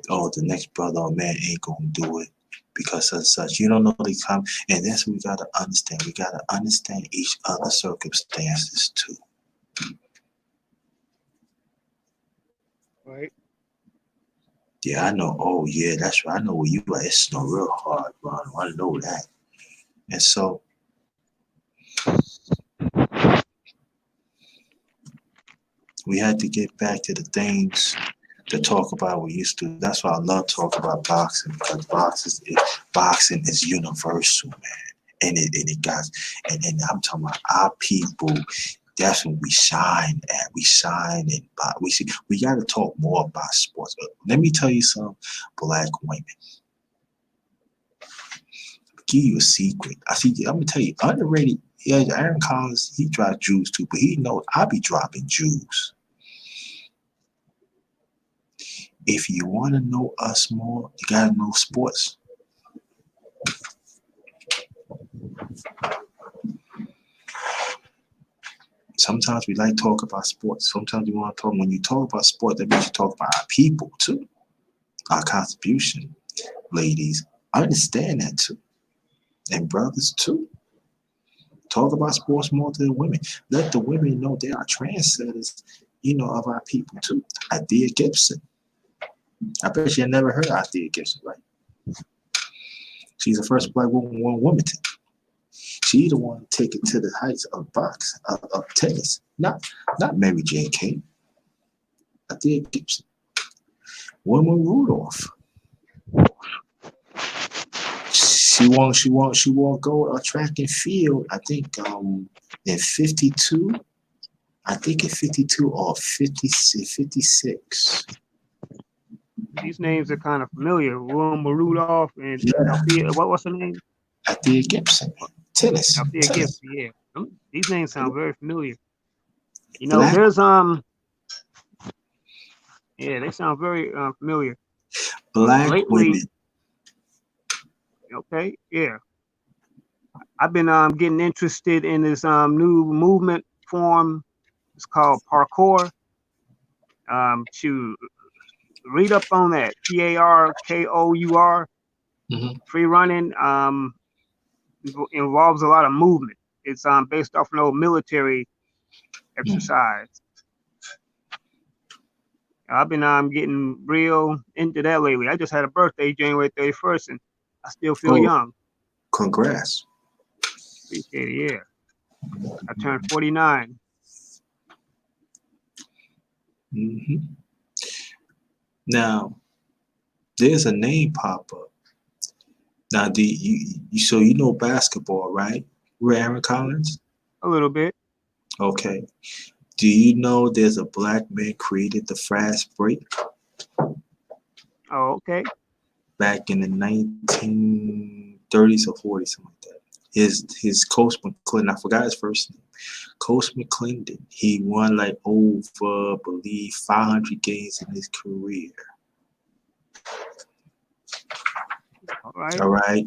oh, the next brother or man ain't gonna do it because of such. You don't know the time, and that's what we gotta understand. We gotta understand each other's circumstances too. Right. Yeah, I know. Oh, yeah, that's right. I know where you are. It's snow real hard, Ron. I know that. And so we had to get back to the things to talk about we used to. That's why I love talking about boxing, because boxing is universal, man. And it got, and I'm talking about our people. That's when we shine at. We shine and we got to talk more about sports. Let me tell you something, black women. Give you a secret. I'm gonna tell you, underrated. Yeah, Aaron Collins, he drops Jews too, but he knows I be dropping Jews. If you want to know us more, you gotta know sports. Sometimes we like to talk about sports. Sometimes we want to talk. When you talk about sports, that means you talk about our people too, our contribution. Ladies, understand that too, and brothers too. Talk about sports more to the women. Let the women know they are trendsetters, of our people too. Idea Gibson. I bet you never heard of Idea Gibson, right? She's the first black woman won Wimbledon. She the one to take it to the heights of boxing, of tennis. Not Mary Jane King. Idea Gibson. Wilma Rudolph. She won gold track and field. I think in 52. I think in 52 or 56. These names are kind of familiar. Wilma Rudolph and Althea. What's her name? Althea Gibson. Tennis. Althea Gibson. Yeah. These names sound very familiar. Black. There's Yeah, they sound very familiar. Black Lately, women. Okay, yeah. I've been getting interested in this new movement form. It's called parkour. To read up on that, PARKOUR. Mm-hmm. Free running involves a lot of movement. It's based off an old military exercise. I've been getting real into that lately. I just had a birthday January 31st, and I still feel young. Congrats. Appreciate it, yeah. I turned 49. Mm-hmm. Now, there's a name pop up. Now, do you know basketball, right? Aaron Collins? A little bit. Okay. Do you know there's a black man created the fast break? Oh, okay. Back in the 1930s or 40s, something like that. His Coach McClendon, I forgot his first name. Coach McClendon. He won like over, I believe, 500 games in his career. All right. All right.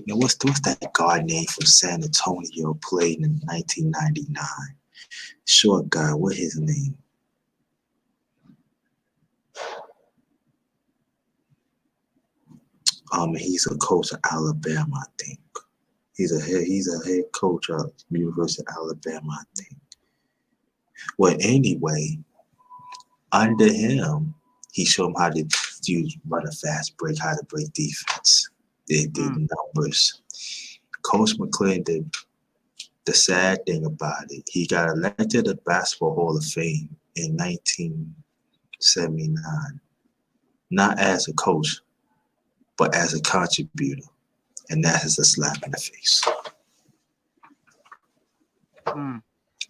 Now what's that guard name from San Antonio played in 1999? Short guy. What his name? He's a coach of Alabama, I think. He's a head coach of University of Alabama, I think. Well, anyway, under him, he showed him how to run a fast break, how to break defense. They did numbers. Coach McClendon, the sad thing about it, he got elected to the Basketball Hall of Fame in 1979, not as a coach, but as a contributor. And that is a slap in the face.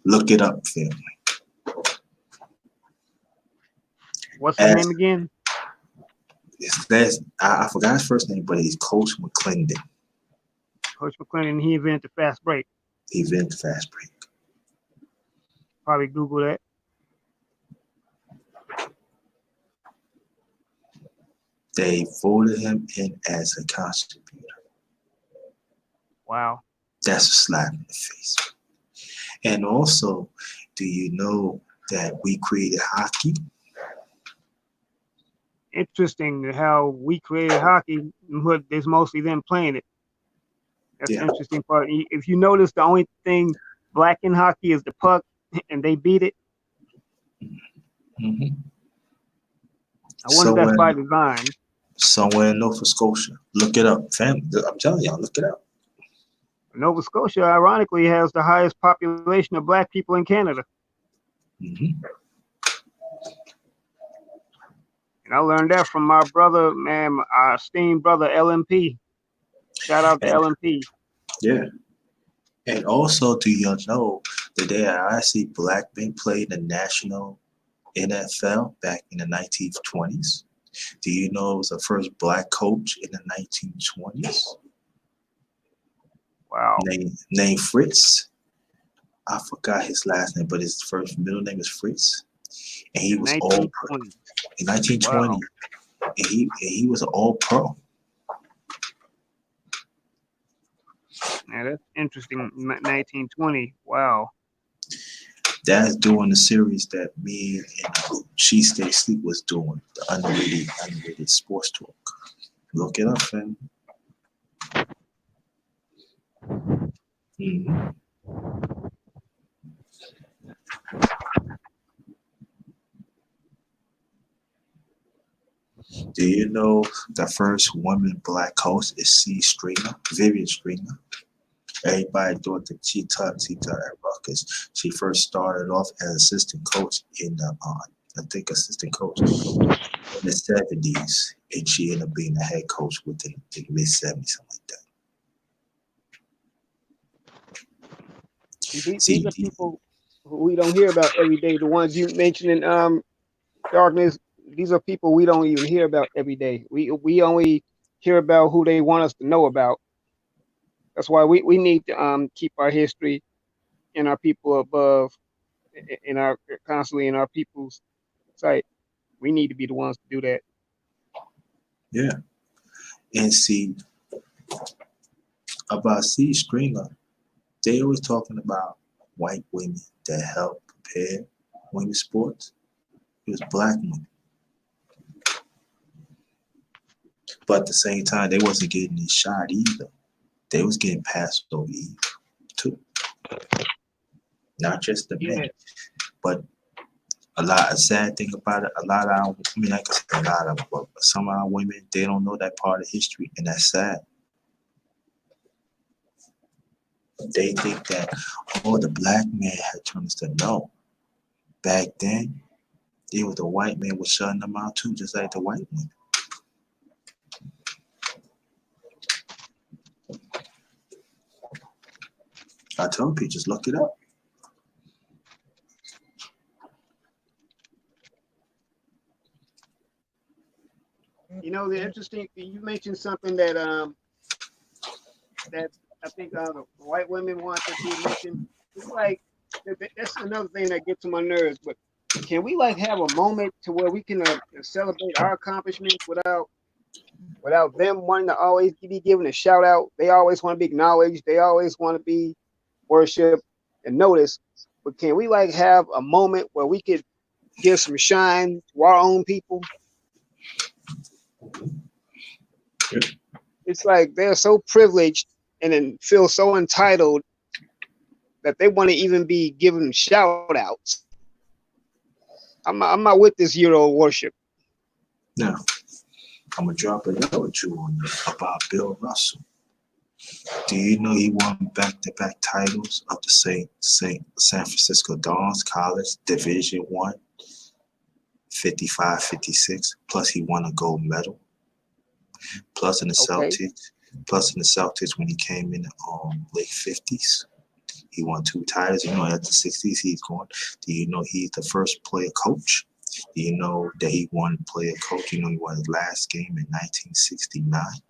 Look it up, family. What's his name again? I forgot his first name, but he's Coach McClendon. Coach McClendon, he invented the fast break. He invented the fast break. Probably Google that. They voted him in as a contributor. Wow. That's a slap in the face. And also, do you know that we created hockey? Interesting how we created hockey, but there's mostly them playing it. That's the interesting part. If you notice, the only thing black in hockey is the puck, and they beat it. Mm-hmm. I wonder if that's by design. Somewhere in Nova Scotia. Look it up, fam. I'm telling y'all, look it up. Nova Scotia, ironically, has the highest population of black people in Canada. Mm-hmm. And I learned that from my brother, man, our esteemed brother, LMP. Shout out to LMP. Yeah. And also, do you know that there are actually black men played in the national NFL back in the 1920s? Do you know it was the first black coach in the 1920s? Wow. Named Fritz. I forgot his last name, but his middle name is Fritz. And he was all pro. In 1920. Wow. And he was an all pro. Yeah, that's interesting. 1920. Wow. That's doing the series that me and She Stay Sleep was doing, the underrated sports talk. Look it up, fam. Mm-hmm. Do you know the first woman black coach is Vivian Stringer? Everybody thought that she taught at Rutgers. She first started off as assistant coach in the assistant coach in the 70s, and she ended up being the head coach within the mid 70s, something like that. These are people who we don't hear about every day. The ones you mentioned in Darkness, these are people we don't even hear about every day. We only hear about who they want us to know about. That's why we need to keep our history and our people above, constantly in our people's sight. We need to be the ones to do that. Yeah, and see about C. Stringer, they always talking about white women that help prepare women's sports. It was black women. But at the same time, they wasn't getting this shot either. They was getting passed over too. Not just the men, but a sad thing about it, like I said, a lot of them, but some of our women, they don't know that part of history, and that's sad. They think that, the black man had turned us to no. Back then, it was the white man was shutting them out too, just like the white women. I tell people, just look it up. You know, the interesting, you mentioned something that I think the white women want to be mentioned. It's like that's another thing that gets on my nerves. But can we like have a moment to where we can celebrate our accomplishments without them wanting to always be given a shout out? They always want to be acknowledged. They always want to be worshipped and noticed. But can we like have a moment where we could give some shine to our own people? It's like they're so privileged and then feel so entitled that they want to even be given shout outs. I'm not with this Euro worship. Now, I'm gonna drop another jewel on you about Bill Russell. Do you know he won back-to-back titles of the San Francisco Dons College Division I, 55-56, plus he won a gold medal. Plus in the Celtics when he came in the late 50s, he won 2 titles. You know, at the 60s he's going. Do you know he's the first player coach? Do you know that he won player coach? You know he won his last game in 1969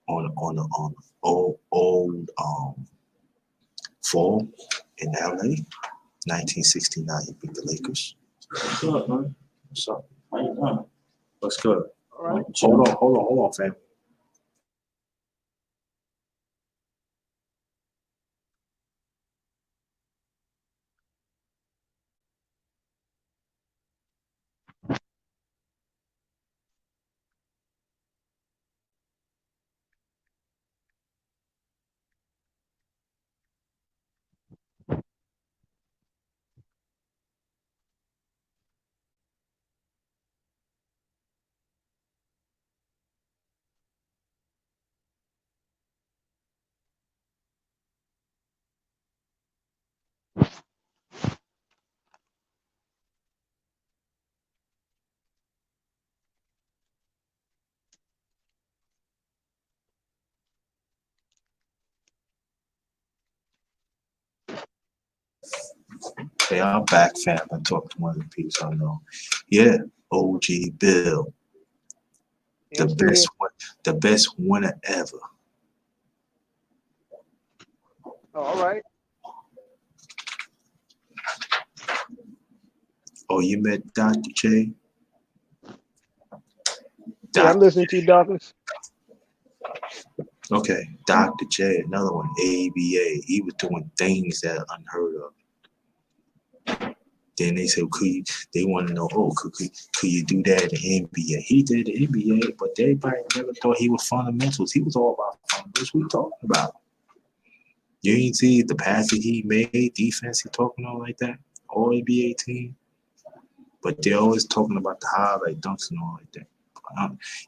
on the old fall in LA. 1969 he beat the Lakers. What's up, man? What's up? How you doing? What's good? All right. Hold on, fam. Hey, I'm back, fam. I talked to one of the people I know. Yeah, OG Bill, Yeah, the best winner ever. Oh, all right. Oh, you met Dr. J? Yeah, I'm listening to you, Douglas. Okay, Dr. J, another one, ABA. He was doing things that are unheard of. Then they said, they want to know, could you do that in the NBA? He did the NBA, but everybody never thought he was fundamentals. He was all about fundamentals. What we talking about? You ain't see the pass that he made, defense he talking all like that, all NBA team. But they're always talking about the highlight dunks and all like that.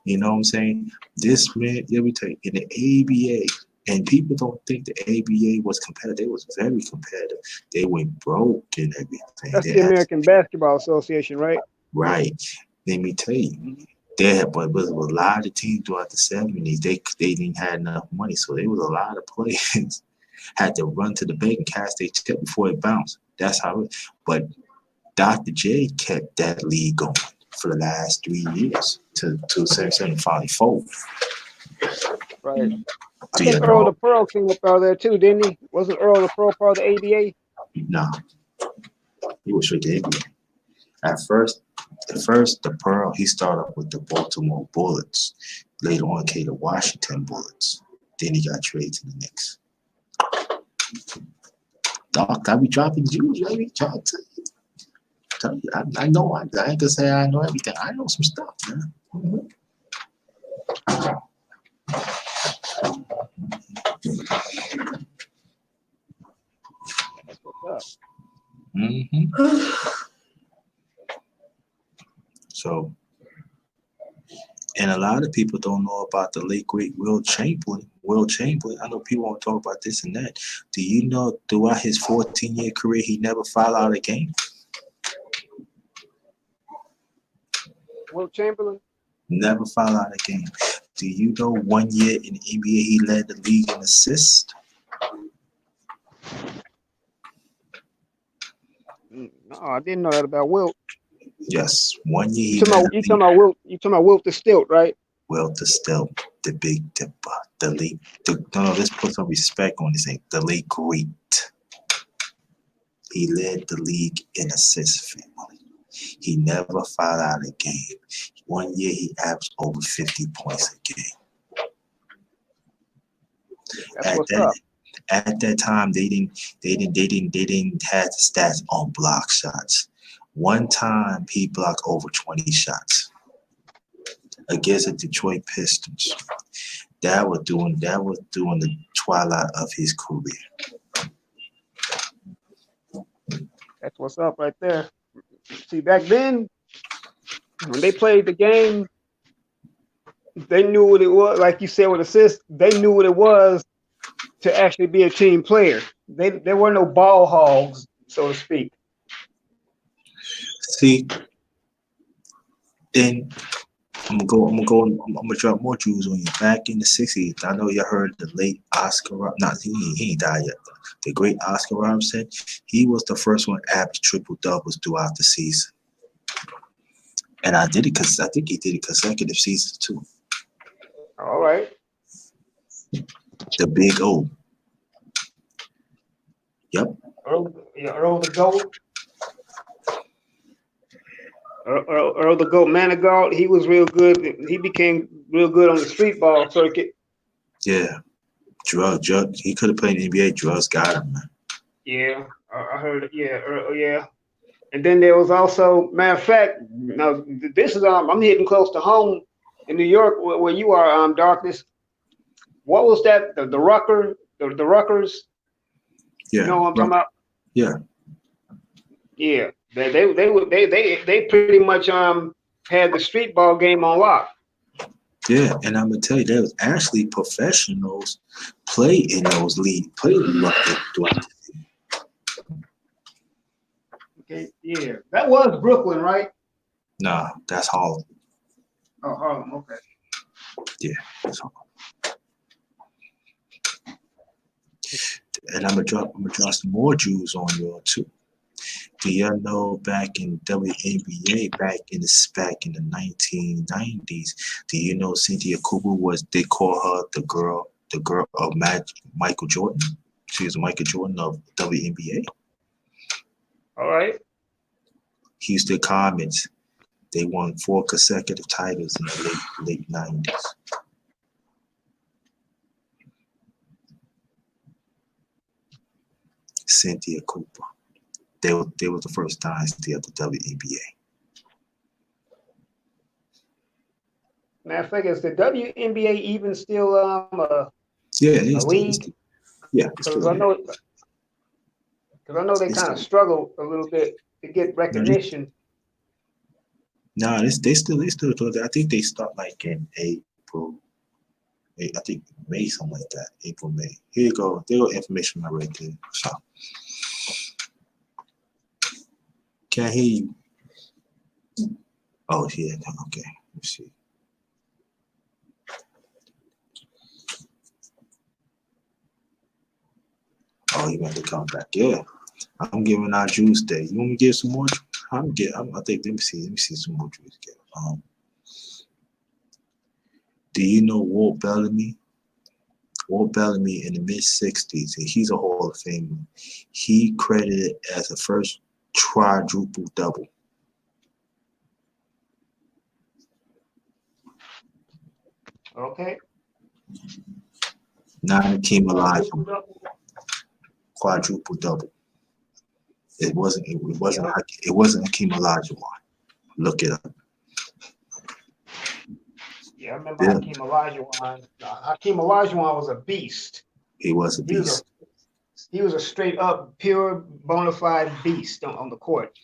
You know what I'm saying? This man, let me tell you, in the ABA, and people don't think the ABA was competitive. It was very competitive. They went broke and everything. That's the American Basketball Association, right? Right. Let me tell you, but a lot of teams throughout the 70s, they didn't have enough money, so there was a lot of players had to run to the bank and cash their check before it bounced. That's how it. But Dr. J kept that league going for the last 3 years to finally fold. Right. I think Earl the Pearl came up out there too, didn't he? Wasn't Earl the Pearl part of the ABA? No. He was straight to ABA. At first, the Pearl, he started with the Baltimore Bullets. Later on came the Washington Bullets. Then he got traded to the Knicks. Doc, I be dropping jewels, baby. Tell you, I know. I ain't gonna say I know everything. I know some stuff, man. That's what's up. So, and a lot of people don't know about the late great Will Chamberlain. I know people won't talk about this and that. Do you know throughout his 14-year career, he never fouled out a game? Will Chamberlain? Never fouled out a game. Do you know 1 year in the NBA he led the league in assists? No, I didn't know that about Wilt. Yes, 1 year he you talking about Wilt? You talking about Wilt the Stilt, right? Wilt the Stilt, the Big Dipper, The late, no, let's put some respect on his name. The late great. He led the league in assists, family. He never fouled out a game. One year he averaged over 50 points a game. That's At what's up. that time, they didn't have the stats on block shots. One time he blocked over 20 shots against the Detroit Pistons. That was during the twilight of his career. That's what's up right there. See, back then, when they played the game, they knew what it was. Like you said with assists, they knew what it was to actually be a team player. There were no ball hogs, so to speak. See, then I'm gonna drop more jewels on you. Back in the '60s, I know you heard the late Oscar. Not he ain't died yet. The great Oscar Robertson. He was the first one to average triple doubles throughout the season, and I think he did it consecutive seasons too. All right. The Big O. Yep. Earl the GOAT. Earl the GOAT Manigault, he was real good. He became real good on the street ball circuit. Yeah. Drug. He could have played in the NBA. Drugs got him, man. Yeah, I heard it. Yeah, yeah. And then there was also, matter of fact, now this is I'm hitting close to home in New York where you are, Darkness. What was that? The Ruckers? Yeah. You know what I'm talking about? Yeah. Yeah. They pretty much had the street ball game on lock. Yeah, and I'm gonna tell you, there was actually professionals play in those leagues, play in the Okay, yeah. That was Brooklyn, right? Nah, that's Harlem. Oh, Harlem, okay. Yeah, that's Harlem. And I'm gonna drop some more jewels on you too. Do you know back in WNBA, back in the 1990s, do you know Cynthia Cooper they call her the girl of Michael Jordan? She was Michael Jordan of WNBA. All right. Houston Comets, they won 4 consecutive titles in the late 90s. Cynthia Cooper. They were the first dynasty of the WNBA. Matter of fact, is the WNBA even still a league? Yeah, because I know they kind of struggle a little bit to get recognition. No, they still do. I think they start like in April. I think May, something like that. April, May. Here you go. There go information right there. So can't hear you. Oh yeah, okay. Let's see. Oh, you got to come back. Yeah. I'm giving out juice day. You want me to give some more? I think let me see some more juice. Do you know Walt Bellamy? Walt Bellamy in the mid-'60s, and he's a Hall of Famer. He credited as the first quadruple double. Okay. Not Hakeem Olajuwon. Quadruple double. It wasn't Hakeem Olajuwon. Look it up. Yeah, I remember Hakeem Olajuwon. Hakeem Olajuwon was a beast. He was a beast. He was a straight up, pure, bona fide beast on the court.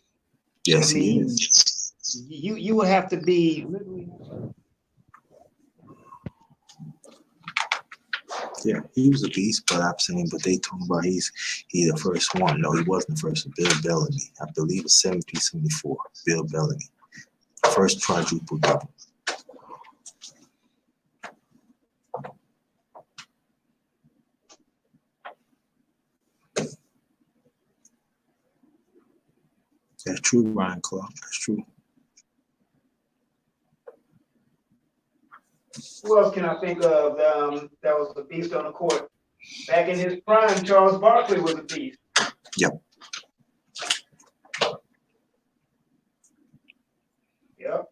Yes, he is. You would have to be. Yeah, he was a beast, but I'm saying, but they talking about he's the first one. No, he wasn't the first. Bill Bellamy, I believe it's 73-74. Bill Bellamy, first quadruple double. That's true, Ryan Clark. That's true. Who else can I think of that was a beast on the court? Back in his prime, Charles Barkley was a beast. Yep. Yep.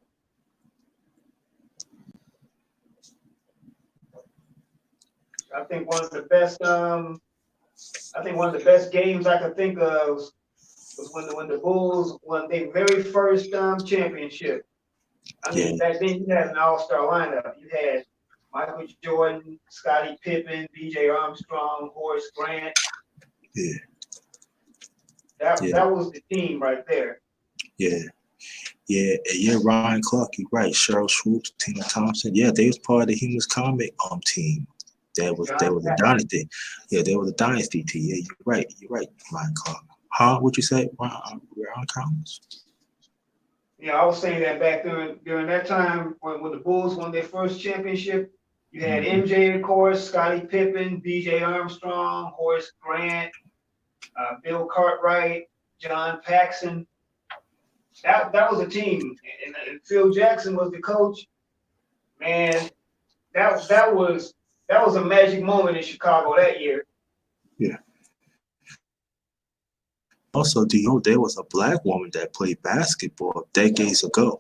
I think one of the best games I could think of was when the Bulls won their very first championship. I mean, Yeah. back then you had an all-star lineup. You had Michael Jordan, Scottie Pippen, B.J. Armstrong, Horace Grant. Yeah. That was the team right there. Yeah. Yeah, Ryan Clark, you're right. Cheryl Swoops, Tina Thompson. Yeah, they was part of the Humus Comic team. They was a dynasty. Yeah, they were the dynasty team. Yeah, you're right, Ryan Clark. Huh? What'd you say? Ryan Collins? Yeah, I was saying that back during that time when the Bulls won their first championship, you had MJ, of course, Scottie Pippen, B.J. Armstrong, Horace Grant, Bill Cartwright, John Paxson. That was a team, and Phil Jackson was the coach. Man, that was a magic moment in Chicago that year. Yeah. Also, do you know there was a black woman that played basketball decades ago?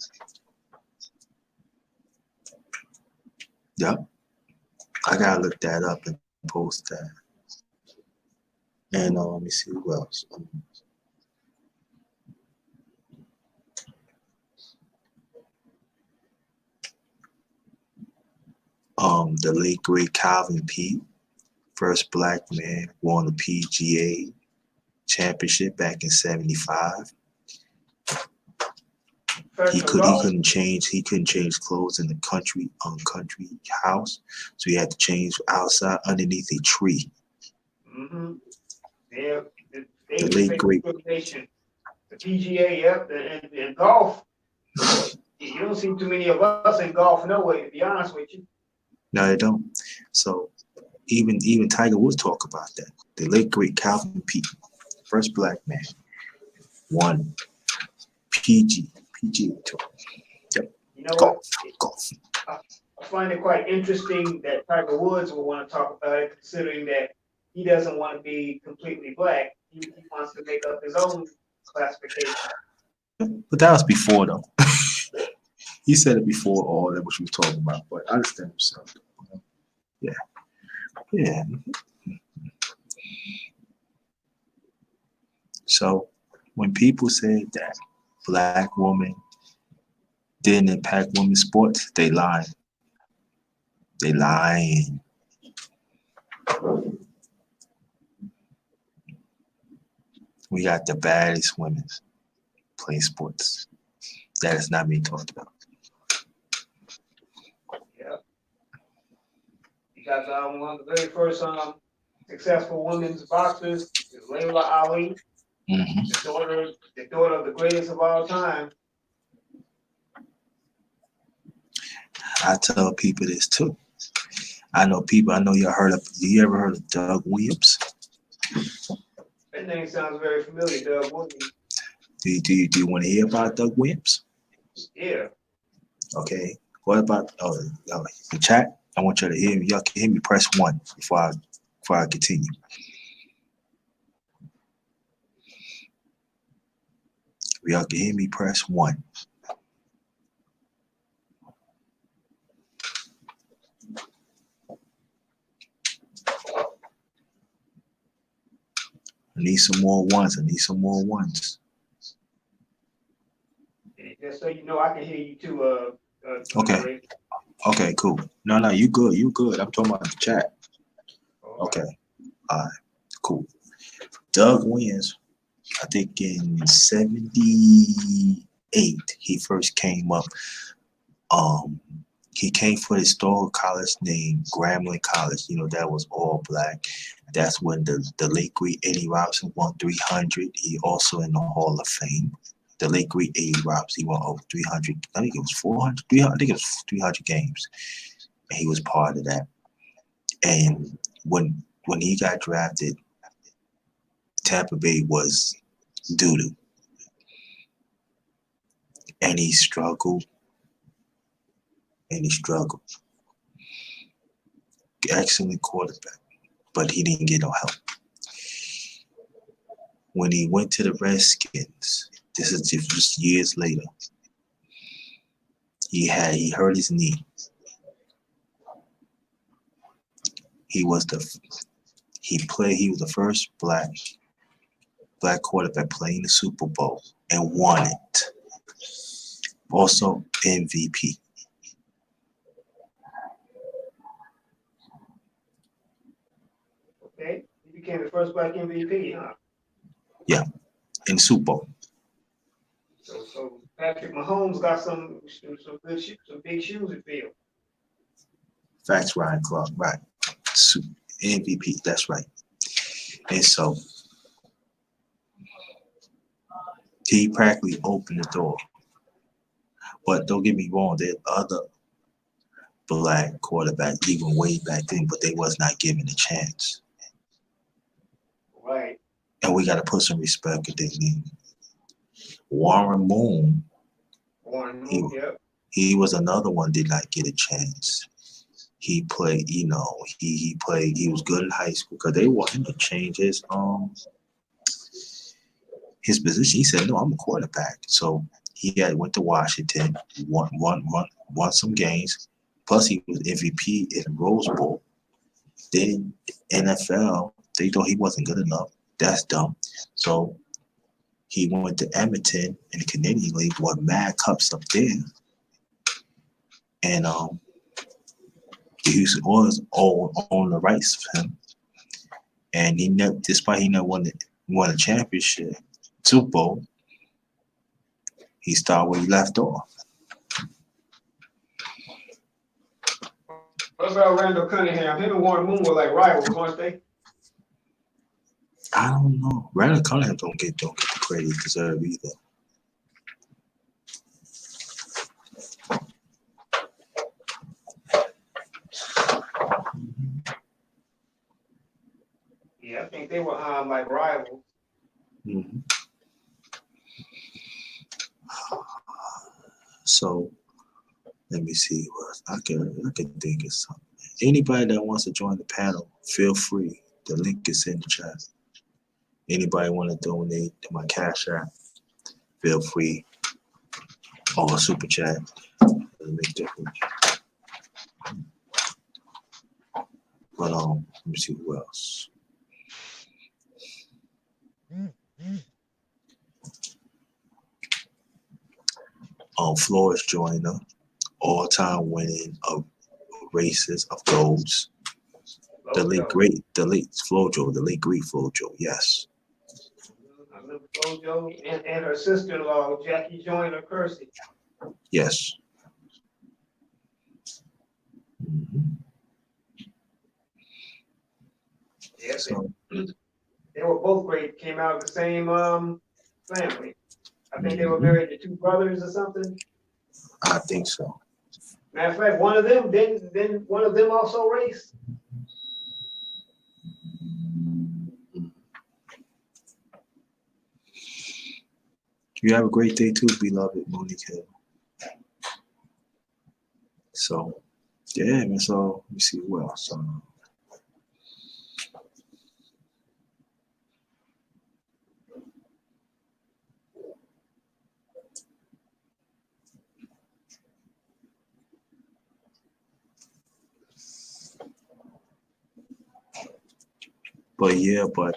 Yep. I gotta look that up and post that. And let me see who else. The late great Calvin Pete, first black man, won the PGA championship back in '75. He couldn't change clothes in the country house, so he had to change outside underneath a tree. Mm-hmm. Yeah, the late great. The PGA, yep, and golf. You don't see too many of us in golf, no way. To be honest with you. No, they don't. So even Tiger Woods talk about that. The late great Calvin Pete, first black man, won PGA Tour. Yep. You know golf. I find it quite interesting that Tiger Woods will want to talk about it, considering that he doesn't want to be completely black. He wants to make up his own classification. But that was before, though. He said it before all that what you were talking about, but I understand himself. Yeah. So when people say that black women didn't impact women's sports, they lying. They lying. We got the baddest women playing sports. That is not being talked about. Yeah. You got one of the very first successful women's boxers, Layla Ali, the daughter of the greatest of all time. I tell people this too. I know you ever heard of Doug Williams? That name sounds very familiar, Doug Williams. Do you want to hear about Doug Williams? Yeah. Okay. What about the chat? I want you to hear me. Y'all can hear me. Press 1 before I continue. If y'all can hear me, press 1. I need some more ones. Just so you know, I can hear you too. Okay. Okay, cool. No, you good. I'm talking about the chat. Okay. All right, cool. Doug Williams, I think in '78, he first came up. He came for a historical college named Grambling College. That was all black. That's when the late great Eddie Robinson won 300. He also in the Hall of Fame. The late great Eddie Robinson, he won over 300. I think it was 400. 300, I think it was 300 games. And he was part of that. And when he got drafted, Tampa Bay was doo-doo. And he struggled. excellent quarterback, but he didn't get no help. When he went to the Redskins, this is just years later, he hurt his knee. He was the first black quarterback playing the Super Bowl and won it. Also MVP. Okay, he became the first black MVP, huh? Yeah, in Super Bowl. So Patrick Mahomes got some big shoes to fill. Facts, Ryan Clark, right. MVP, that's right. And so he practically opened the door. But don't get me wrong, there's other black quarterbacks even way back then, but they was not given a chance. Right. And we got to put some respect in their name. Warren Moon, Yep. he was another one did not get a chance. He played, he was good in high school because they want him to change his position. He said, no, I'm a quarterback. So he went to Washington, won some games. Plus he was MVP in the Rose Bowl. Then NFL, they thought he wasn't good enough. That's dumb. So he went to Edmonton in the Canadian League, won mad cups up there. And he was always on the rights for him. And despite he never won a championship, Super Bowl, he started where he left off. What about Randall Cunningham? Him and Warren Moon were like rivals, weren't they? I don't know. Randall Cunningham don't get the credit he deserves either. Yeah, I think they were like rivals. Mm-hmm. So let me see what I can think of something. Anybody that wants to join the panel, feel free. The link is in the chat. Anybody want to donate to my Cash App, feel free. Or super chat. Doesn't make a difference. But let me see who else. Flores Joyner, all-time winning of races of golds. The late great Flojo, the late great Flojo, yes. I remember Flojo and her sister-in-law, Jackie Joyner Kersey. Yes. Mm-hmm. Yeah, So, they were both great, came out of the same family. I think they were married to two brothers or something. I think so. Matter of fact, one of them also raced. You have a great day too, beloved Monique Hill. So, yeah, man. So let me see who else. But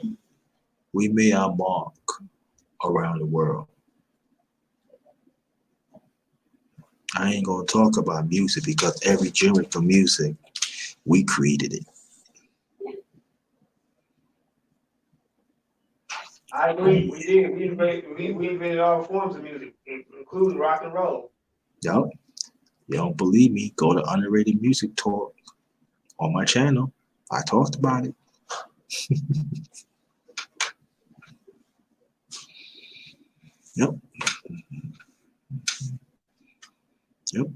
we made our mark around the world. I ain't gonna talk about music because every genre of music, we created it. I agree. We did. We invented all forms of music, including rock and roll. Yup. You don't believe me? Go to Underrated Music Talk on my channel. I talked about it. Yep. Yep.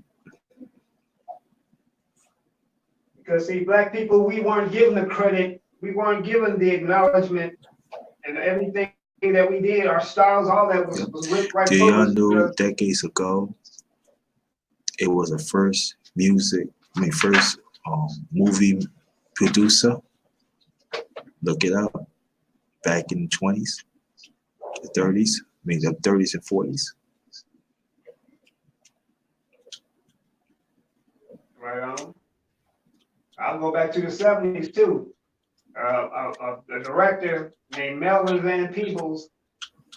Because see, black people, we weren't given the credit, we weren't given the acknowledgement, and everything that we did, our styles, all that was right. Do y'all know decades ago, it was the first movie producer. Look it up. Back in the 20s, the 30s, I mean the 30s and 40s. Right on. I'll go back to the 70s too. A director named Melvin Van Peebles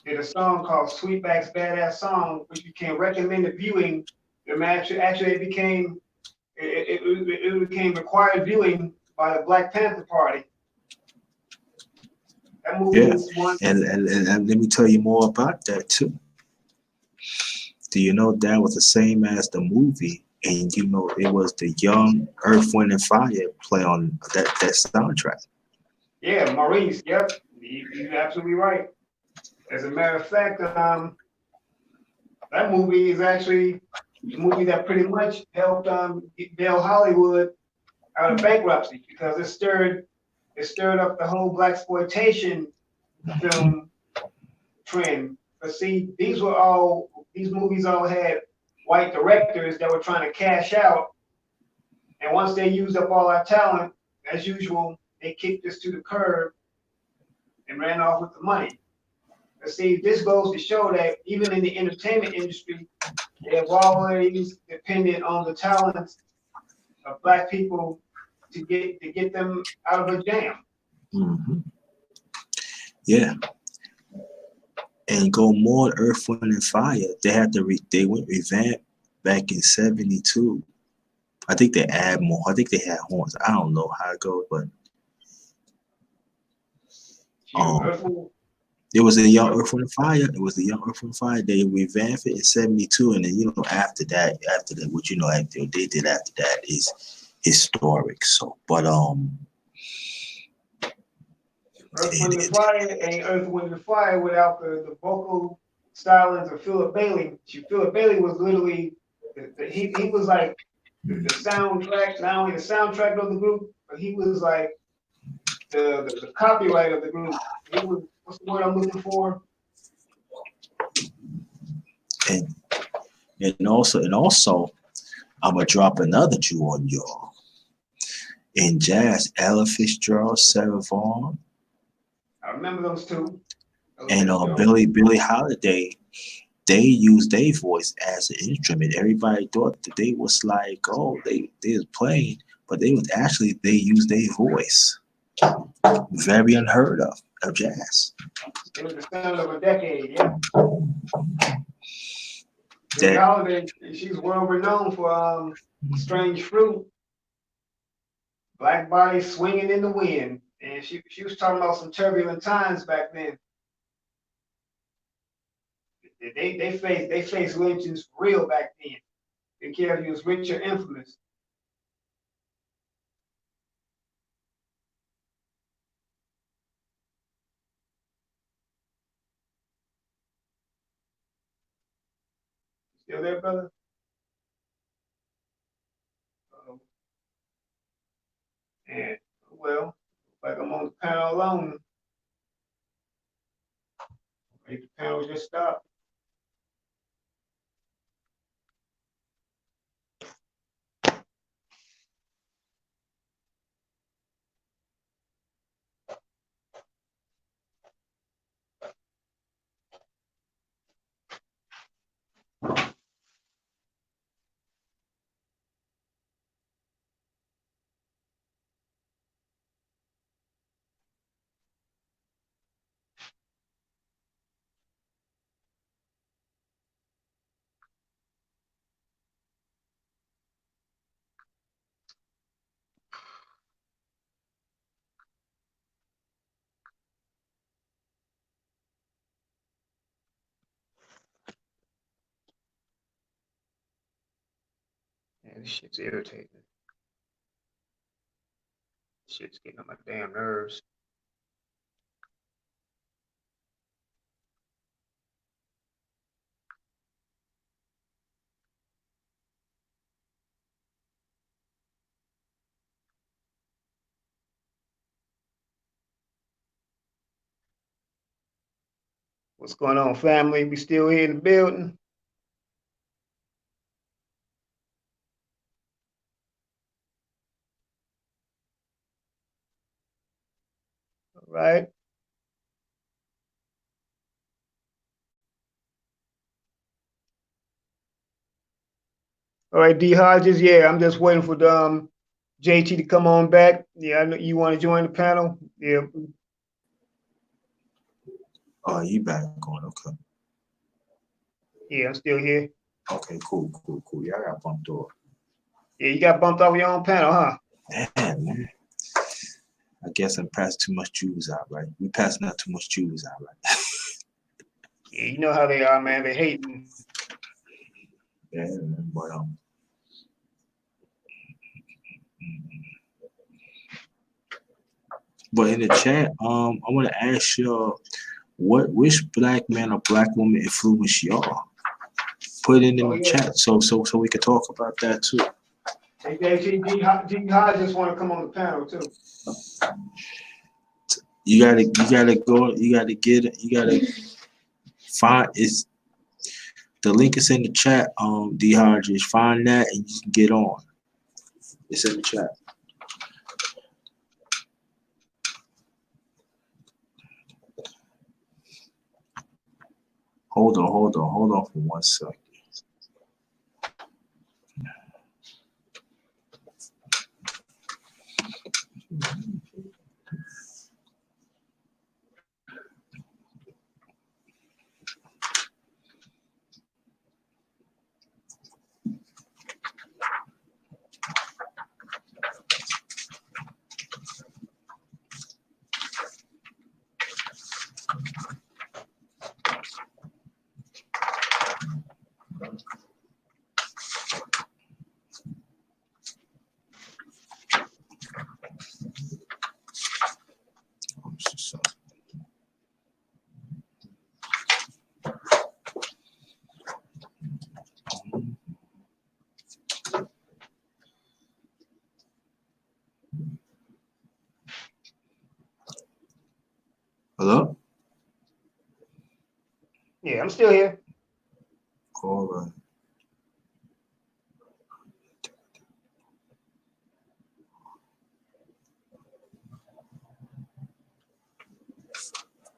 did a song called Sweetback's Badass Song, which became recommended viewing. Actually, it became required viewing by the Black Panther Party. That movie Yeah, was one. and let me tell you more about that too. Do you know that was the same as the movie? And you know it was the young Earth, Wind, and Fire play on that soundtrack. Yeah, Maurice. Yep, you're absolutely right. As a matter of fact, that movie is actually the movie that pretty much helped get Bill Hollywood out of bankruptcy because it stirred up the whole blaxploitation film trend. But see, these movies all had white directors that were trying to cash out, and once they used up all our talent, as usual, they kicked us to the curb and ran off with the money. But see, this goes to show that even in the entertainment industry, they have always depended on the talents of Black people to get them out of a jam. Hmm. Yeah, and go more Earth, Wind, and Fire. They had to they went revamp back in '72. I think they add more. I think they had horns. I don't know how it goes, but um, it was a young Earth, Wind, and Fire. It was a young Earth, Wind, and Fire. They revamped it in '72, and then after that, what after they did after that is historic. So, but Earth, Wind, and Fire ain't Earth, Wind, and Fire without the vocal stylings of Philip Bailey. Philip Bailey was literally he was like the soundtrack, not only the soundtrack of the group, but he was like the copyright of the group. He was, what's the word I'm looking for? And also, I'm gonna drop another Jew on y'all. In jazz, Ella Fitzgerald, Sarah Vaughan, I remember those two. and Billie Holiday. They used their voice as an instrument. Everybody thought that they was like, oh, they was playing, but they used their voice. Very unheard of jazz. It was the sound of a decade, yeah. Billie Holiday, she's world renowned for Strange Fruit, Black Body Swinging in the Wind. And she was talking about some turbulent times back then. They faced lynchings for real back then. They care if he was rich or infamous. Still there, brother? Uh-oh. And well, like I'm on the panel alone. Maybe the panel just stopped. Man, this shit's irritating. This shit's getting on my damn nerves. What's going on, family? We still here in the building? right? All right, D Hodges. Yeah, I'm just waiting for the JT to come on back. Yeah, I know you want to join the panel. Yeah. Oh, you back on? Okay. Yeah, I'm still here. Okay, cool. Yeah, I got bumped off. Yeah, you got bumped off your own panel, huh? Damn, man. I guess I'm passing too much Jews out, right? We passing out too much Jews out, right? Yeah, you know how they are, man. They hating. Yeah, but But in the chat, I want to ask y'all, which black man or black woman influenced y'all? Put it in the chat so we can talk about that too. Hey, D Hodges want to come on the panel too. You gotta go. You gotta get it. You gotta find it's. The link is in the chat. D Hodges, find that and you can get on. It's in the chat. Hold on for 1 second. Hello? Yeah, I'm still here. All right.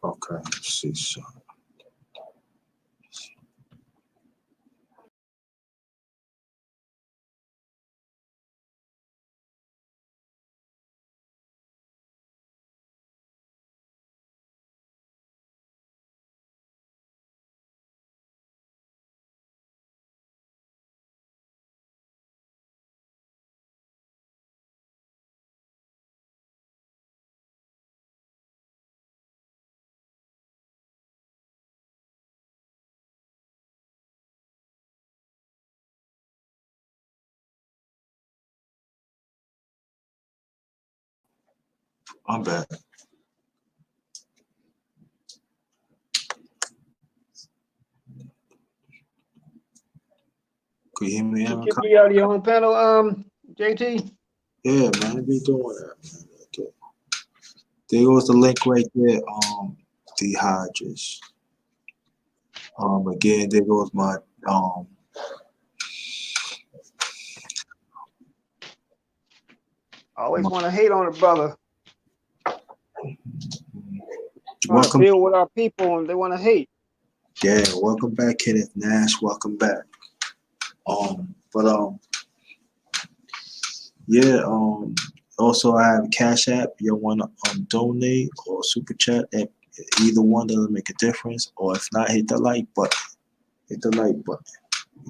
Okay, let's see. So. I'm back. Could you hear me? You kick me out of your own panel, JT? Yeah, man, I be doing that, man. Okay. There goes the link right there, D Hodges. Again, there goes my I always want to hate on a brother. Trying to welcome. deal with our people and they want to hate. Yeah, welcome back, Kenneth Nash. Welcome back. Yeah, also I have Cash App. You want to donate or super chat? Either one doesn't make a difference. Or if not, hit the like button. Hit the like button.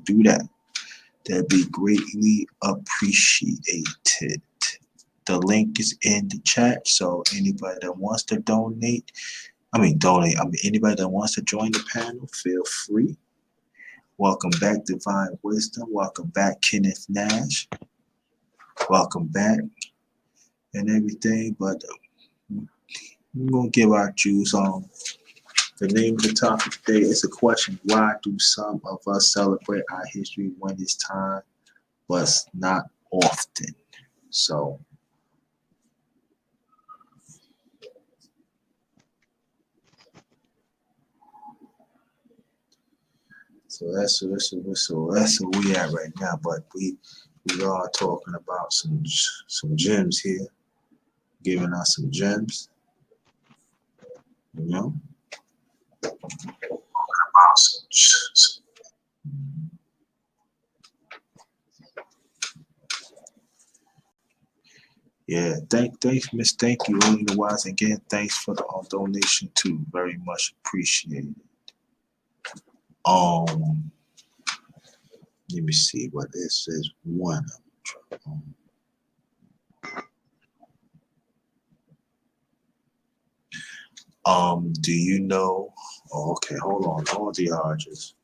Do that. That'd be greatly appreciated. The link is in the chat, so anybody that wants to anybody that wants to join the panel, feel free. Welcome back, Divine Wisdom. Welcome back, Kenneth Nash. Welcome back and everything. But we're going to give our Jews on. The name of the topic today is a question: why do some of us celebrate our history when it's time, but not often? So that's where we at right now. But we are talking about some gems here, giving us some gems. You know? Yeah, thanks, Miss. Thank you, Only the Wise. Again, thanks for the donation too. Very much appreciated. Let me see what it says. One. Do you know? Oh, okay, hold on. All the arches.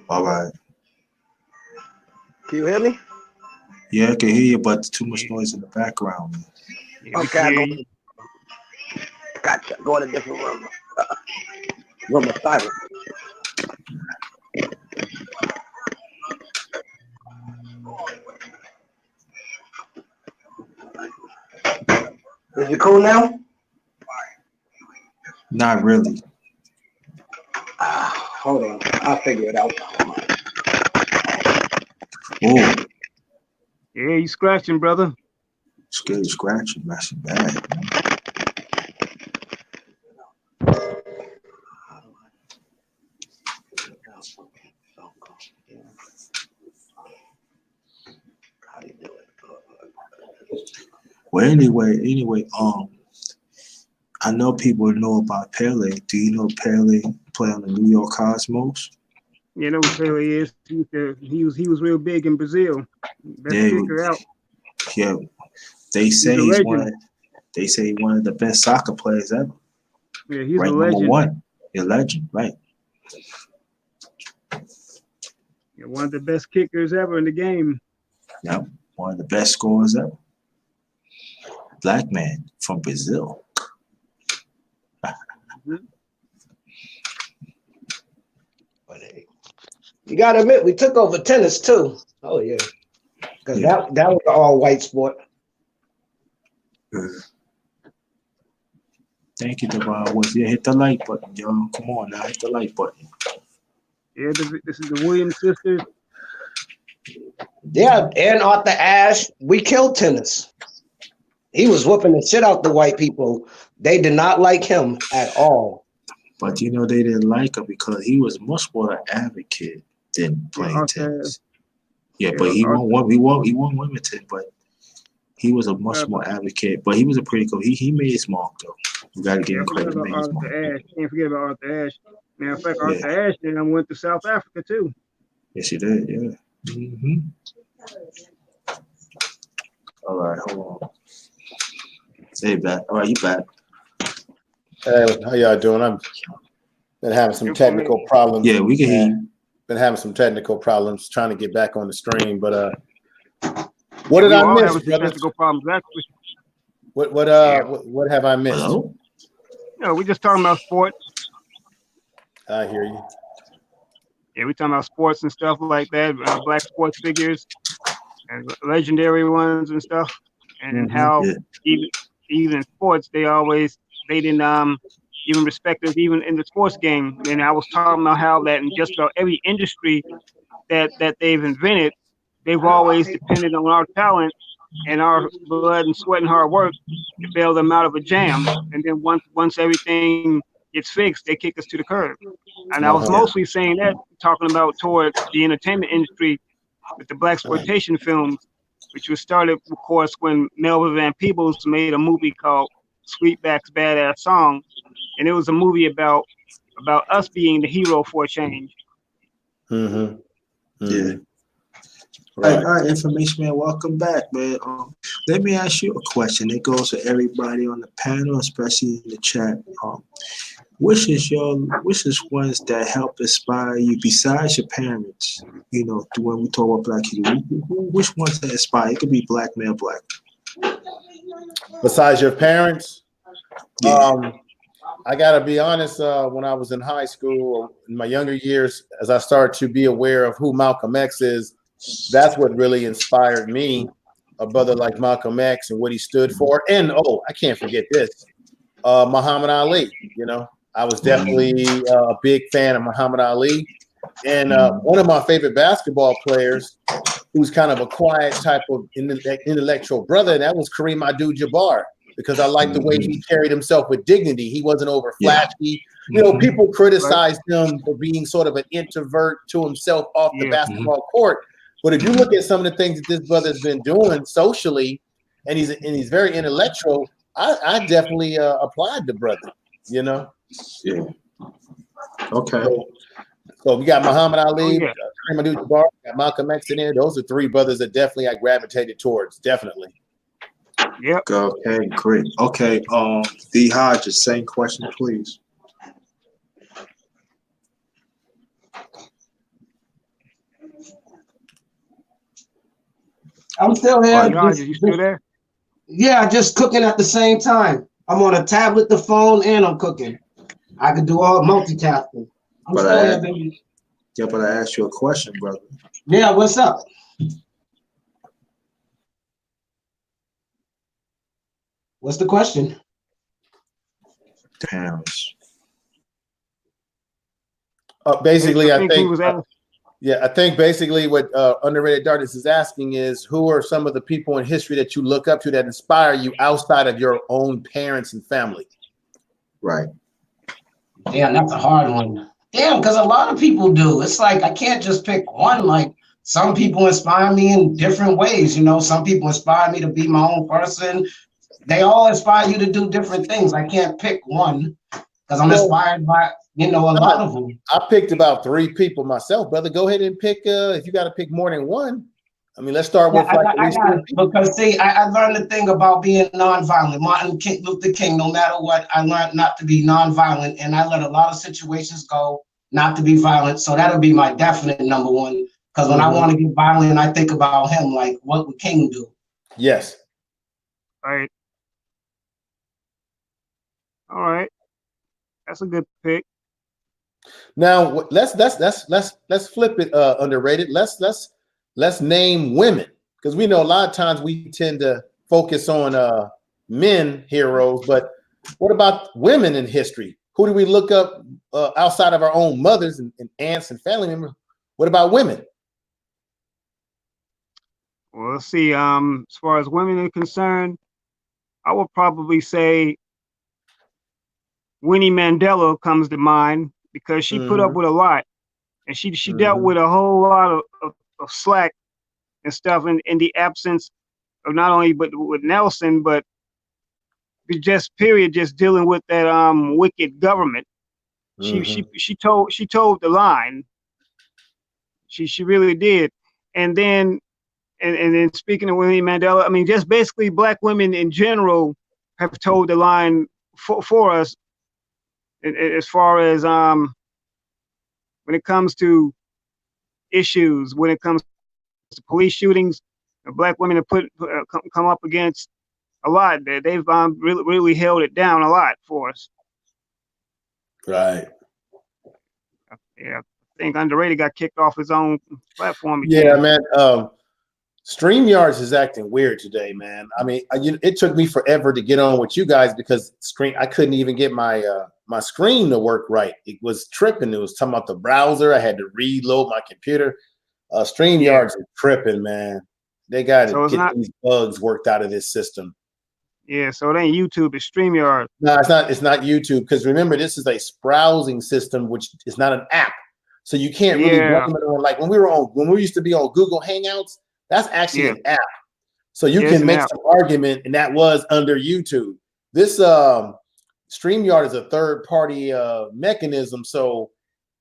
All right. Can you hear me? Yeah, I can hear you, but too much noise in the background. Yeah, we Okay, can I hear go. you. Gotcha. Go in a different room. Room of silence. Is it cool now? Not really. Hold on. I'll figure it out. Oh, Yeah, you scratching, brother. scared of scratching. That's bad. How do you do it? Well, anyway, I know people know about Pele. Do you know Pele play on the New York Cosmos? You know who Pele is. He was real big in Brazil. Best Yeah, kicker out. yeah. They He's say a he's legend. one of the best soccer players ever. Yeah, he's Right, a number legend. one. A legend, right? Yeah, one of the best kickers ever in the game. Yep, one of the best scorers ever. Black man from Brazil. Mhm. You gotta admit, we took over tennis too. Oh yeah, because Yeah. that was an all white sport. Thank you, Devon. Yeah, hit the like button, yo. Come on now, hit the like button. Yeah, this is the Williams sisters. Yeah, and Arthur Ashe, we killed tennis. He was whooping the shit out the white people. They did not like him at all. But you know they didn't like him because he was much more an advocate than playing Arthur, tennis. Yeah, but he Arthur, won Wimbledon, but he was a much more advocate. But he was a pretty cool. He made his mark though. You gotta give him credit. He made his mark. Arthur Ashe. Can't forget about Arthur Ashe. Matter of fact, Yeah. Arthur Ashe then went to South Africa too. Yes, he did. Yeah. Mm-hmm. All right, hold on. Hey, back. All right, you back. Hey, how y'all doing? I've been having some technical problems. Yeah, we can hear you. Been having some technical problems trying to get back on the stream, but what did We I all miss, having some brother? technical problems actually. What have I missed? Hello? No, we just talking about sports. I hear you. Yeah, we talking about sports and stuff like that. Black sports figures and legendary ones and stuff, and how Yeah. even in sports they didn't even respect us even in the sports game. And I was talking about how that in just about every industry that they've invented, they've always depended on our talent and our blood and sweat and hard work to bail them out of a jam. And then once everything gets fixed, they kick us to the curb. And I was mostly saying that, talking about toward the entertainment industry with the blaxploitation films, which was started, of course, when Melvin Van Peebles made a movie called Sweetback's Badass Song, and it was a movie about us being the hero for a change. Mm-hmm. Yeah. Right. All right, information man. Welcome back, man. Let me ask you a question. It goes to everybody on the panel, especially in the chat. Which is ones that help inspire you besides your parents? You know, when we talk about Black history, which ones that inspire? It could be black male, black. Besides your parents, Yeah. I gotta be honest. When I was in high school, or in my younger years, as I started to be aware of who Malcolm X is, that's what really inspired me. A brother like Malcolm X and what he stood for, and I can't forget this, Muhammad Ali. You know, I was definitely a big fan of Muhammad Ali, and one of my favorite basketball players who's kind of a quiet type of intellectual brother, and that was Kareem Abdul-Jabbar, because I like the way he carried himself with dignity. He wasn't over flashy. You know, people criticized him for being sort of an introvert to himself off the basketball court. But if you look at some of the things that this brother's been doing socially, and he's very intellectual, I definitely applaud the brother. You know. Yeah. Okay. So we got Muhammad Ali, Kareem Abdul-Jabbar, got Malcolm X in there. Those are three brothers that definitely I gravitated towards. Definitely. Yep. Okay, great. Okay, D Hodges, same question, please. I'm still here. Hodges, you still there? Yeah, just cooking at the same time. I'm on a tablet, the phone, and I'm cooking. I can do all multitasking. I'm But still here, baby. Yeah, but I asked you a question, brother. Yeah, what's up? What's the question? Parents. Basically, I think. Yeah, I think basically what Underrated Darkness is asking is, who are some of the people in history that you look up to that inspire you outside of your own parents and family? Right. Damn, that's a hard one. Damn, because a lot of people do. It's like I can't just pick one. Like some people inspire me in different ways. You know, some people inspire me to be my own person. They all inspire you to do different things. I can't pick one because I'm inspired by, a lot of them. I picked about 3 people myself, brother. Go ahead and pick. If you got to pick more than one, I mean, let's start with because see, I learned the thing about being nonviolent. Martin Luther King, no matter what, I learned not to be nonviolent, and I let a lot of situations go not to be violent. So that'll be my definite number one. Because when I want to get violent, I think about him, like what would King do? Yes. All right. That's a good pick. Now let's flip it. Underrated. Let's name women, because we know a lot of times we tend to focus on men heroes, but what about women in history? Who do we look up outside of our own mothers and aunts and family members? What about women? Well, let's see. As far as women are concerned, I would probably say Winnie Mandela comes to mind, because she put up with a lot, and she dealt with a whole lot of slack and stuff in the absence of not only but with Nelson, but just dealing with that wicked government. She told the line. She really did. And then speaking of Winnie Mandela, I mean, just basically black women in general have told the line for us, as far as when it comes to issues, when it comes to police shootings, black women have come up against a lot. They've really held it down a lot for us. Right. Yeah, I think Underrated got kicked off his own platform again. Yeah, man. StreamYards is acting weird today, man. I mean, it took me forever to get on with you guys because I couldn't even get my my screen to work right. It was tripping. It was talking about the browser. I had to reload my computer. StreamYards is tripping, man. They got to get these bugs worked out of this system. Yeah, so it ain't YouTube, it's StreamYard. No, it's not YouTube, because remember, this is a browsing system, which is not an app. So you can't really blame it on, like when we used to be on Google Hangouts, that's actually an app. So you can make some argument, and that was under YouTube. This StreamYard is a third-party mechanism, so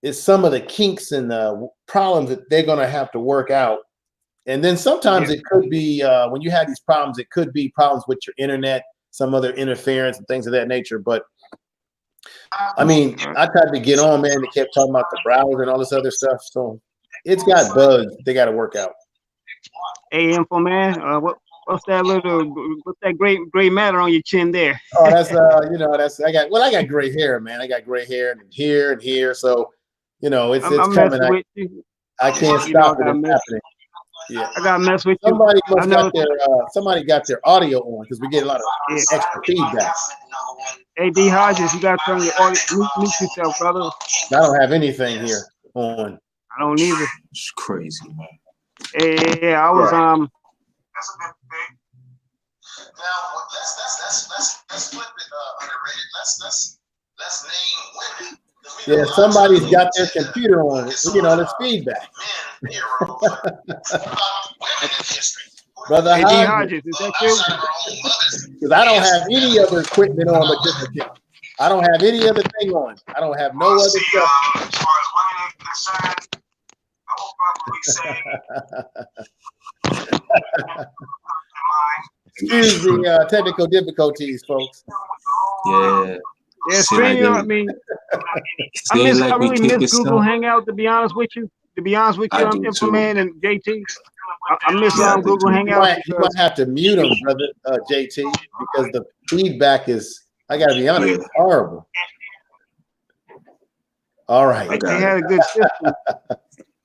it's some of the kinks and the problems that they're gonna have to work out. And then sometimes it could be when you have these problems, it could be problems with your internet, some other interference and things of that nature. But I mean, I tried to get on, man. They kept talking about the browser and all this other stuff. So it's got bugs they got to work out. Hey, Info Man, what's that gray matter on your chin there? Oh, that's I got gray hair, man. I got gray hair and here. So it's coming. I can't stop it. It's happening. Yeah, I gotta mess with you. Somebody got their audio on, because we get a lot of extra feedback. Hey, D Hodges, you gotta turn your audio, mute yourself, brother. I don't have anything here on. I don't either. It's crazy, man. Yeah, I was That's a good thing. Now let's flip it underrated. Let's name women. Yeah, somebody's got their computer on. There's feedback. Men heroes. What about women in history? Brother Hey, D. Hodges, Hodges, is that you? because I don't have any other equipment on but this account. I don't have any other thing on. I don't have no other stuff. As far as women are concerned, I will probably say Excuse the technical difficulties, folks. Yeah. Yeah, Seem like StreamYard. I they- mean, seem like I we really kick miss this Google off. Hangout. To be honest with you, I do Implement too. and JT. I miss Yeah, I do Google too. Hangout You might have to mute them, brother JT, because the feedback is, I got to be honest, Yeah. horrible. All right. they had a good system,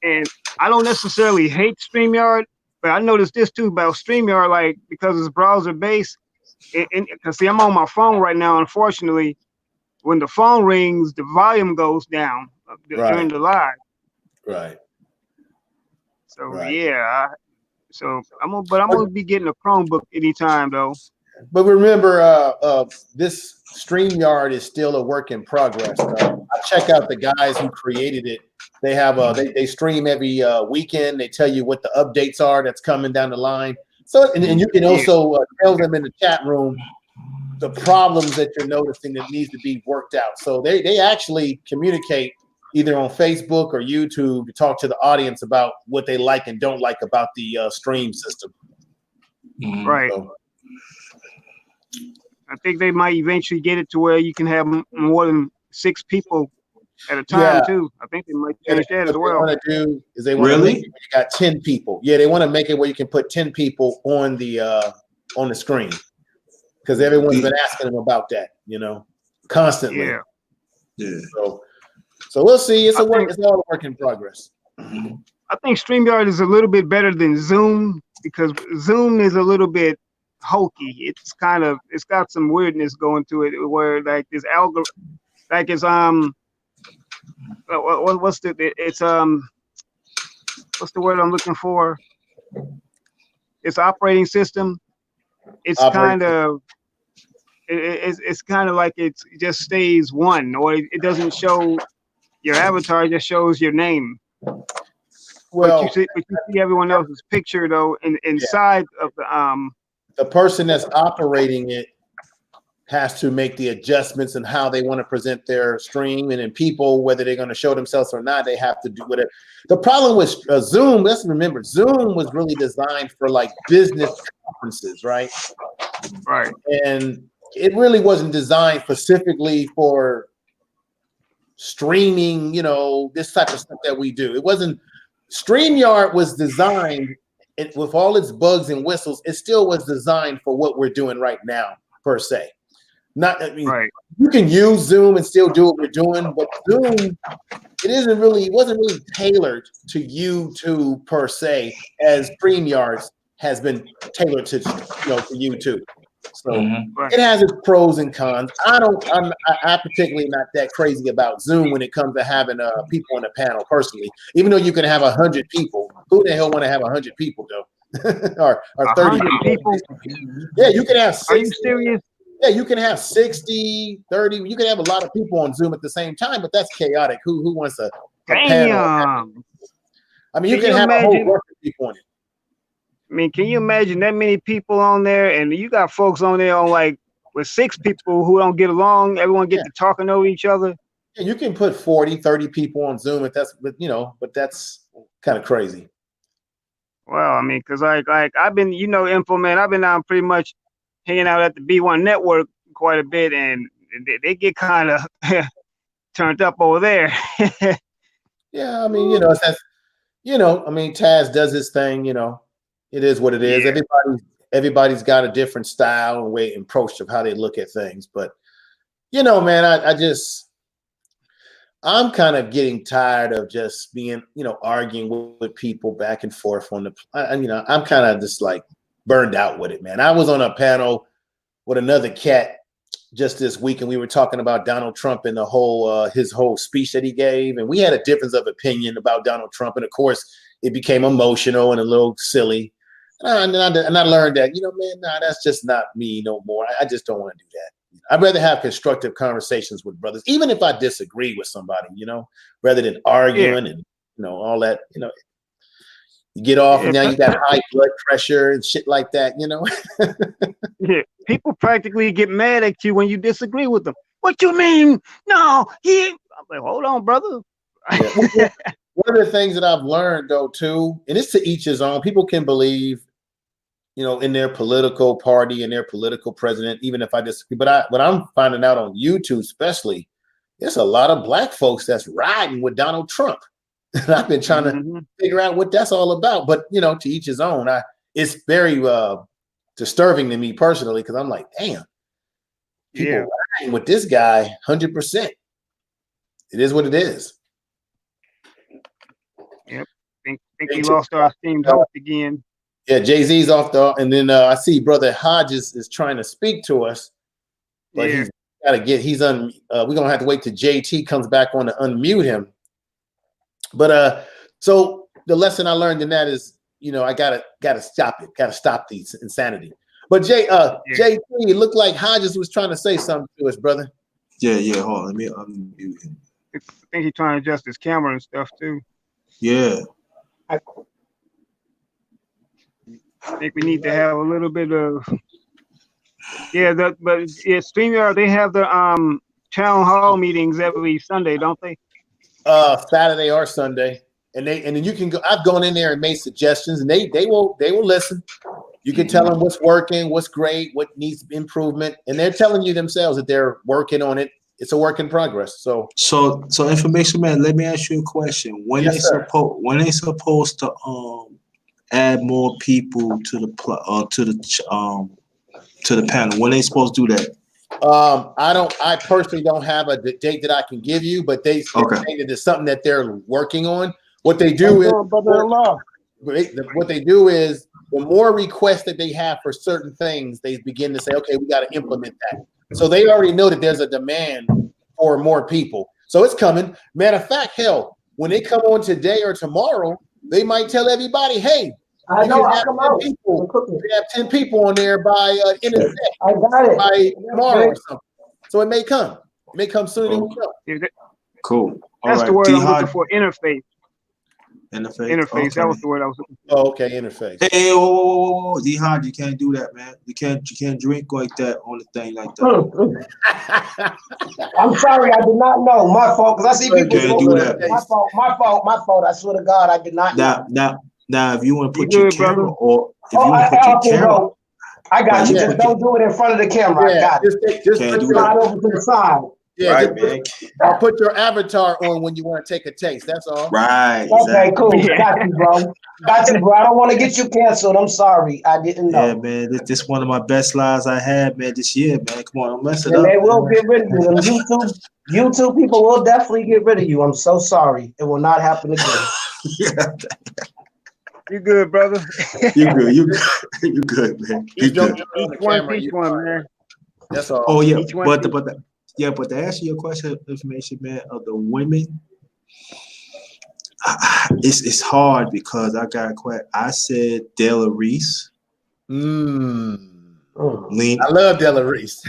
and I don't necessarily hate StreamYard, but I noticed this too about StreamYard, like because it's browser based. Because see, I'm on my phone right now. Unfortunately, when the phone rings, the volume goes down during the live. Right. So Right. yeah, so I'm gonna be getting a Chromebook anytime though. But remember, this StreamYard is still a work in progress. I check out the guys who created it. They have they stream every weekend. They tell you what the updates are that's coming down the line. So and you can also tell them in the chat room the problems that you're noticing that needs to be worked out. So they actually communicate either on Facebook or YouTube to talk to the audience about what they like and don't like about the stream system. Mhm. Right. So, I think they might eventually get it to where you can have more than 6 people at a time Yeah. too. I think they might change that as what well. they want to do is they want to Really? make it where you got 10 people. Yeah, they want to make it where you can put 10 people on the screen, because everyone's been asking them about that, constantly. Yeah. Yeah. So we'll see. It's I a work. think- It's all a work in progress. Mhm. I think StreamYard is a little bit better than Zoom because Zoom is a little bit hokey. It's got some weirdness going to it where like this algorithm, like it's what's the word I'm looking for? It's operating system. It's Operating kind of it's kind of like it just stays one, or it doesn't show your avatar, it just shows your name. Well, But you see everyone else's picture though inside of the person that's operating it has to make the adjustments and how they want to present their stream, and then people, whether they're going to show themselves or not, they have to do whatever. The problem with Zoom, let's remember, Zoom was really designed for like business conferences, right? right. And it really wasn't designed specifically for streaming, this type of stuff that we do. It wasn't. StreamYard was designed with all its bugs and whistles. It still was designed for what we're doing right now, per se. Right. You can use Zoom and still do what we're doing, but Zoom, it wasn't really tailored to YouTube per se, as StreamYard has been tailored to YouTube. So it has its pros and cons. I'm particularly not that crazy about Zoom when it comes to having people on the panel personally. Even though you can have 100 people, who the hell want to have 100 people though? or 30 people? Yeah, you can have 60. Are you serious? Yeah, you can have 60, 30. You can have a lot of people on Zoom at the same time, but that's chaotic. Who wants a panel? I mean, you can have a whole bunch of people on it. I mean, can you imagine that many people on there, and you got folks on there with 6 people who don't get along, everyone get to talking over each other? Yeah, you can put 40, 30 people on Zoom but that's kind of crazy. Well, I mean, because like I've been, Implement, I've been pretty much hanging out at the B1 network quite a bit, and they get kind of turned up over there. Yeah, I mean, Taz does his thing, it is what it is. Yeah. Everybody's got a different style and way and approach of how they look at things. But, man, I'm kind of getting tired of just being, arguing with people back and forth on I'm kind of just like burned out with it, man. I was on a panel with another cat just this week, and we were talking about Donald Trump and his whole speech that he gave, and we had a difference of opinion about Donald Trump. And of course, it became emotional and a little silly. And I learned that, man, that's just not me no more. I just don't want to do that. I'd rather have constructive conversations with brothers, even if I disagree with somebody, rather than arguing and, all that, you get off and now you got high blood pressure and shit like that, Yeah, people practically get mad at you when you disagree with them. What you mean? No, I'm like, hold on, brother. Yeah. One of the things that I've learned though too, and it's to each his own. People can believe, in their political party and their political president, even if I disagree. But what I'm finding out on YouTube, especially, there's a lot of black folks that's riding with Donald Trump. And I've been trying to figure out what that's all about. But to each his own. It's very disturbing to me personally because I'm like, damn, people riding with this guy 100%. It is what it is. Yep. Think we lost our esteemed host again. Yeah, Jay-Z's off and then I see Brother Hodges is trying to speak to us, but he's got to we're gonna have to wait till JT comes back on to unmute him. But so the lesson I learned in that is, I gotta stop it, gotta stop the insanity. But JT, it looked like Hodges was trying to say something to us, brother. Yeah. Hold on, let me unmute him. I think he's trying to adjust his camera and stuff too. Yeah. I think we need to have a little bit of StreamYard, they have the town hall meetings every Sunday, don't they? Saturday or Sunday. And then you can go. I've gone in there and made suggestions, and they will listen. You can tell them what's working, what's great, what needs improvement, and they're telling you themselves that they're working on it. It's a work in progress. So information man, let me ask you a question. When they supposed to add more people to the panel? When they supposed to do that? I personally don't have a date that I can give you, but they say that it's something that they're working on. What they do is the more requests that they have for certain things, they begin to say, okay, we got to implement that. So they already know that there's a demand for more people. So it's coming. Matter of fact, hell, when they come on today or tomorrow, they might tell everybody, hey, I know, I come out. We have 10 people on there by internet. I got it. By tomorrow or something. So it may come. It may come sooner than we know. Cool. That's the word I'm looking for. Interface. Interface. Okay. That was the word I was looking for. Oh, okay, interface. Hey, D-Hod, you can't do that, man. You can't drink like that on the thing like that. I'm sorry, I did not know. My fault, because I see people do that. My fault. I swear to God, I did not know. Now, if you want to put your camera or if you want to put your camera, I got you. Just don't do it in front of the camera. I got it. Just slide over to the side. Yeah, right, man. I'll put your avatar on when you want to take a taste. That's all. Right. Okay, cool. Got you, bro. I don't want to get you canceled. I'm sorry. I didn't know. Yeah, man. This is one of my best lives I had, man, this year, man. Come on, don't mess it up. They will get rid of you. YouTube people will definitely get rid of you. I'm so sorry. It will not happen again. You good, brother? You good, man. You good. Each one, man. That's all. Oh yeah, but to answer your question, information, man, of the women, it's hard because I said Della Reese. I love Della Reese.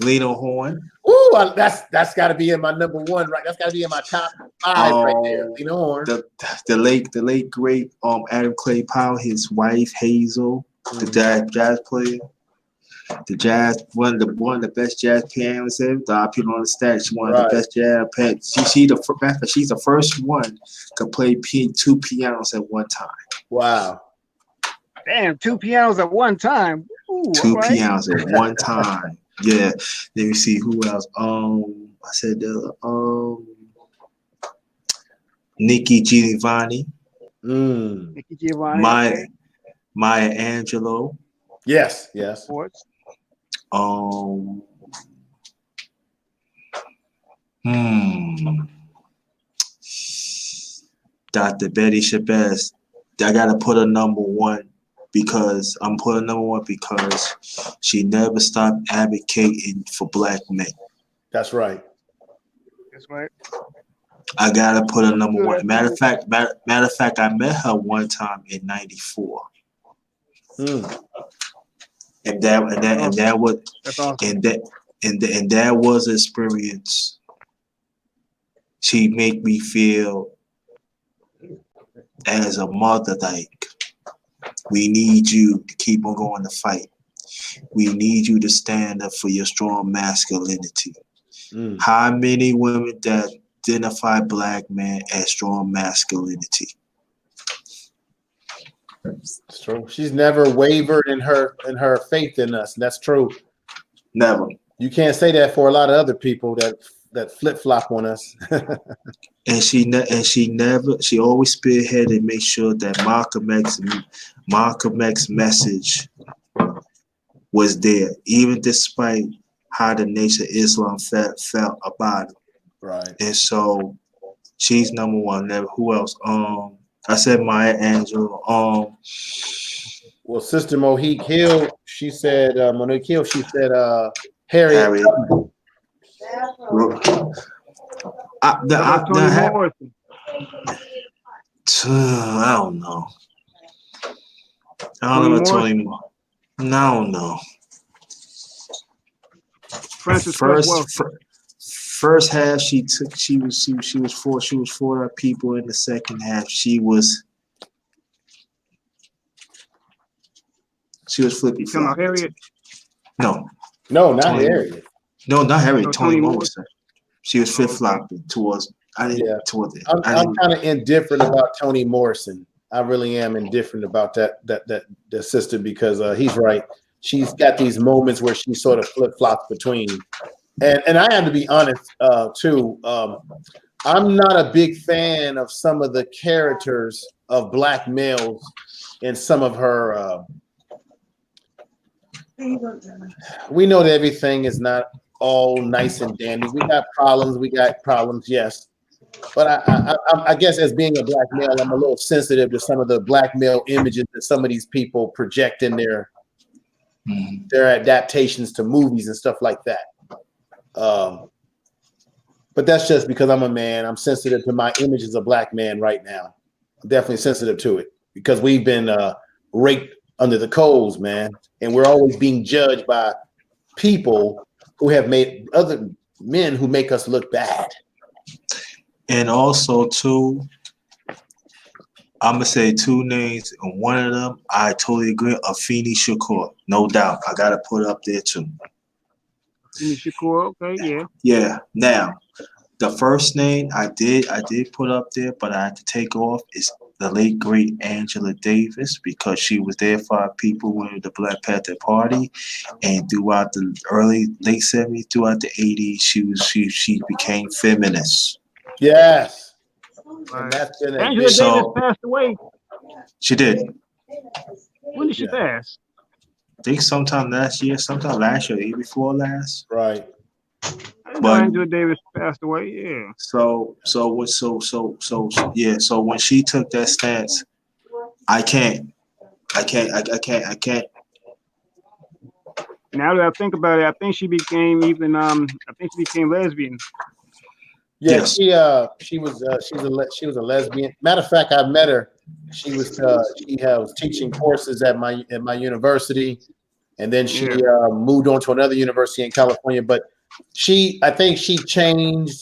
Lena Horne. Ooh, that's got to be in my number one, right? That's got to be in my top 5 right there. Lena Horne. The late great Adam Clay Powell, his wife Hazel, the jazz player, one of the best jazz pianists ever. A lot of people don't understand. She's one of the best jazz pianists. She's the first one to play 2 pianos at one time. Wow. Damn, 2 pianos at one time. Ooh, 2 pianos at one time. Yeah. Let me see who else. I said Nikki Giovanni. Nikki Giovanni. Maya Angelou. Yes. Of course. Dr. Betty Shabazz. I gotta put her number one because she never stopped advocating for black men. That's right. I gotta put her number Good, one. that's Matter good. of fact, matter of fact, I met her one time in '94, Mm. and that was That's awesome. and that was an experience. She made me feel as a mother like we need you to keep on going to fight. We need you to stand up for your strong masculinity. Mm. How many women that identify black men as strong masculinity? It's true. She's never wavered in her faith in us. And that's true. Never. You can't say that for a lot of other people that flip flop on us. And she always spearheaded and make sure that Malcolm X message was there, even despite how the Nation of Islam felt about it. Right. And so she's number one. Never. Who else? I said Maya Angelou. Well, Sister Monique Hill, she said Harriet. Harriet. How about Toni Morrison? I don't know. I don't know about Toni Morrison. No. Frances Cresswell. First half she was for her people. In the second half she was flippy. Talking about Harriet? No, not Toni, Harriet. No, not Harriet. Oh, Toni Toni Morrison. She was flip flopping towards. I'm kind of indifferent about Toni Morrison. I really am indifferent about that sister because he's right. She's got these moments where she sort of flip flops between, and I have to be honest too. I'm not a big fan of some of the characters of black males in some of her. We know that everything is not all nice and dandy. We got problems, yes. But I guess as being a black male, I'm a little sensitive to some of the black male images that some of these people project in their adaptations to movies and stuff like that. But that's just because I'm a man. I'm sensitive to my image as a black man right now. I'm definitely sensitive to it because we've been raked under the coals, man. And we're always being judged by people who have made other men who make us look bad. And also, too, I'm going to say two names, and one of them, I totally agree, Afeni Shakur. No doubt. I got to put it up there, too. Afeni Shakur, okay, yeah. Yeah. Now, the first name I did put up there, but I had to take off is the late, great Angela Davis because she was there for our people with the Black Panther Party. And throughout the late 70s, throughout the 80s, she became feminist. Yes. Right. And that's been Angela Davis passed away. She did. When did she pass? I think sometime last year, year before last. Right. I didn't know Angela Davis passed away. Yeah. So when she took that stance, I can't. Now that I think about it, I think she became lesbian. Yeah, yes. She was a lesbian. Matter of fact, I met her. She was teaching courses at my university, and then she moved on to another university in California. But I think she changed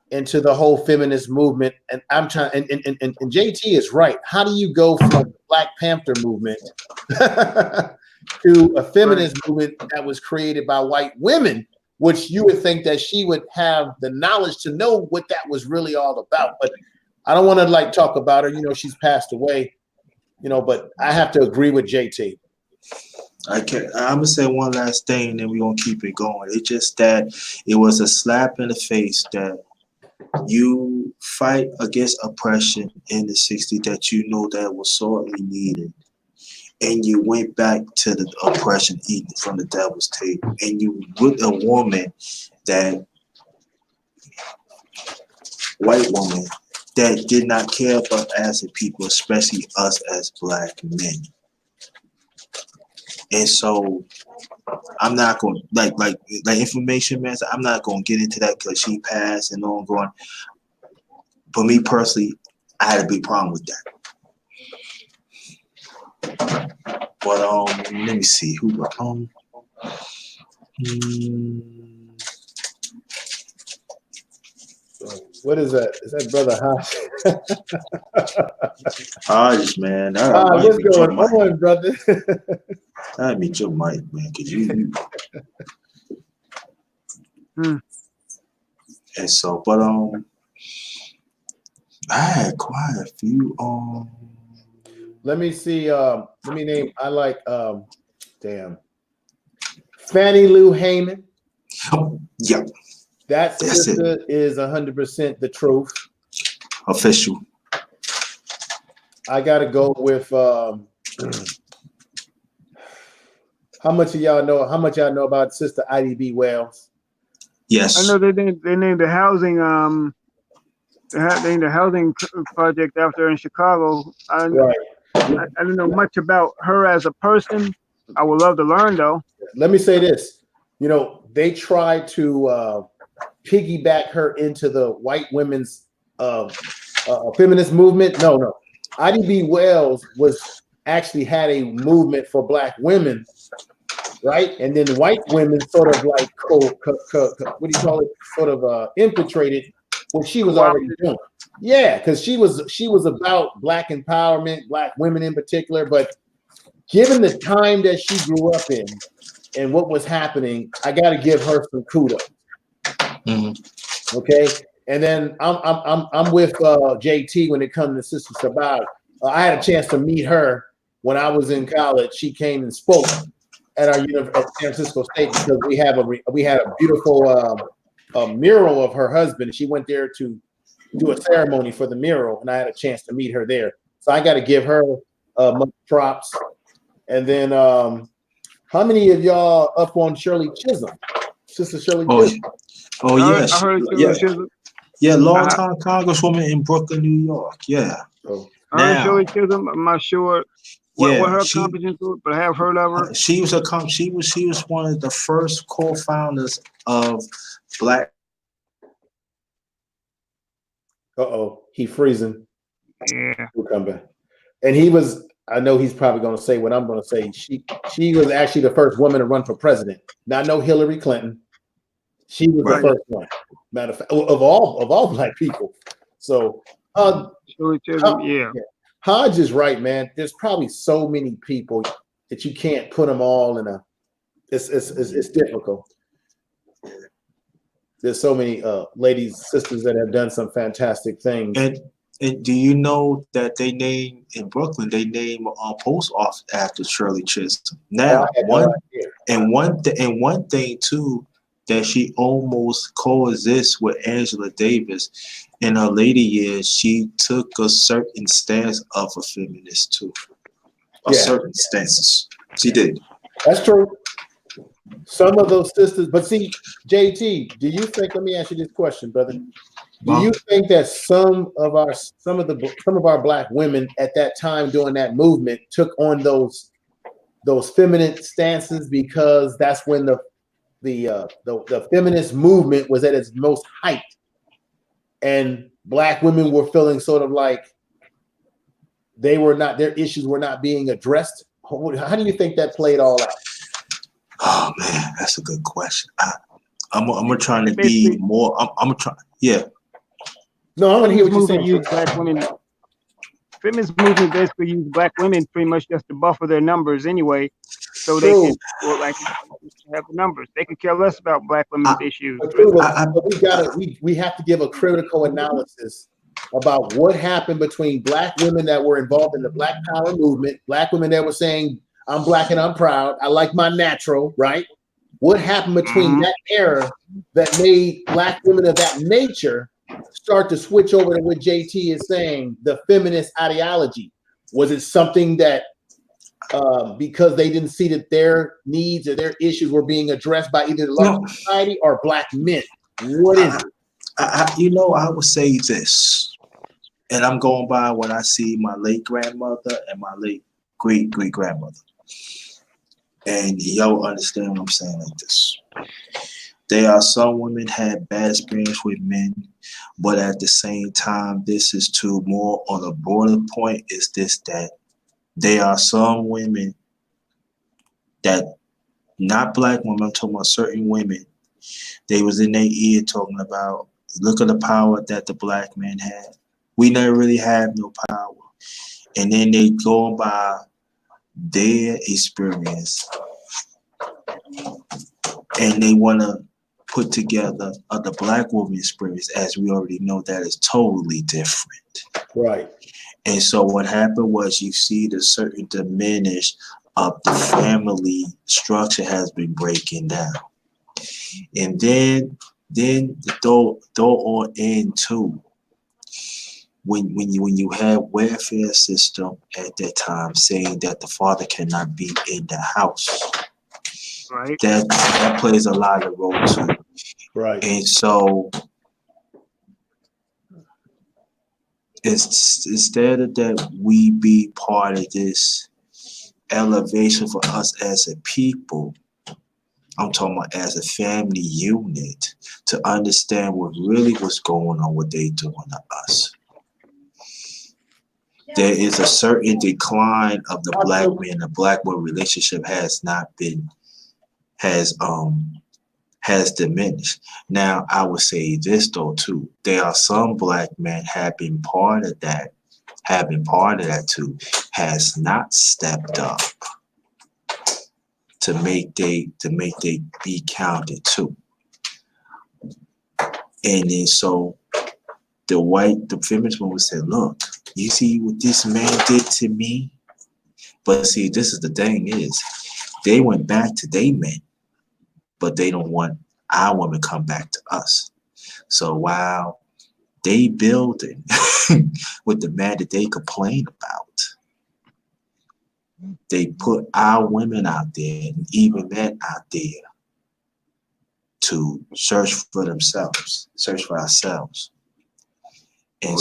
into the whole feminist movement. And I'm trying. And JT is right. How do you go from the Black Panther movement to a feminist movement that was created by white women? Which you would think that she would have the knowledge to know what that was really all about. But I don't want to talk about her. She's passed away. But I have to agree with JT. I'm gonna say one last thing, and then we're gonna keep it going. It's just that it was a slap in the face that you fight against oppression in the 60s that that was sorely needed. And you went back to the oppression eating from the devil's table. And you with a woman white woman, that did not care about us as a people, especially us as black men. And so I'm not going like information, man. I'm not going to get into that because she passed and ongoing. for me personally, I had a big problem with that. But let me see who. What is that? Is that Brother Hodges, man. What's going on, brother? I mean, your mic, man, because you. And so, but I had quite a few. Let me see. Let me name. I like. Fannie Lou Haman. Yeah. That sister is 100% the truth. Official. I gotta go with. How much of y'all know? How much y'all know about Sister IDB Wells? Yes. I know they named the housing they named the housing project after in Chicago. Right. I don't know much about her as a person. I would love to learn though. Let me say this. You know, they tried to piggyback her into the white women's feminist movement. No. IDB Wells was actually had a movement for black women, right? And then the white women sort of like what do you call it? Sort of infiltrated what she was already doing. Yeah, because she was about black empowerment, black women in particular. But given the time that she grew up in and what was happening, I got to give her some kudos. Okay, and then I'm with JT when it comes to Sister Sabag. I had a chance to meet her when I was in college. She came and spoke at our at San Francisco State because we had a beautiful mural of her husband. She went there to do a ceremony for the mural, and I had a chance to meet her there. So I got to give her much props. And then, how many of y'all up on Shirley Chisholm, Sister Shirley Chisholm? Oh yes, I heard Chisholm. Yeah, long time Congresswoman in Brooklyn, New York. Yeah. I heard Shirley Chisholm. I'm not sure what her accomplishments were, but I have heard of her. She was one of the first co-founders of Black. He freezing. Yeah. We'll come back. And he was. I know he's probably going to say what I'm going to say. She was actually the first woman to run for president. Not no Hillary Clinton. She was the first one. Matter of fact, of all black people. So, Hodge is right, man. There's probably so many people that you can't put them all in a. It's difficult. There's so many ladies, sisters that have done some fantastic things. And do you know that they name in Brooklyn? They name a post office after Shirley Chisholm. Now, one thing too, that she almost coexists with Angela Davis in her later years. She took a certain stance of a feminist too. Certain stances. She did. That's true. Some of those sisters, but see, JT, do you think? Let me ask you this question, brother. Do you think that some of our black women at that time during that movement took on those feminine stances because that's when the feminist movement was at its most height, and black women were feeling sort of like their issues were not being addressed? How do you think that played all out? Oh man, that's a good question. I'm trying to be more. I'm gonna try. Yeah. No, I want to hear what you're saying. Use black women. Feminist movement basically use black women pretty much just to buffer their numbers anyway, so they can have the numbers. They could care less about black women's issues. We have to give a critical analysis about what happened between black women that were involved in the Black Power movement, black women that were saying, "I'm black and I'm proud. I like my natural," right? What happened between that era that made black women of that nature start to switch over to what JT is saying, the feminist ideology? Was it something that because they didn't see that their needs or their issues were being addressed by either the larger society or black men? What is it? I would say this, and I'm going by what I see my late grandmother and my late great grandmother. And y'all understand what I'm saying like this. There are some women had bad experience with men But at the same time, this is too more on a broader point is this that there are some women that not black women, I'm talking about certain women, they was in their ear talking about look at the power that the black man had. We never really have no power. And then they go by their experience and they want to put together the black woman experience, as we already know that is totally different. Right. And so what happened was you see the certain diminish of the family structure has been breaking down. And then throw on in too. When you have welfare system at that time saying that the father cannot be in the house, Right. that plays a lot of role too. Right. And so instead of that we be part of this elevation for us as a people, I'm talking about as a family unit, to understand what really was going on, what they doing to us. There is a certain decline of the black man, the black woman relationship has diminished. Now I would say this though too. There are some black men have been part of that too, has not stepped up to make they be counted too. And then so the feminist woman said, look, you see what this man did to me? But see, this is the thing is, they went back to their men, but they don't want our women come back to us. So while they building with the man that they complain about, they put our women out there and even men out there to search for themselves, search for ourselves. And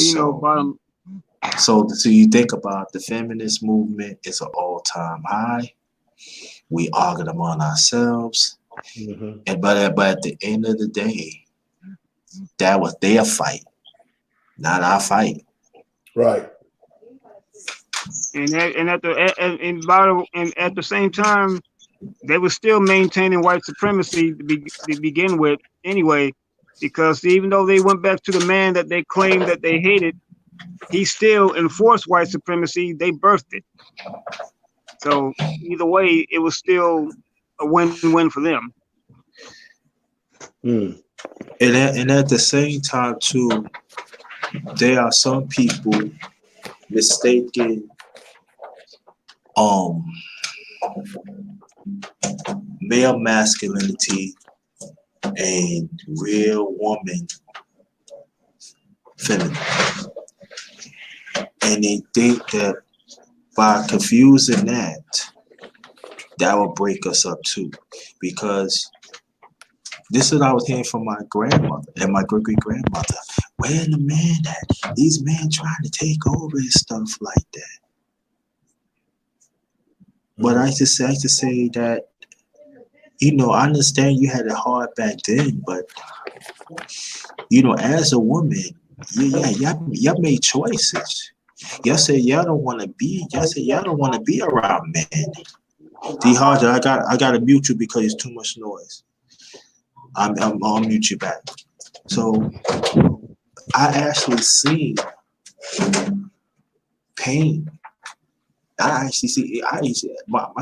so you think about the feminist movement is an all-time high. We argued among ourselves. Mm-hmm. But at the end of the day, that was their fight, not our fight. Right. And at the same time, they were still maintaining white supremacy to begin with anyway, because even though they went back to the man that they claimed that they hated, he still enforced white supremacy. They birthed it. So either way, it was still a win-win for them. Mm. And at the same time too, there are some people mistaking male masculinity and real woman feminine. And they think that by confusing that will break us up too. Because this is what I was hearing from my grandmother and my great-great-grandmother. Where the man at? These men trying to take over and stuff like that. But I used to say that, I understand you had it hard back then, but as a woman, y'all made choices. Y'all said y'all don't want to be around men. D Harder, I gotta mute you because it's too much noise. I'll mute you back. So I actually seen pain. Let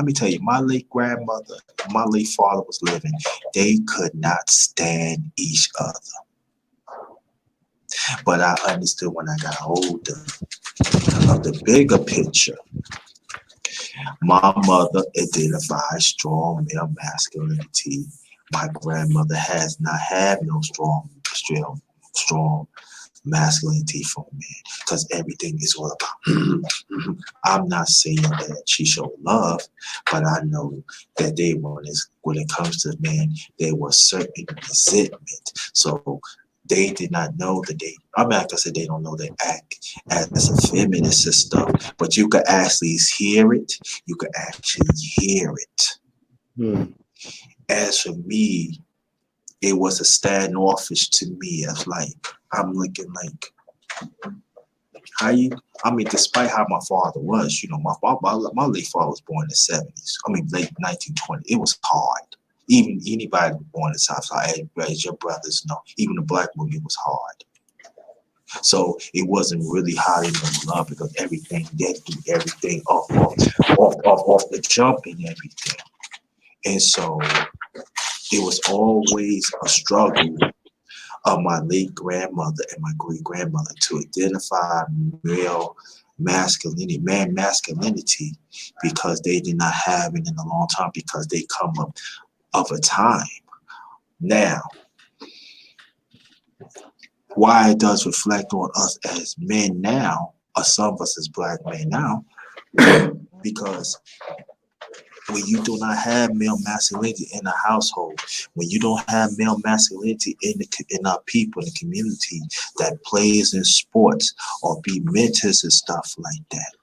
me tell you, my late grandmother, my late father was living. They could not stand each other. But I understood when I got older of the bigger picture. My mother identified strong male masculinity. My grandmother has not had no strong masculinity for men, because everything is all about I'm not saying that she showed love, but I know that when it comes to men, there was certain resentment. So they did not know that like I said, they don't know they act as a feminist and stuff, but you could actually hear it. You could actually hear it. Mm. As for me, it was a standoffish to me. As like I'm looking like how you. I mean, despite how my father was, you know, my late father was born in the 70s. I mean, late 1920s. It was hard. Even anybody born in the South Side, as your brothers know, even the black movement was hard. So it wasn't really hot in the love because everything they do everything off the jump and everything. And so it was always a struggle of my late grandmother and my great grandmother to identify male masculinity, man masculinity, because they did not have it in a long time because they come up of a time. Now, why it does reflect on us as men now, or some of us as black men now, because when you do not have male masculinity in a household, when you don't have male masculinity in our people in the community that plays in sports or be mentors and stuff like that,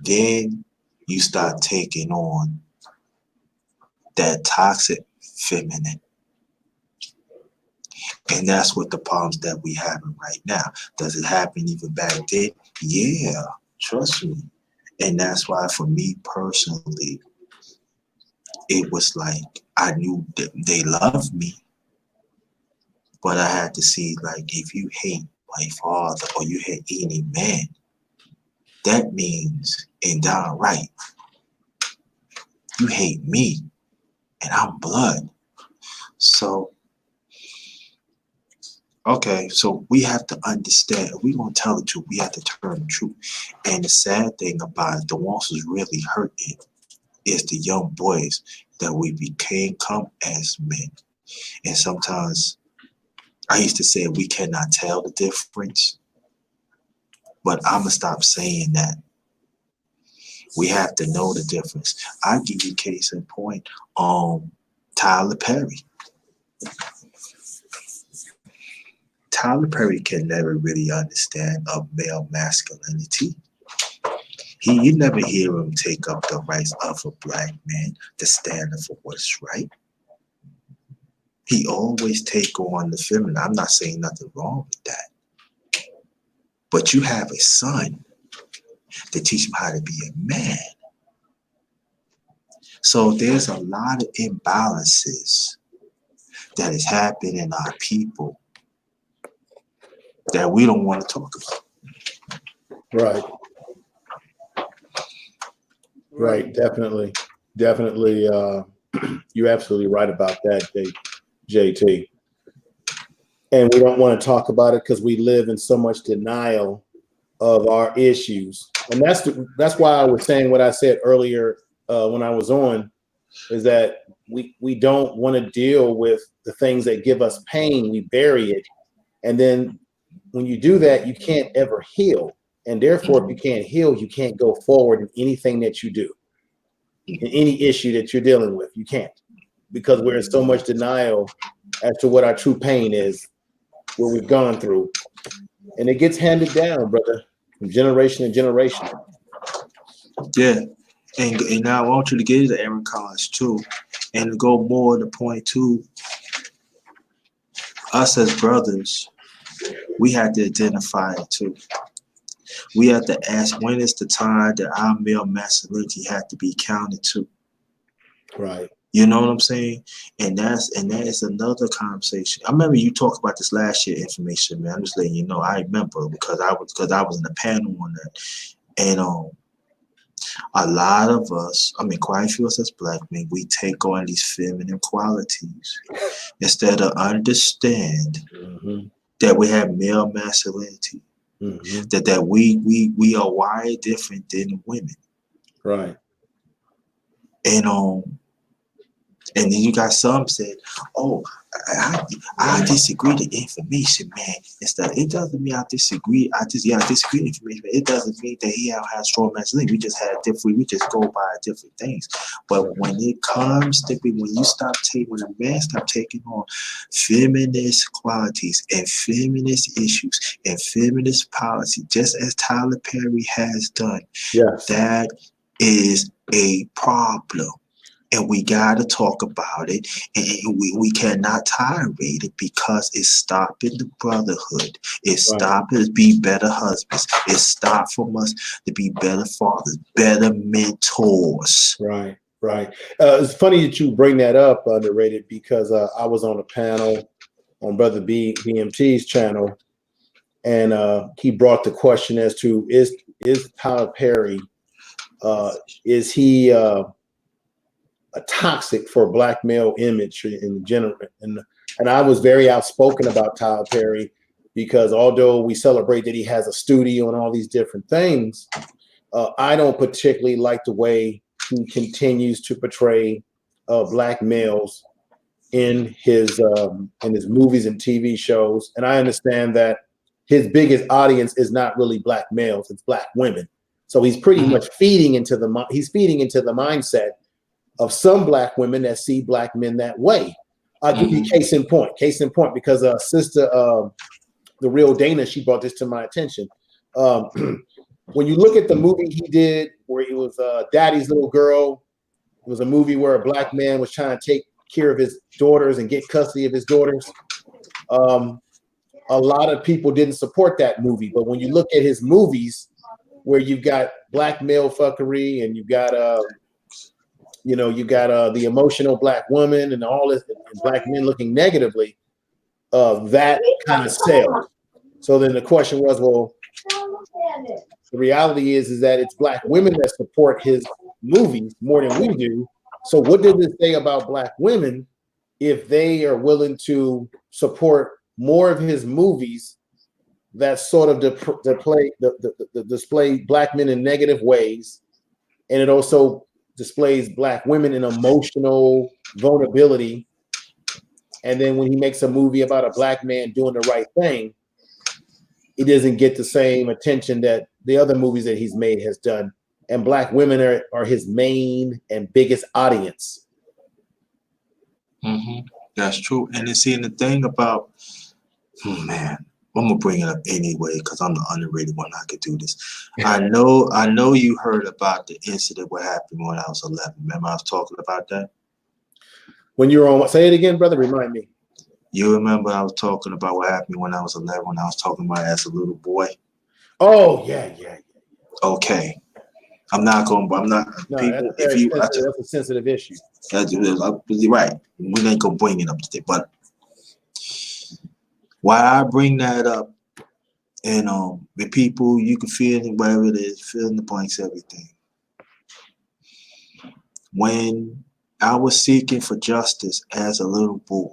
then you start taking on that toxic feminine. And that's what the problems that we having right now. Does it happen even back then? Yeah, trust me. And that's why for me personally, it was like I knew that they loved me, but I had to see like if you hate my father or you hate any man, that means in downright you hate me and I'm blood. So okay, so we have to understand. If we gonna tell the truth, we have to turn the truth. And the sad thing about it, the ones who's really hurting is the young boys that we became come as men. And sometimes I used to say we cannot tell the difference, but I'm gonna stop saying that. We have to know the difference. I give you case in point, Tyler Perry. Tyler Perry can never really understand of male masculinity. You never hear him take up the rights of a black man to stand up for what's right. He always take on the feminine. I'm not saying nothing wrong with that. But you have a son to teach him how to be a man. So there's a lot of imbalances that is happening in our people that we don't want to talk about. Right. Right. Definitely. Definitely. You're absolutely right about that, JT. And we don't want to talk about it because we live in so much denial of our issues. And that's why I was saying what I said earlier when I was on, is that we don't want to deal with the things that give us pain. We bury it. And then when you do that, you can't ever heal. And therefore, if you can't heal, you can't go forward in anything that you do, in any issue that you're dealing with. You can't, because we're in so much denial as to what our true pain is, what we've gone through. And it gets handed down, brother, from generation to generation. Yeah. And now I want you to get into Aaron Collins too. And to go more to the point too, us as brothers, we have to identify it too. We have to ask, when is the time that our male masculinity had to be counted to? Right. You know what I'm saying? And that is another conversation. I remember you talked about this last year, information, man. I'm just letting you know. I remember because I was in the panel on that. And a lot of us, I mean, quite a few of us as black men, we take on these feminine qualities instead of understand that we have male masculinity. That we are wired different than women. Right. And then you got some said, "Oh, I disagree with information, man." Instead, it doesn't mean I disagree. I disagree with information. It doesn't mean that he has strong masculinity. We just had different. We just go by different things. But when it comes to when a man stop taking on feminist qualities and feminist issues and feminist policy, just as Tyler Perry has done, yes, that is a problem. And we got to talk about it, and we cannot tolerate it because it's stopping the brotherhood. It's Right. stopping us to be better husbands. It's stopped from us to be better fathers, better mentors. Right. Right. It's funny that you bring that up, underrated, because I was on a panel on Brother BMT's channel, and he brought the question as to is Tyler Perry is he a toxic for black male image in general? And I was very outspoken about Tyler Perry because although we celebrate that he has a studio and all these different things, I don't particularly like the way he continues to portray black males in his movies and TV shows. And I understand that his biggest audience is not really black males; it's black women. So he's pretty much feeding into the mindset of some black women that see black men that way. I'll give you case in point, because sister, the real Dana, she brought this to my attention. When you look at the movie he did where he was Daddy's Little Girl, it was a movie where a black man was trying to take care of his daughters and get custody of his daughters. A lot of people didn't support that movie, but when you look at his movies where you've got black male fuckery and you've got the emotional black woman and all this, and black men looking negatively, that kind of sells. So then the question was, well, the reality is that it's black women that support his movies more than we do. So what does it say about black women if they are willing to support more of his movies that sort of display black men in negative ways, and it also displays black women in emotional vulnerability? And then when he makes a movie about a black man doing the right thing, it doesn't get the same attention that the other movies that he's made has done. And black women are his main and biggest audience. That's true. And then seeing the thing about, man, I'm gonna bring it up anyway because I'm the underrated one. I could do this. I know you heard about the incident what happened when I was 11. Remember I was talking about that? When you were on, say it again, brother. Remind me. You remember I was talking about what happened when I was 11, when I was talking about as a little boy? Oh, yeah. Okay. No, people, that's a sensitive issue. You're right. We ain't gonna bring it up today. But why I bring that up, and the people, you can feel it, whatever it is, fill in the blanks, everything. When I was seeking for justice as a little boy,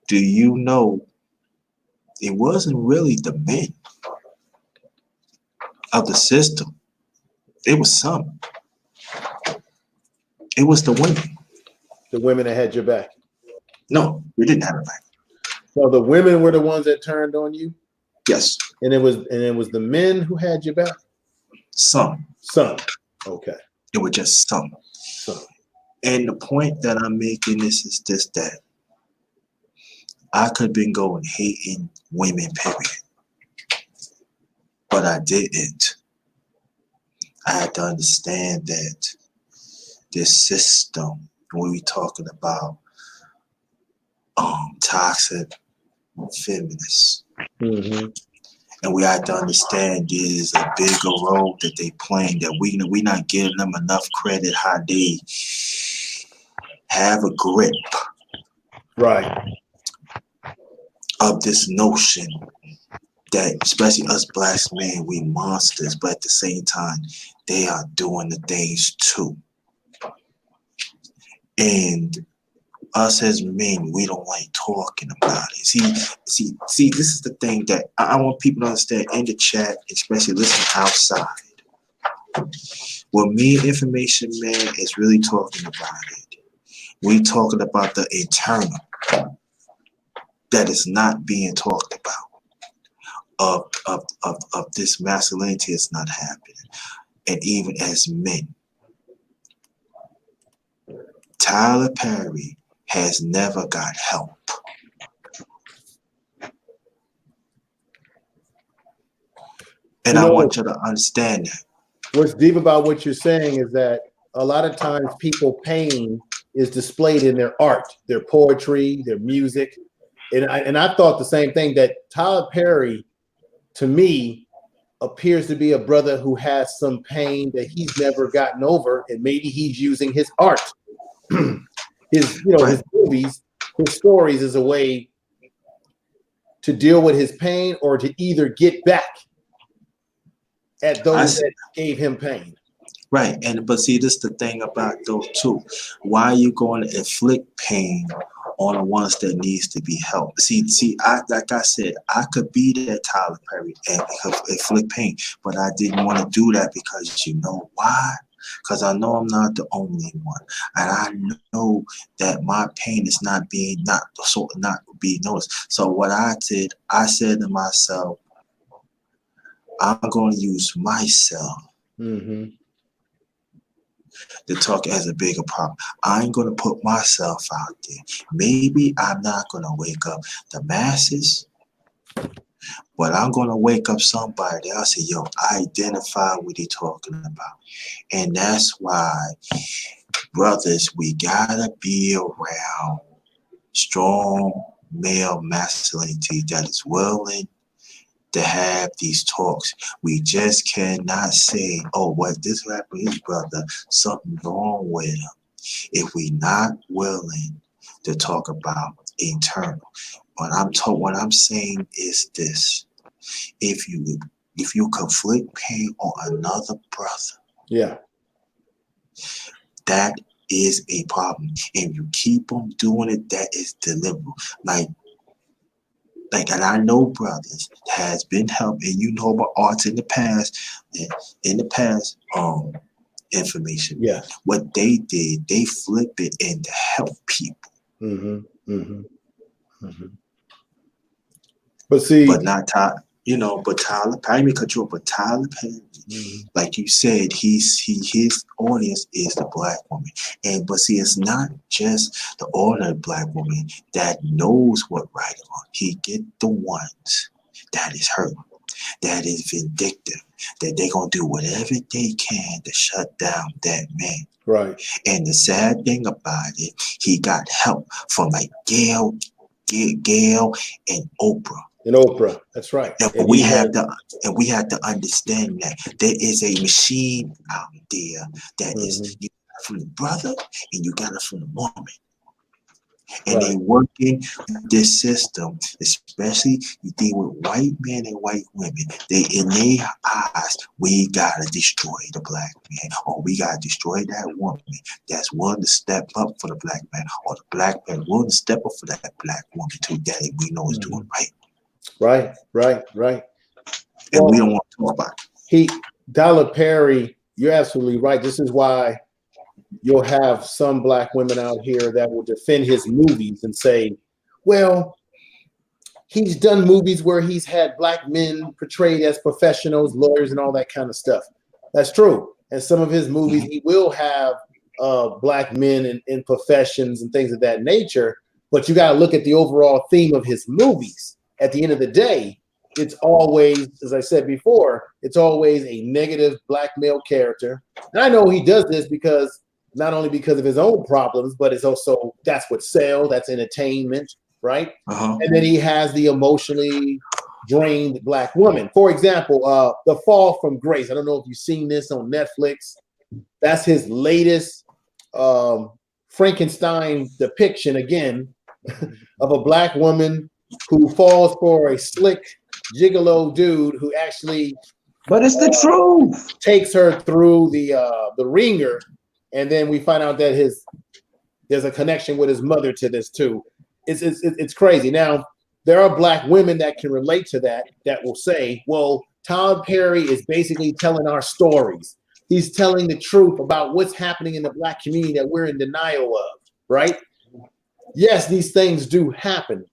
do you know it wasn't really the men of the system? It was some. It was the women. The women that had your back. No, we didn't have it back. So the women were the ones that turned on you? Yes. And it was the men who had your back? Some. Okay. It was just some. And the point that I'm making is this, that I could have been going hating women, period. But I didn't. I had to understand that this system, when we talking about toxic feminists, and we had to understand there's a bigger role that they playing, that we not giving them enough credit how they have a grip, right, of this notion that especially us black men, we monsters, but at the same time, they are doing the things too. And us as men, we don't like talking about it. See, this is the thing that I want people to understand in the chat, especially listening outside. What Me Information Man is really talking about it. We talking about the internal that is not being talked about. Of this masculinity is not happening. And even as men, Tyler Perry has never got help. And I want you to understand that. What's deep about what you're saying is that a lot of times people pain is displayed in their art, their poetry, their music. And I thought the same thing, that Tyler Perry, to me, appears to be a brother who has some pain that he's never gotten over, and maybe he's using his art, his his movies, his stories as a way to deal with his pain or to either get back at those that gave him pain. Right, but see, this is the thing about those two. Why are you going to inflict pain on the ones that needs to be helped? See, like I said, I could be that Tyler Perry and inflict pain, but I didn't want to do that because you know why? Because I know I'm not the only one, and I know that my pain is not being noticed. So what I did, I said to myself, I'm going to use myself. Mm-hmm. To talk as a bigger problem. I ain't gonna put myself out there. Maybe I'm not gonna wake up the masses, but I'm gonna wake up somebody. I'll say, yo, I identify what they're talking about. And that's why, brothers, we gotta be around strong male masculinity that is willing to have these talks. We just cannot say, oh, what this rapper is, brother, something wrong with him, if we not willing to talk about internal. What I'm saying is this: if you conflict pain on another brother, that is a problem. And you keep on doing it, that is deliberate. And I know brothers has been helped, and you know about arts in the past, information. Yeah. What they did, they flip it and to help people. Mm-hmm. Mm-hmm. Mm-hmm. But see, but not Tyler. But Tyler Perry, but Tyler Perry, like you said, his audience is the black woman, but see, it's not just the ordinary black woman that knows what right or wrong. He get the ones that is hurt, that is vindictive, that they gonna do whatever they can to shut down that man. Right. And the sad thing about it, he got help from like Gail and Oprah. That's right. And we have to understand that there is a machine out there that is, you got it from the brother and you got it from the woman. And they working this system, especially you deal with white men and white women. They in their eyes, we gotta destroy the black man, or we gotta destroy that woman that's willing to step up for the black man, or the black man willing to step up for that black woman too, that we know is doing right. Right. And we don't want to talk about it. Tyler Perry, you're absolutely right. This is why you'll have some black women out here that will defend his movies and say, well, he's done movies where he's had black men portrayed as professionals, lawyers, and all that kind of stuff. That's true. And some of his movies, he will have black men in professions and things of that nature. But you got to look at the overall theme of his movies. At the end of the day, it's always, as I said before, it's always a negative black male character. And I know he does this not only because of his own problems, but it's also, that's what sells, that's entertainment, right? And then he has the emotionally drained black woman. For example, The Fall from Grace. I don't know if you've seen this on Netflix. That's his latest Frankenstein depiction, again, of a black woman who falls for a slick gigolo dude who actually, but it's the truth, takes her through the ringer, and then we find out that there's a connection with his mother to this too. It's crazy. Now there are black women that can relate to that will say, well, Tyler Perry is basically telling our stories. He's telling the truth about what's happening in the black community that we're in denial of, right? Yes, these things do happen,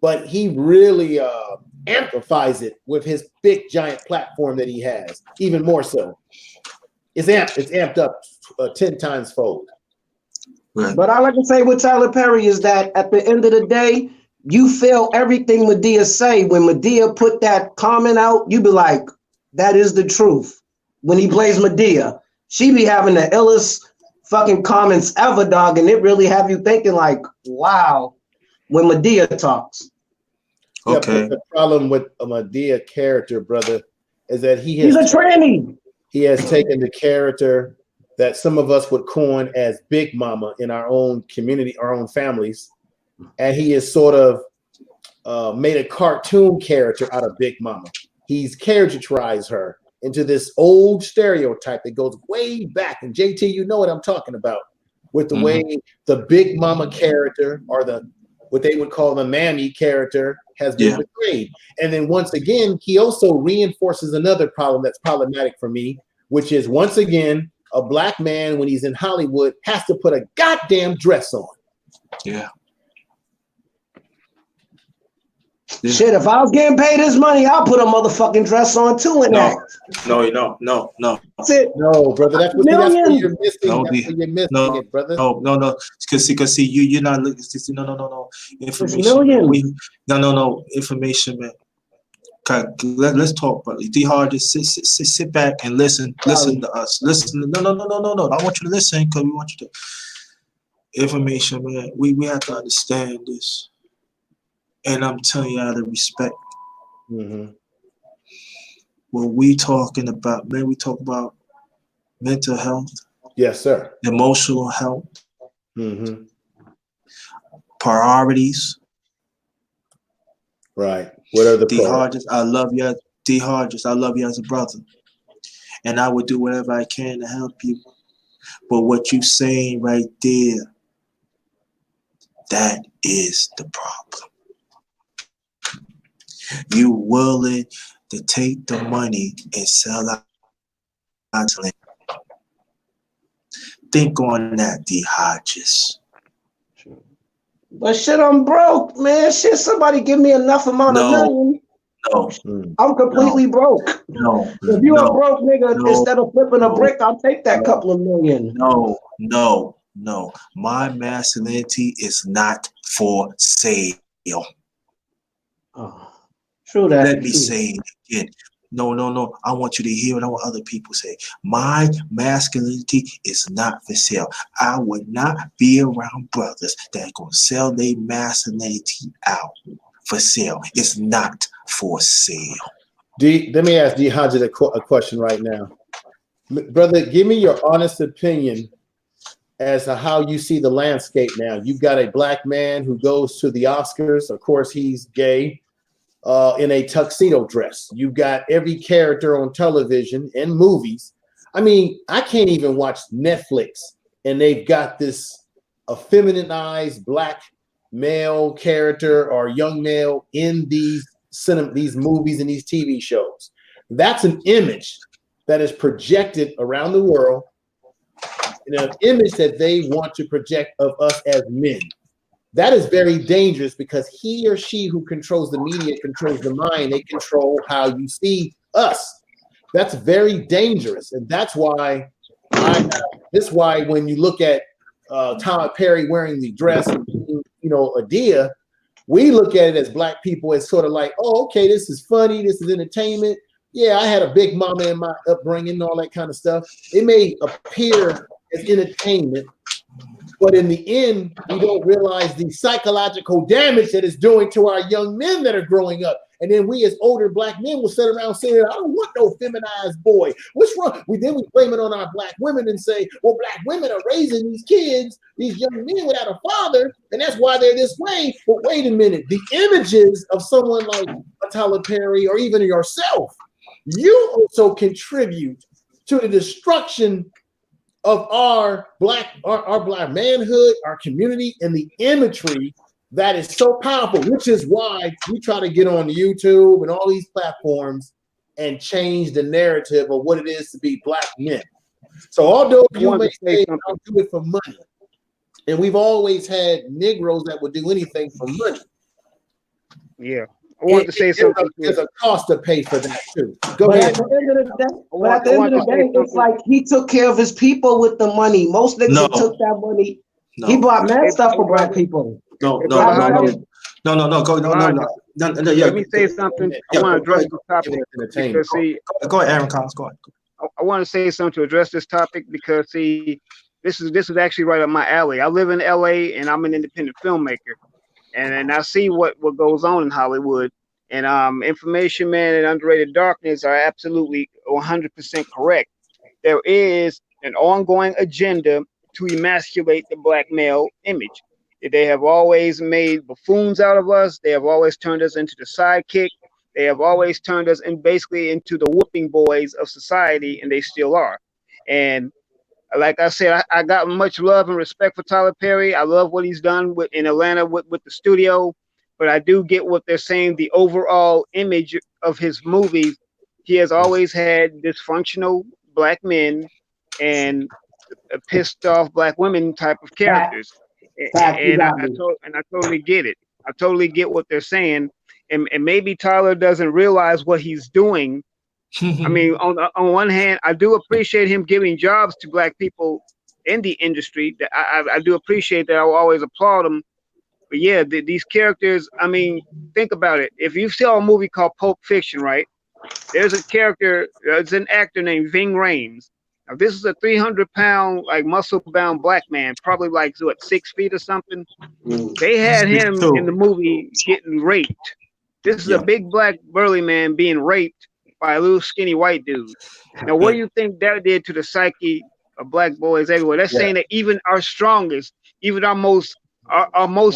but he really amplifies it with his big giant platform that he has, even more so. It's amped up 10 times fold. Right. But I like to say with Tyler Perry is that at the end of the day, you feel everything Madea say. When Madea put that comment out, you be like, that is the truth. When he plays Madea, She be having the illest fucking comments ever, dog, and it really have you thinking like, wow, when Medea talks. Yeah, Okay. but the problem with a Medea character, brother, is that He's a tranny. he has taken the character that some of us would coin as Big Mama in our own community, our own families, and he has sort of made a cartoon character out of Big Mama. He's caricaturized her into this old stereotype that goes way back. And JT, you know what I'm talking about, with the way the Big Mama character, or the what they would call the mammy character, has been portrayed. And then once again, he also reinforces another problem that's problematic for me, which is once again, a black man when he's in Hollywood has to put a goddamn dress on. Yeah. Shit, if I was getting paid this money, I'll put a motherfucking dress on too in that. No. That's it. No, brother, that's what you're missing. No, that's what you're missing, it, brother. No. Because see, you're not looking. No. Information. Millions. Information, man. Let's talk, brother. D Hard, just sit back and listen to us. Listen. No. I want you to listen because we want you to. Information, man. We have to understand this. And I'm telling you out of respect. Mm-hmm. When we talking about, man, we talk about mental health. Yes, sir. Emotional health. Mm-hmm. Priorities. Right. What are the D Hodges, I love you. D Hodges, I love you as a brother. And I would do whatever I can to help you. But what you saying right there, that is the problem. You willing to take the money and sell out land. Think on that, D Hodges. But shit, I'm broke, man. Shit, somebody give me enough amount of million. No. I'm completely broke. No. If you a broke nigga, instead of flipping a brick, I'll take that couple of million. No. My masculinity is not for sale. Oh, true that. Let me say it again. No. I want you to hear what I want other people say. My masculinity is not for sale. I would not be around brothers that are going to sell their masculinity out for sale. It's not for sale. Let me ask D. Hodges a question right now. Brother, give me your honest opinion as to how you see the landscape now. You've got a black man who goes to the Oscars. Of course, he's gay. In a tuxedo dress. You've got every character on television and movies. I mean, I can't even watch Netflix and they've got this effeminized black male character or young male in these movies and these TV shows. That's an image that is projected around the world, and an image that they want to project of us as men. That is very dangerous because he or she who controls the media controls the mind. They control how you see us. That's very dangerous. And that's why when you look at Tyler Perry wearing the dress, Adea, we look at it as black people as sort of like, oh, okay, this is funny. This is entertainment. Yeah, I had a big mama in my upbringing and all that kind of stuff. It may appear as entertainment, but in the end, we don't realize the psychological damage that it's doing to our young men that are growing up. And then we as older black men will sit around saying, I don't want no feminized boy. What's wrong? We blame it on our black women and say, well, black women are raising these kids, these young men without a father, and that's why they're this way. But wait a minute, the images of someone like Tyler Perry or even yourself, you also contribute to the destruction of our black manhood, our community, and the imagery that is so powerful, which is why we try to get on YouTube and all these platforms and change the narrative of what it is to be black men. So although you may say I'll do it for money, and we've always had Negroes that would do anything for money. Yeah. I wanted to say something. There's a cost to pay for that too. Go ahead. At the end of the day, it's like he took care of his people with the money. Most niggas took that money. He bought mad stuff for black people. No. Let me say something. I want to address the topic. Because see, go ahead, Aaron Collins. Go ahead. I want to say something to address this topic because see, this is actually right up my alley. I live in LA and I'm an independent filmmaker, and I see what goes on in Hollywood. And Information Man and Underrated Darkness are absolutely 100% correct. There is an ongoing agenda to emasculate the black male image. They have always made buffoons out of us. They have always turned us into the sidekick. They have always turned us in basically into the whooping boys of society, and they still are. And like I said, I got much love and respect for Tyler Perry. I love what he's done in Atlanta with the studio, but I do get what they're saying. The overall image of his movies, he has always had dysfunctional black men and pissed off black women type of characters. And I totally get it. I totally get what they're saying. And maybe Tyler doesn't realize what he's doing. I mean, on one hand, I do appreciate him giving jobs to black people in the industry. I do appreciate that. I will always applaud him. But yeah, these characters, I mean, think about it. If you saw a movie called Pulp Fiction, right? There's a character, there's an actor named Ving Rhames. Now, this is a 300-pound, like muscle-bound black man, probably like, what, 6 feet or something? They had him in the movie getting raped. This is a big black burly man being raped by a little skinny white dude. Now, what do you think that did to the psyche of black boys everywhere? That's saying that even our strongest, even our most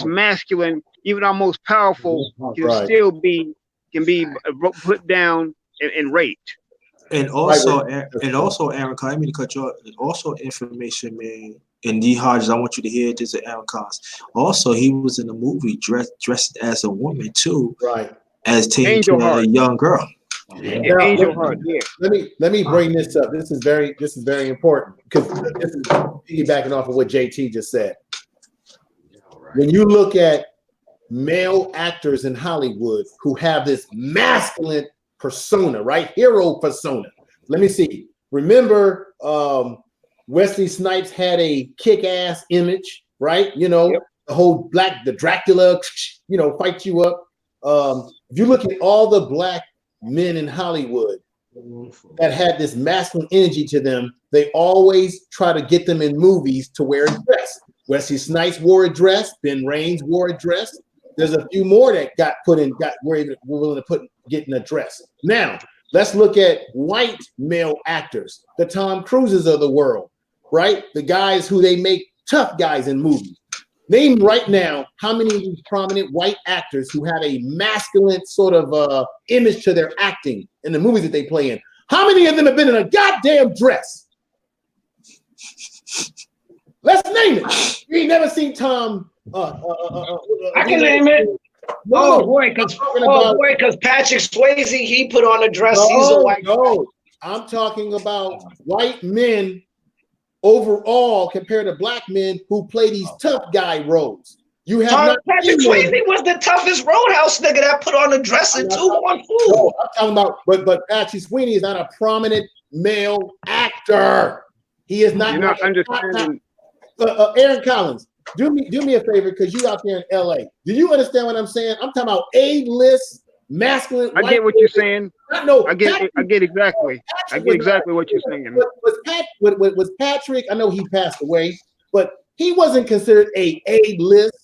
masculine, even our most powerful can still be put down and raped. And also, Aaron Khan, I mean to cut you off. Also, Information Man and D. Hodges, I want you to hear this at Aaron Khan's. Also, he was in a movie dressed as a woman too, right? As taking care of a young girl. Yeah. Angel Heart. Yeah. Let me bring this up. This is very important because this is piggybacking off of what JT just said. When you look at male actors in Hollywood who have this masculine persona, right? Hero persona. Let me see. Remember, Wesley Snipes had a kick-ass image, right? You know, the whole the Dracula, you know, fight you up. If you look at all the black men in Hollywood that had this masculine energy to them, they always try to get them in movies to wear a dress. Wesley Snipes wore a dress. Ben Raines wore a dress. There's a few more that got willing to get in a dress. Now, let's look at white male actors, the Tom Cruises of the world, right? The guys who they make tough guys in movies. Name right now how many of these prominent white actors who have a masculine sort of image to their acting in the movies that they play in. How many of them have been in a goddamn dress? Let's name it. You ain't never seen Tom. I can name it. Oh boy, because Patrick Swayze, he put on a dress. He's a white. No, I'm talking about white men overall compared to black men who play these tough guy roles. You have Patrick Swayze was the toughest Roadhouse nigga that put on a dress in 2-1-4. No, I'm talking about, but Patrick Swayze is not a prominent male actor. He is not. You're not understanding. Aaron Collins, do me a favor because you out there in LA. Do you understand what I'm saying? I'm talking about A-list masculine. I get what you're saying. No, I get exactly. I get exactly what you're saying. Was Patrick? I know he passed away, but he wasn't considered a A-list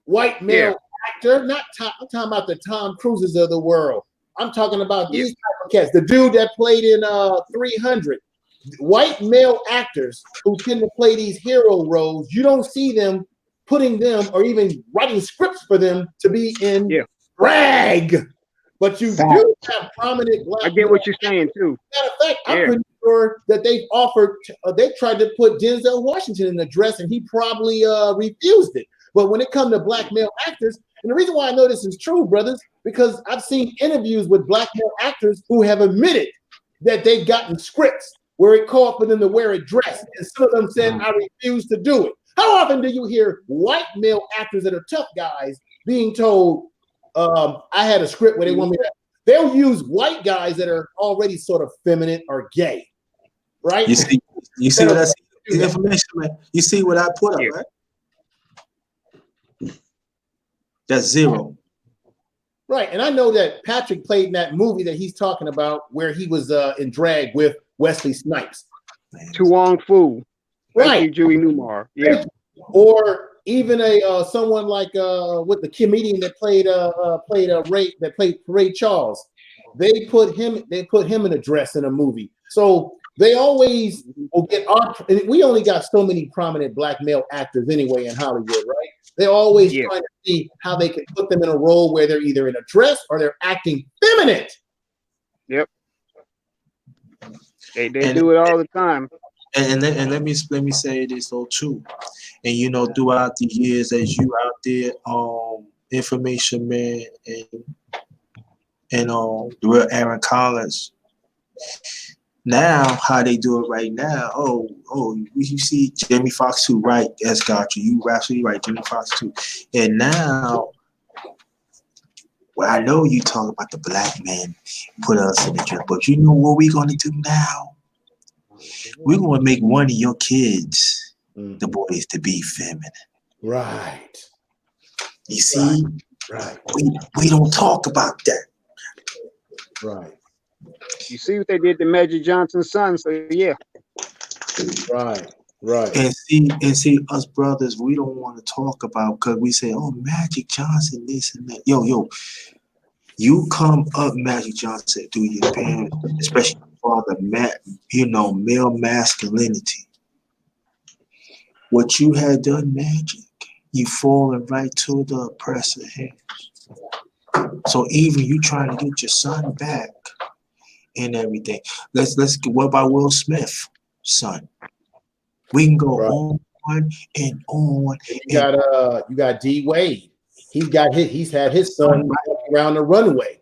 white male actor. I'm talking about the Tom Cruises of the world. I'm talking about these type of cats. The dude that played in 300. White male actors who tend to play these hero roles, you don't see them putting them or even writing scripts for them to be in drag. But you do have prominent black. I get what you're saying too. Matter of fact, I'm pretty sure that they've offered. They tried to put Denzel Washington in the dress, and he probably refused it. But when it comes to black male actors, and the reason why I know this is true, brothers, because I've seen interviews with black male actors who have admitted that they've gotten scripts where it called for them to wear a dress, and some of them said, I refuse to do it. How often do you hear white male actors that are tough guys being told, I had a script where they want me to, they'll use white guys that are already sort of feminine or gay, right? You see what I see? The information, man. You see what I put up, right? That's 0. Right, and I know that Patrick played in that movie that he's talking about where he was in drag with Wesley Snipes. Tuong Fu. Right. Like Julie Newmar. Yeah. Or even a someone like with the comedian that played Ray Charles. They put him in a dress in a movie. So they always will get and we only got so many prominent black male actors anyway in Hollywood, right? They're always trying to see how they can put them in a role where they're either in a dress or they're acting feminine. Yep. They do it all the time. And let me say this though too. And you know, throughout the years as you out there, information man and the real Aaron Collins. Now, how they do it right now? You see Jamie Foxx too, right? That's got you. You absolutely right, Jamie Foxx too. And now, well, I know you talk about the black man put us in the dress, but you know what we're gonna do now? We're gonna make one of your kids, the boys, to be feminine. Right. You see, right. We don't talk about that. Right. You see what they did to Magic Johnson's son, so yeah. Right. And see, us brothers, we don't want to talk about because we say, oh, Magic Johnson, this and that. Yo, you come up, Magic Johnson, through your parents, especially for the male masculinity. What you had done, Magic, you falling right to the oppressor hands. So even you trying to get your son back and everything. Let's what about Will Smith, son? We can go on and on. You got D Wade. He's had his son walking around the runway,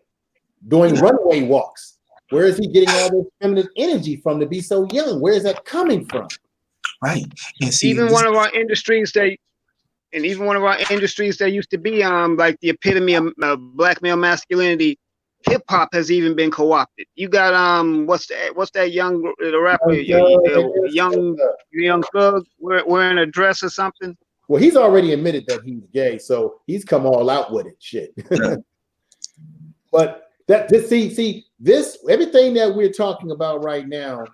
doing runway walks. Where is he getting all this feminine energy from to be so young? Where is that coming from? Right. And see, even one of our industries that used to be like the epitome of black male masculinity, hip hop has even been co-opted. You got what's that young rapper, young thug wearing a dress or something? Well, he's already admitted that he's gay, so he's come all out with it. Shit. But see this everything that we're talking about right now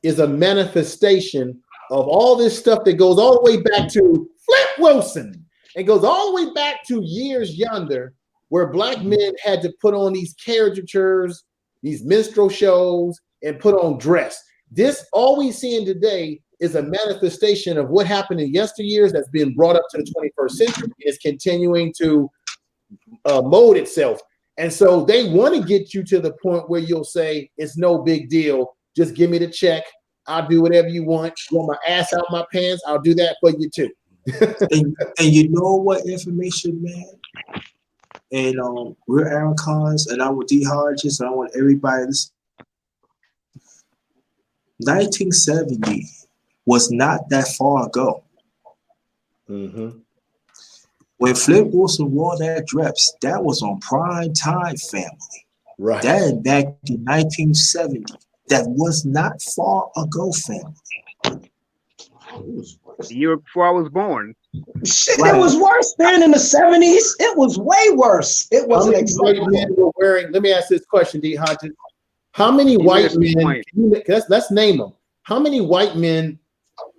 is a manifestation of all this stuff that goes all the way back to Flip Wilson. It goes all the way back to years yonder, where black men had to put on these caricatures, these minstrel shows, and put on dress. This, all we seeing today, is a manifestation of what happened in yesteryears that's been brought up to the 21st century. Is continuing to mold itself. And so they want to get you to the point where you'll say, it's no big deal. Just give me the check. I'll do whatever you want. You want my ass out my pants? I'll do that for you too. and you know what information, man? And we're Aaron Collins, and I'm with D. Hodges, and I want everybody to listen. 1970 was not that far ago. Mm-hmm. When Flip Wilson wore that dress, that was on prime time, family. Right. That back in 1970. That was not far ago, family. The year before I was born. Shit, it was worse then in the 70s. It was way worse. It wasn't acceptable. Let me ask this question, D. Hodges. How many white men, let's name them. How many white men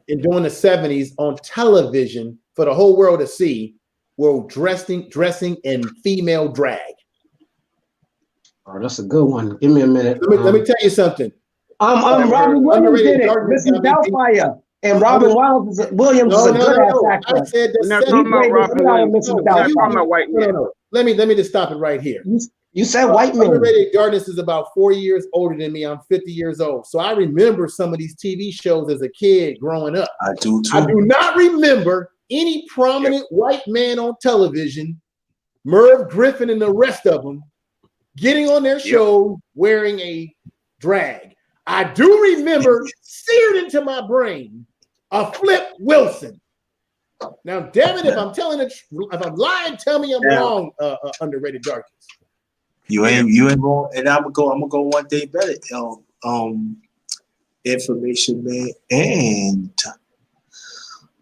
during the 70s on television for the whole world to see were dressing in female drag? Oh, that's a good one. Give me a minute. Let me tell you something. Robin Williams did it. Mrs. Doubtfire. And Robin Williams is a good ass actor. I said we're not talking about Robin Williams. We're not talking about white men. No. Let me just stop it right here. You said white men. Underrated Darkness is about 4 years older than me. I'm 50 years old. So I remember some of these TV shows as a kid growing up. I do too. I do not remember any prominent white man on television, Merv Griffin and the rest of them, getting on their show wearing a drag. I do remember seared into my brain a Flip Wilson. Now, damn it, if I'm telling it, if I'm lying, tell me I'm wrong. Underrated Darkness. You ain't wrong, and I'm gonna go one day better. Information man and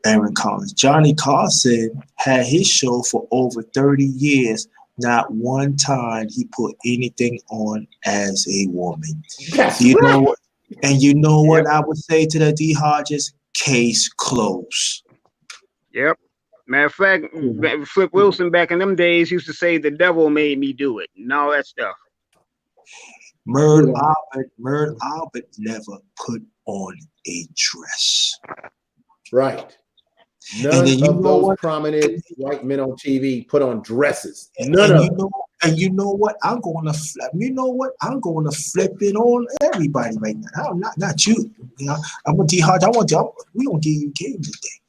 Aaron Collins. Johnny Carson had his show for over 30 years. Not one time he put anything on as a woman. That's you right. know what? And you know what I would say to the D Hodges? Case closed. Yep. Matter of fact, Flip Wilson back in them days used to say the devil made me do it and all that stuff. Murd Albert never put on a dress. Right. None of those prominent white men on TV put on dresses. None of them. And you know what? I'm going to flip. You know what? I'm going to flip it on everybody right now. Not you. You know, I'm gonna D Hodge. We gonna give you game today.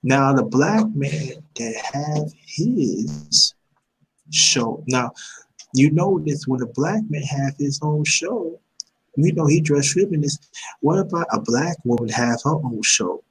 Now the black man that have his show. Now, you know this when a black man have his own show. You know he dressed feminist. What about a black woman have her own show?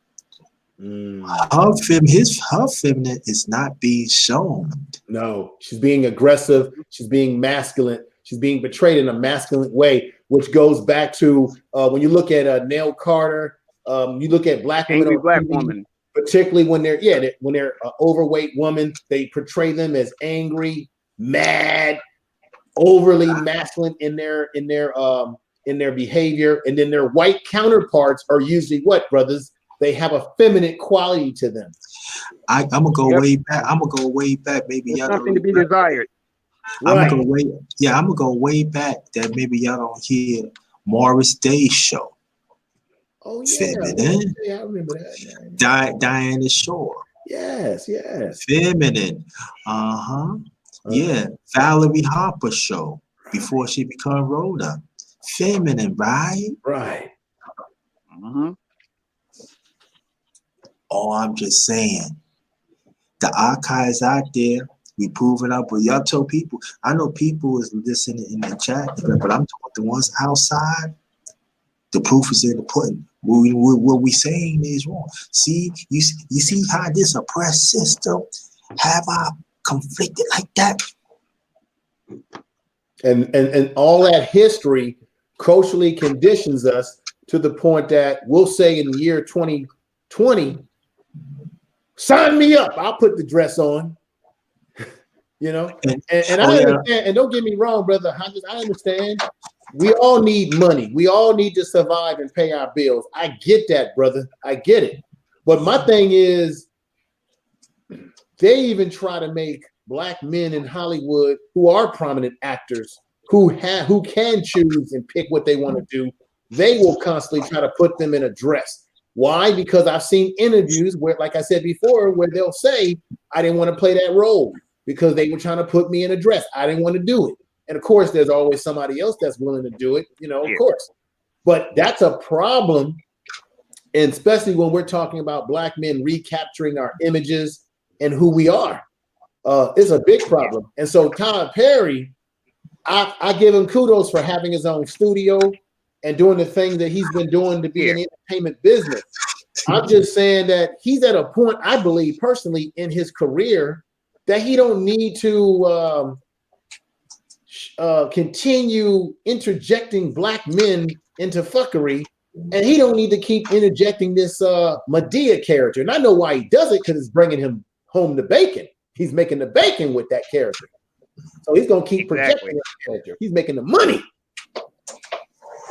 Her feminine is not being shown. No, she's being aggressive. She's being masculine. She's being portrayed in a masculine way, which goes back to when you look at Nell Carter. You look at black women, particularly when they're an overweight woman. They portray them as angry, mad, overly masculine in their behavior, and then their white counterparts are usually what, brothers? They have a feminine quality to them. I'm gonna go way back. I'm gonna go way back. Maybe There's y'all something to be desired. I'm gonna go way back. That maybe y'all don't hear Morris Day's show. Oh yeah, feminine. Yeah, I remember that. Diana Shore. Yes. Feminine. Yeah, Valerie Harper show before she became Rhoda. Feminine, right? Right. Oh, I'm just saying, the archives out there, we proving up. But y'all tell people, I know people is listening in the chat, but I'm talking the ones outside. The proof is in the pudding. What we saying is wrong. See, you see how this oppressed system have our conflicted like that. And all that history culturally conditions us to the point that we'll say in the year 2020, sign me up. I'll put the dress on. You know, and I understand. And don't get me wrong, brother Hodges. I understand. We all need money. We all need to survive and pay our bills. I get that, brother. I get it. But my thing is, they even try to make black men in Hollywood who are prominent actors who can choose and pick what they want to do. They will constantly try to put them in a dress. Why? Because I've seen interviews where, like I said before, where they'll say, I didn't want to play that role because they were trying to put me in a dress. I didn't want to do it. And of course, there's always somebody else that's willing to do it, of course. But that's a problem. And especially when we're talking about black men recapturing our images and who we are. It's a big problem. And so Tyler Perry, I give him kudos for having his own studio and doing the thing that he's been doing to be in the entertainment business. I'm just saying that he's at a point, I believe personally, in his career that he don't need to continue interjecting black men into fuckery, and he don't need to keep interjecting this Medea character. And I know why he does it, because it's bringing him home the bacon. He's making the bacon with that character. So he's going to keep projecting that character. He's making the money.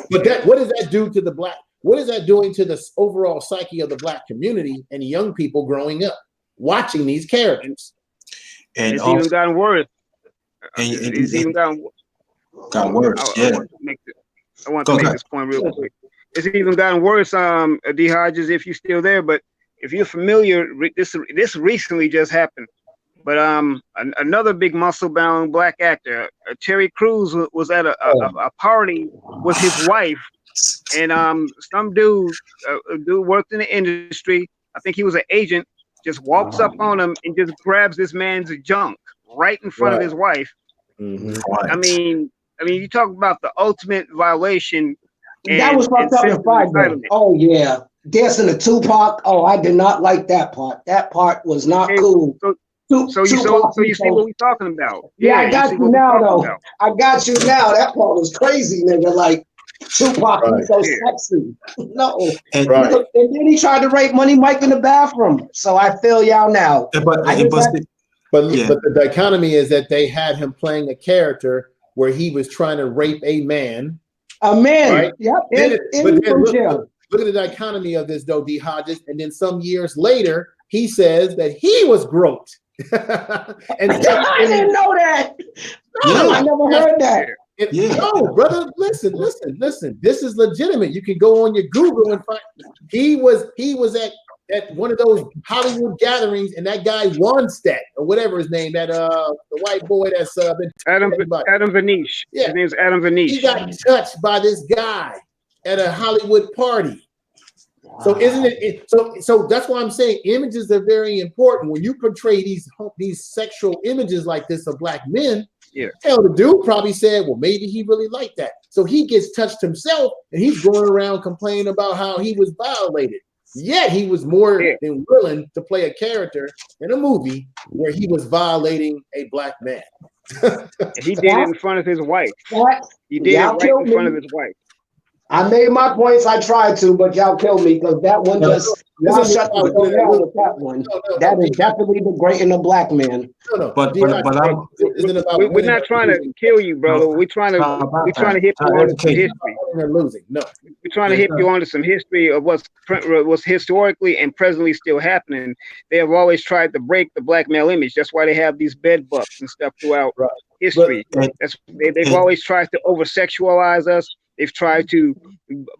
But what does that do to the black? What is that doing to the overall psyche of the black community and young people growing up watching these characters? And it's even gotten worse. It's even gotten worse. I want to make this point real quick. It's even gotten worse, D. Hodges, if you're still there. But if you're familiar, this recently just happened. But another big muscle-bound black actor, Terry Crews, was at a party with his wife, and some dude worked in the industry. I think he was an agent. Just walks up on him and just grabs this man's junk right in front of his wife. I mean, you talk about the ultimate violation. That was fucked up in Friday. Oh yeah, dancing to Tupac. Oh, I did not like that part. That part was not cool. So you see what we're talking about. Yeah, I got you now, though. I got you now. That part was crazy, nigga. Like, Tupac was so sexy. No. And then he tried to rape Money Mike in the bathroom. So I feel y'all now. But the dichotomy is that they had him playing a character where he was trying to rape a man. A man. Right? Yep. But then look at the dichotomy of this, though, D. Hodges. And then some years later, he says that he was groped. And I didn't know that. No, I never heard that. No, brother, listen. This is legitimate. You can go on your Google and find he was at one of those Hollywood gatherings, and that guy Wonstadt or whatever his name, that the white boy that's been Adam Vanish. Yeah. His name's Adam Vanish. He got touched by this guy at a Hollywood party. So isn't it? So that's why I'm saying images are very important. When you portray these sexual images like this of black men, hell, the dude probably said, well, maybe he really liked that. So he gets touched himself, and he's going around complaining about how he was violated. Yet he was more than willing to play a character in a movie where he was violating a black man. He did it in front of his wife. He did it right in front of his wife. I made my points. I tried to, but y'all killed me because that one just y'all shut me down with that one. That is definitely degrading a black man. But we're not trying to kill you, brother. We're trying to hit you on some history. We're trying to hit you onto some history of what's historically and presently still happening. They have always tried to break the black male image. That's why they have these bed bugs and stuff throughout history. They've always tried to over-sexualize us. They've tried to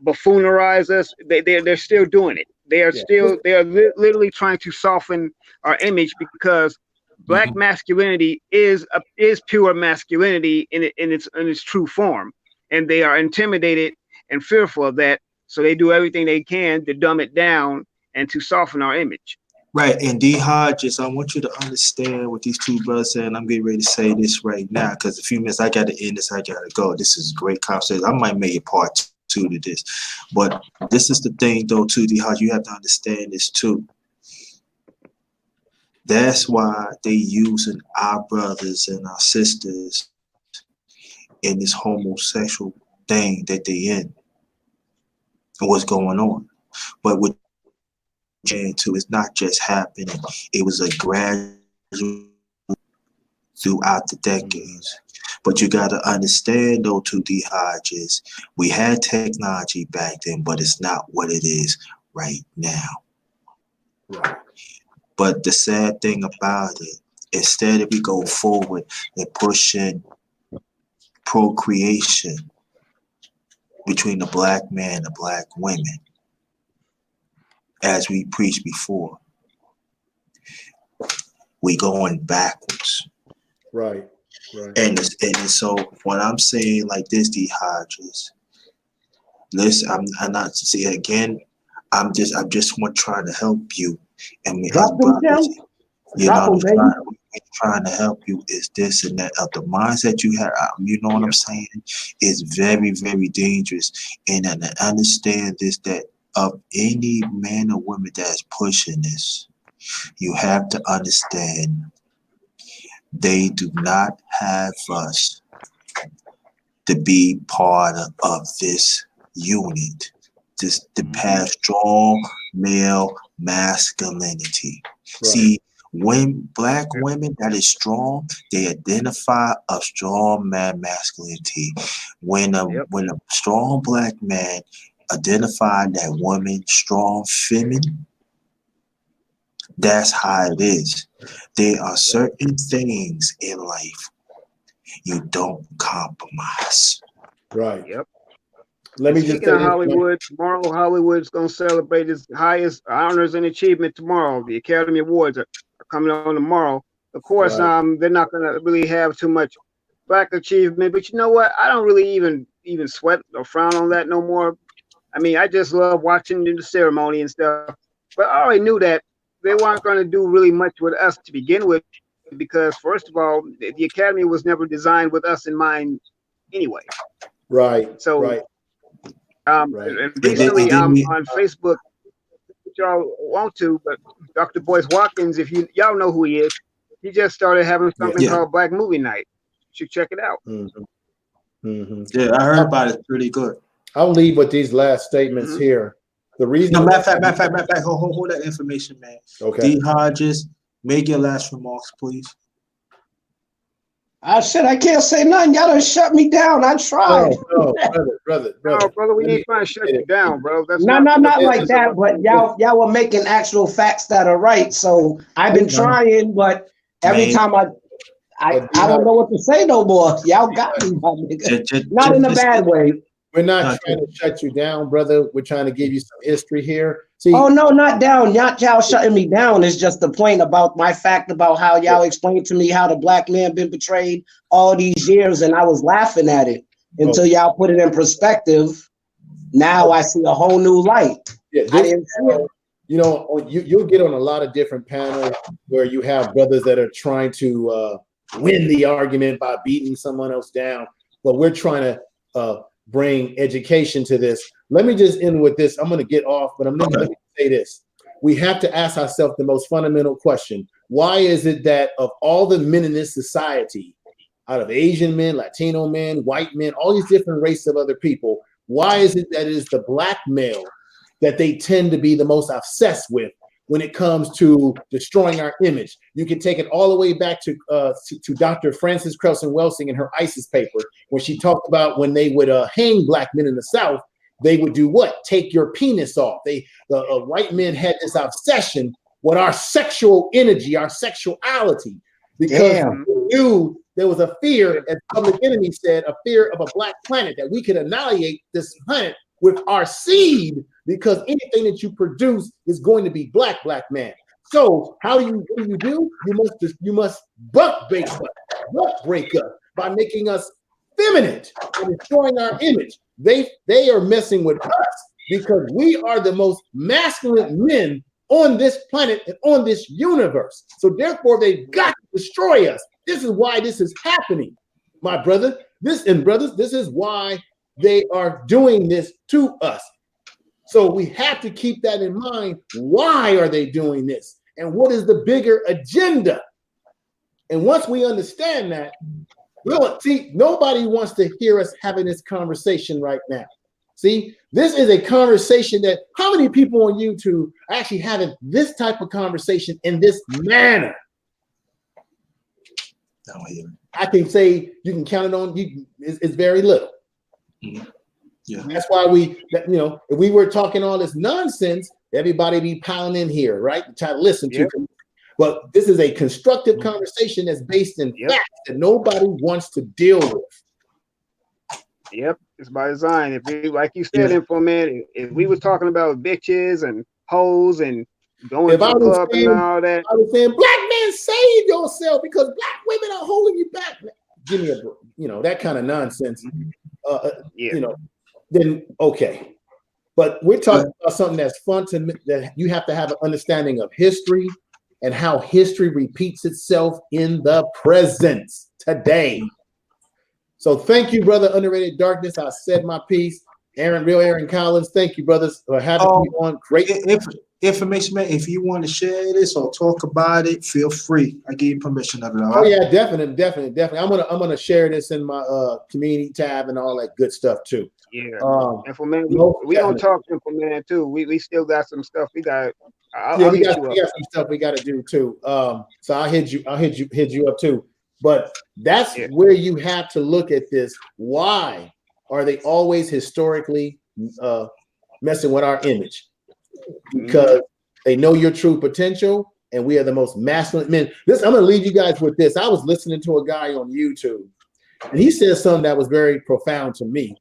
buffoonerize us. They're still doing it. They are literally trying to soften our image because black masculinity is pure masculinity in its true form, and they are intimidated and fearful of that. So they do everything they can to dumb it down and to soften our image. Right, and D. Hodges, I want you to understand what these two brothers said, and I'm getting ready to say this right now because a few minutes I got to end this, I got to go. This is a great conversation. I might make a part 2 to this, but this is the thing, though, too, D. Hodges, you have to understand this, too. That's why they using our brothers and our sisters in this homosexual thing that they in and what's going on. But with into it's not just happening, it was a gradual throughout the decades. But you got to understand, though, to D. Hodges, we had technology back then, but it's not what it is right now. Right. But the sad thing about it, instead of we go forward and pushing procreation between the black man and the black women, as we preached before, we going backwards. Right. And so when I'm saying like this, D. Hodges, listen, I'm not see again. I'm just trying to help you. And me, brothers, you know, trying to help you is this and that. Of the mindset you have, you know what I'm saying, is very, very dangerous. And I understand this, that of any man or woman that's pushing this, you have to understand they do not have us to be part of this unit, to have strong male masculinity. Right. See, when black women that is strong, they identify a strong man masculinity. When a strong black man identify that woman strong feminine, that's how it is. There are certain things in life you don't compromise. Right. Yep. Let me just say of Hollywood, tomorrow Hollywood's going to celebrate its highest honors and achievement tomorrow. The Academy Awards are coming on tomorrow. Of course, they're not going to really have too much black achievement, but you know what? I don't really even sweat or frown on that no more. I mean, I just love watching the ceremony and stuff. But I already knew that they weren't going to do really much with us to begin with, because first of all, the Academy was never designed with us in mind anyway. Right. So, right. And recently on Facebook, y'all want to, but Dr. Boyce Watkins, if y'all know who he is, he just started having something called Black Movie Night. You should check it out. Yeah, I heard about it. Pretty good. I'll leave with these last statements here. The reason. No, matter of fact, hold that information, man. Okay. D. Hodges, make your last remarks, please. I said I can't say nothing. Y'all done shut me down. I tried. No, brother. No, brother, we ain't trying to shut you down, bro. That's not not like that. But y'all were making actual facts that are right. So I've been trying, but every time I don't know what to say no more. Y'all got me, my nigga. Not in a bad way. We're not trying to shut you down, brother. We're trying to give you some history here. See, oh no, not down. Y'all shutting me down is just the point about my fact about how y'all explained to me how the black man been betrayed all these years, and I was laughing at it until y'all put it in perspective. Now I see a whole new light. Yeah, I didn't see it. You know, you'll get on a lot of different panels where you have brothers that are trying to win the argument by beating someone else down, but we're trying to bring education to this. Let me just end with this. I'm going to get off, but let me say this. We have to ask ourselves the most fundamental question. Why is it that of all the men in this society, out of Asian men, Latino men, white men, all these different races of other people, why is it that it is the black male that they tend to be the most obsessed with when it comes to destroying our image? You can take it all the way back to Dr. Frances Crelson Welsing in her ISIS paper, when she talked about when they would hang black men in the South, they would do what? Take your penis off. The white men had this obsession with our sexual energy, our sexuality, because they knew there was a fear, as Public Enemy said, a fear of a black planet, that we could annihilate this planet with our seed, because anything that you produce is going to be black man. So what do? You must buck break us by making us feminine and destroying our image. They are messing with us because we are the most masculine men on this planet and on this universe. So therefore, they've got to destroy us. This is why this is happening, my brother. This is why they are doing this to us. So we have to keep that in mind. Why are they doing this? And what is the bigger agenda? And once we understand that, nobody wants to hear us having this conversation right now. See, this is a conversation that, how many people on YouTube are actually having this type of conversation in this manner? I can say you can count it on you. It's very little. Mm-hmm. Yeah. That's why if we were talking all this nonsense, everybody be piling in here, right? Try to listen to. But this is a constructive conversation that's based in facts that nobody wants to deal with. Yep, it's by design. If we, like you said, Implement, if we was talking about bitches and hoes and going to the club and all that, I was saying, black men, save yourself because black women are holding you back. Give me a, that kind of nonsense. Then okay. But we're talking about something that's fun that you have to have an understanding of history and how history repeats itself in the present today. So thank you, brother. Underrated Darkness. I said my piece. Aaron Collins. Thank you, brothers, for having me on. Great information, man. If you want to share this or talk about it, feel free. I give you permission of it. Oh yeah, definitely. I'm gonna share this in my community tab and all that good stuff too. Yeah. Implement. We don't talk Implement too. We still got some stuff we got. We got some stuff we got to do too. So I'll hit you up too. But that's where you have to look at this. Why are they always historically messing with our image? Because they know your true potential, and we are the most masculine men. I'm going to leave you guys with this. I was listening to a guy on YouTube, and he said something that was very profound to me.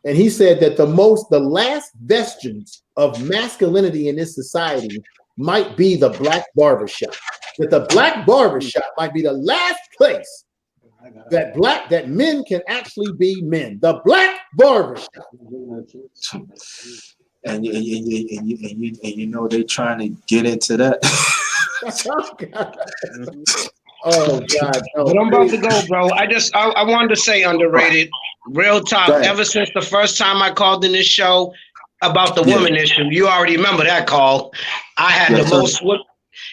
And he said that the last vestige of masculinity in this society might be the black barbershop. That the black barbershop might be the last place that men can actually be men. The black barbershop. And you know they're trying to get into that. Oh God! No. But I'm about to go, bro. I wanted to say underrated. Real talk. Ever since the first time I called in this show about the woman issue, you already remember that call. I had the most,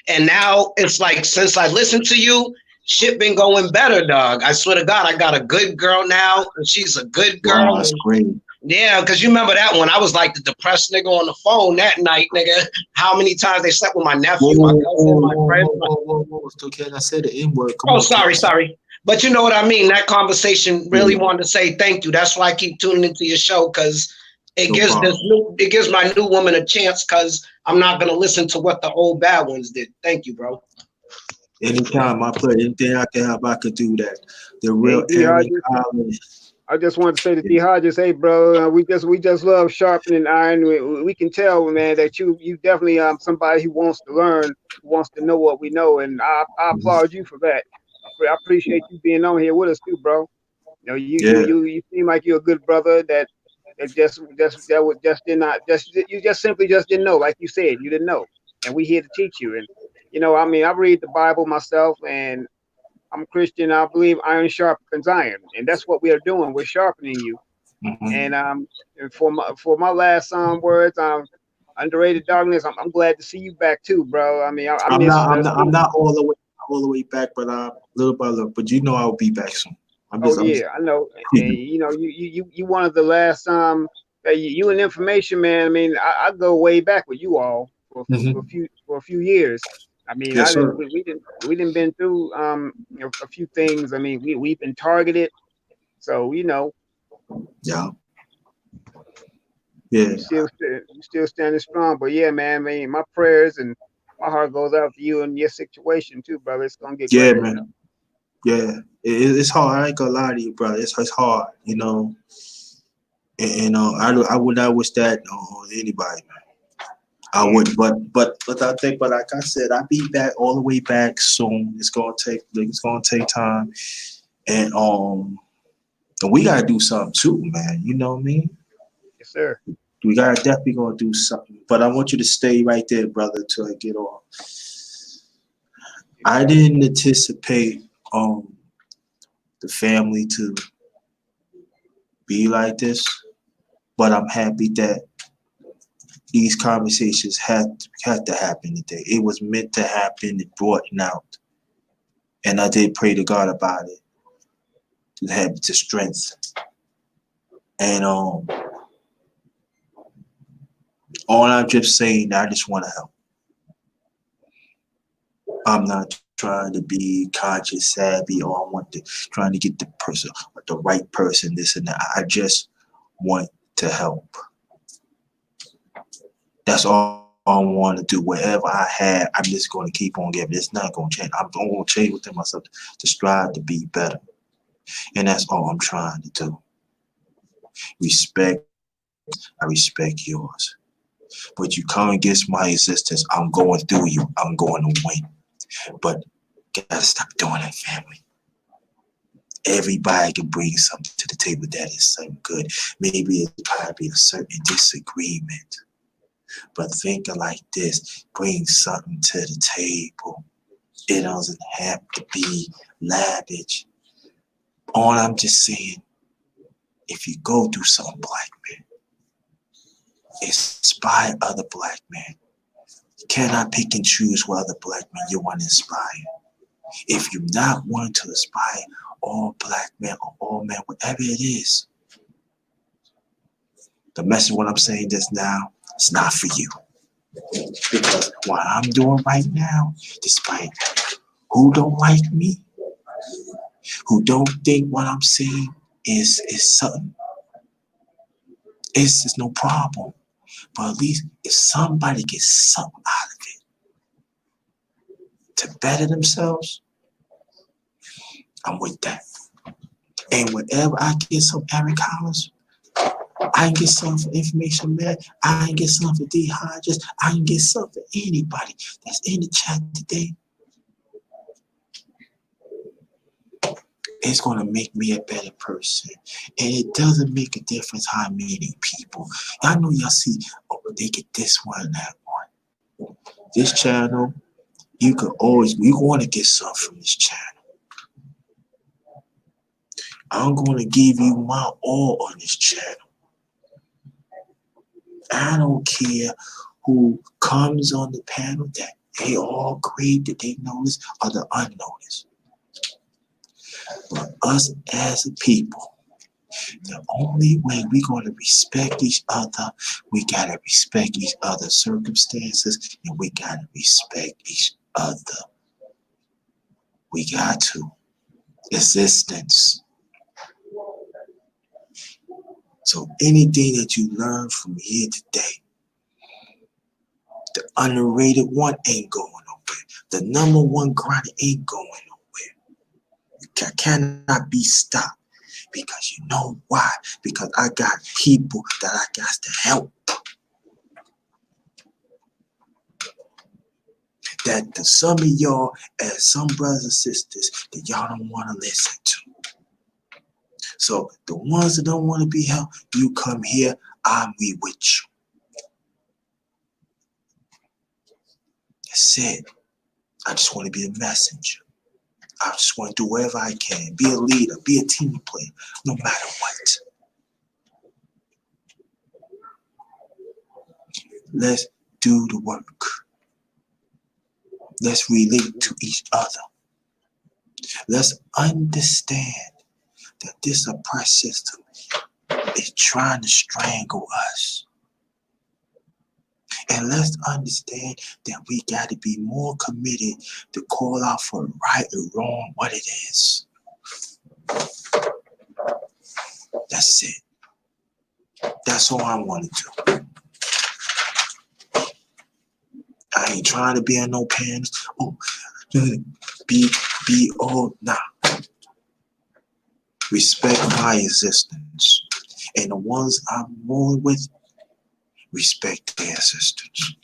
and now it's like since I listened to you, shit been going better, dog. I swear to God, I got a good girl now, and she's a good girl. Wow, that's great. Yeah, because you remember that one. I was like the depressed nigga on the phone that night, nigga. How many times they slept with my nephew, my cousin, my friend. Still can I say the N-word? Sorry. But you know what I mean? That conversation really wanted to say thank you. That's why I keep tuning into your show, because it gives my new woman a chance, because I'm not gonna listen to what the old bad ones did. Thank you, bro. Anytime, my pleasure. Anything I can help, I could do that. The real Aaron Collins. I just wanted to say to D Hodges, hey bro, we just love sharpening iron. We can tell, man, that you definitely somebody who wants to learn, who wants to know what we know, and I applaud you for that. I appreciate you being on here with us too, bro. You know, you seem like you're a good brother that just did not you just simply just didn't know, like you said, you didn't know, and we here to teach you. And you know, I mean, I read the Bible myself, and I'm a Christian. I believe iron sharpens iron, and that's what we are doing. We're sharpening you. And for my last words, underrated darkness. I'm glad to see you back too, bro. I mean, I miss you. I'm not all the way back, but little by little. But you know, I'll be back soon. I know. And you know, you one of the last you and information, man. I mean, I go way back with you all for a few years. I mean, we didn't been through you know, a few things. I mean, we've been targeted, so you know. Yeah. You still standing strong, but yeah, man. I mean, my prayers and my heart goes out to you and your situation too, brother. It's gonna get great. Man. Yeah, it's hard. I ain't gonna lie to you, brother. It's hard, you know. And I would not wish that on anybody, man. I wouldn't, but I think, but like I said, I'll be back all the way back soon. It's gonna take time, and we gotta do something too, man. You know what I mean? Yes, sir. We gotta definitely gonna do something. But I want you to stay right there, brother, till I get off. I didn't anticipate the family to be like this, but I'm happy that these conversations had to happen today. It was meant to happen. It brought it out, and I did pray to God about it to have the strength. And all I'm just saying, I just want to help. I'm not trying to be conscious, savvy, or trying to get the right person, this and that. I just want to help. That's all I want to do. Whatever I have, I'm just going to keep on giving. It's not going to change. I'm going to change within myself to strive to be better. And that's all I'm trying to do. Respect. I respect yours. But you come against my existence, I'm going through you. I'm going to win. But gotta stop doing that, family. Everybody can bring something to the table that is something good. Maybe it's probably a certain disagreement. But thinking like this, bring something to the table. It doesn't have to be lavish. All I'm just saying, if you go do something, black man, inspire other black men. You cannot pick and choose what other black men you want to inspire. If you're not wanting to inspire all black men or all men, whatever it is, the message what I'm saying just now, it's not for you. Because what I'm doing right now, despite who don't like me, who don't think what I'm saying is something, it's no problem. But at least if somebody gets something out of it to better themselves, I'm with that. And whenever I get some Aaron Collins, I can get some information, man. I can get some for D Hodges. I can get some for anybody that's in the chat today. It's going to make me a better person. And it doesn't make a difference how many people. I know y'all see, they get this one and that one. This channel, you want to get something from this channel. I'm going to give you my all on this channel. I don't care who comes on the panel, that they all great, that they notice, or the unnoticed. But us as a people, the only way we're going to respect each other, we got to respect each other's circumstances, and we got to respect each other. We got to. existence. So anything that you learn from here today, the underrated one ain't going nowhere. The number one grind ain't going nowhere. It cannot be stopped. Because you know why? Because I got people that I got to help. That some of y'all and some brothers and sisters that y'all don't want to listen to. So the ones that don't want to be helped, you come here, I'll be with you. That's it. I just want to be a messenger. I just want to do whatever I can. Be a leader, be a team player, no matter what. Let's do the work. Let's relate to each other. Let's understand that this oppressed system is trying to strangle us. And let's understand that we got to be more committed to call out for right or wrong what it is. That's it. That's all I want to do. I ain't trying to be on no pants. Oh, be all, nah. Respect my existence. And the ones I'm rolling with, respect their existence.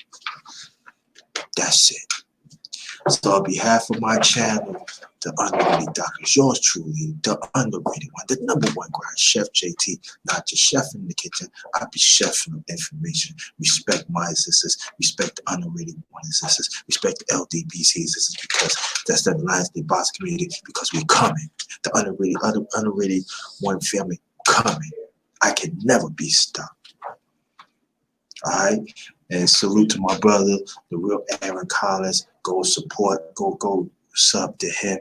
That's it. So on behalf of my channel, the Underrated Doctors, yours truly, the underrated one, the number one grind, Chef JT, not just chef in the kitchen, I be chefing of information. Respect my existence, respect the underrated one existence, respect the LDBC existence, because that's the Alliance de Boss community, because we're coming. The underrated one family coming. I can never be stopped. All right, and salute to my brother, the real Aaron Collins. Go support, go sub to him.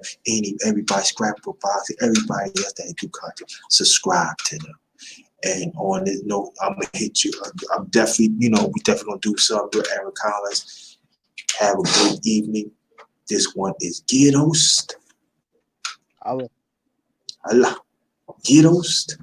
Everybody, Scrapbook Box, everybody else that do content, subscribe to them. And on this note, I'm gonna hit you. I'm definitely, we definitely gonna do something with Aaron Collins. Have a great evening. This one is Ghettost. Allah. Ghettost.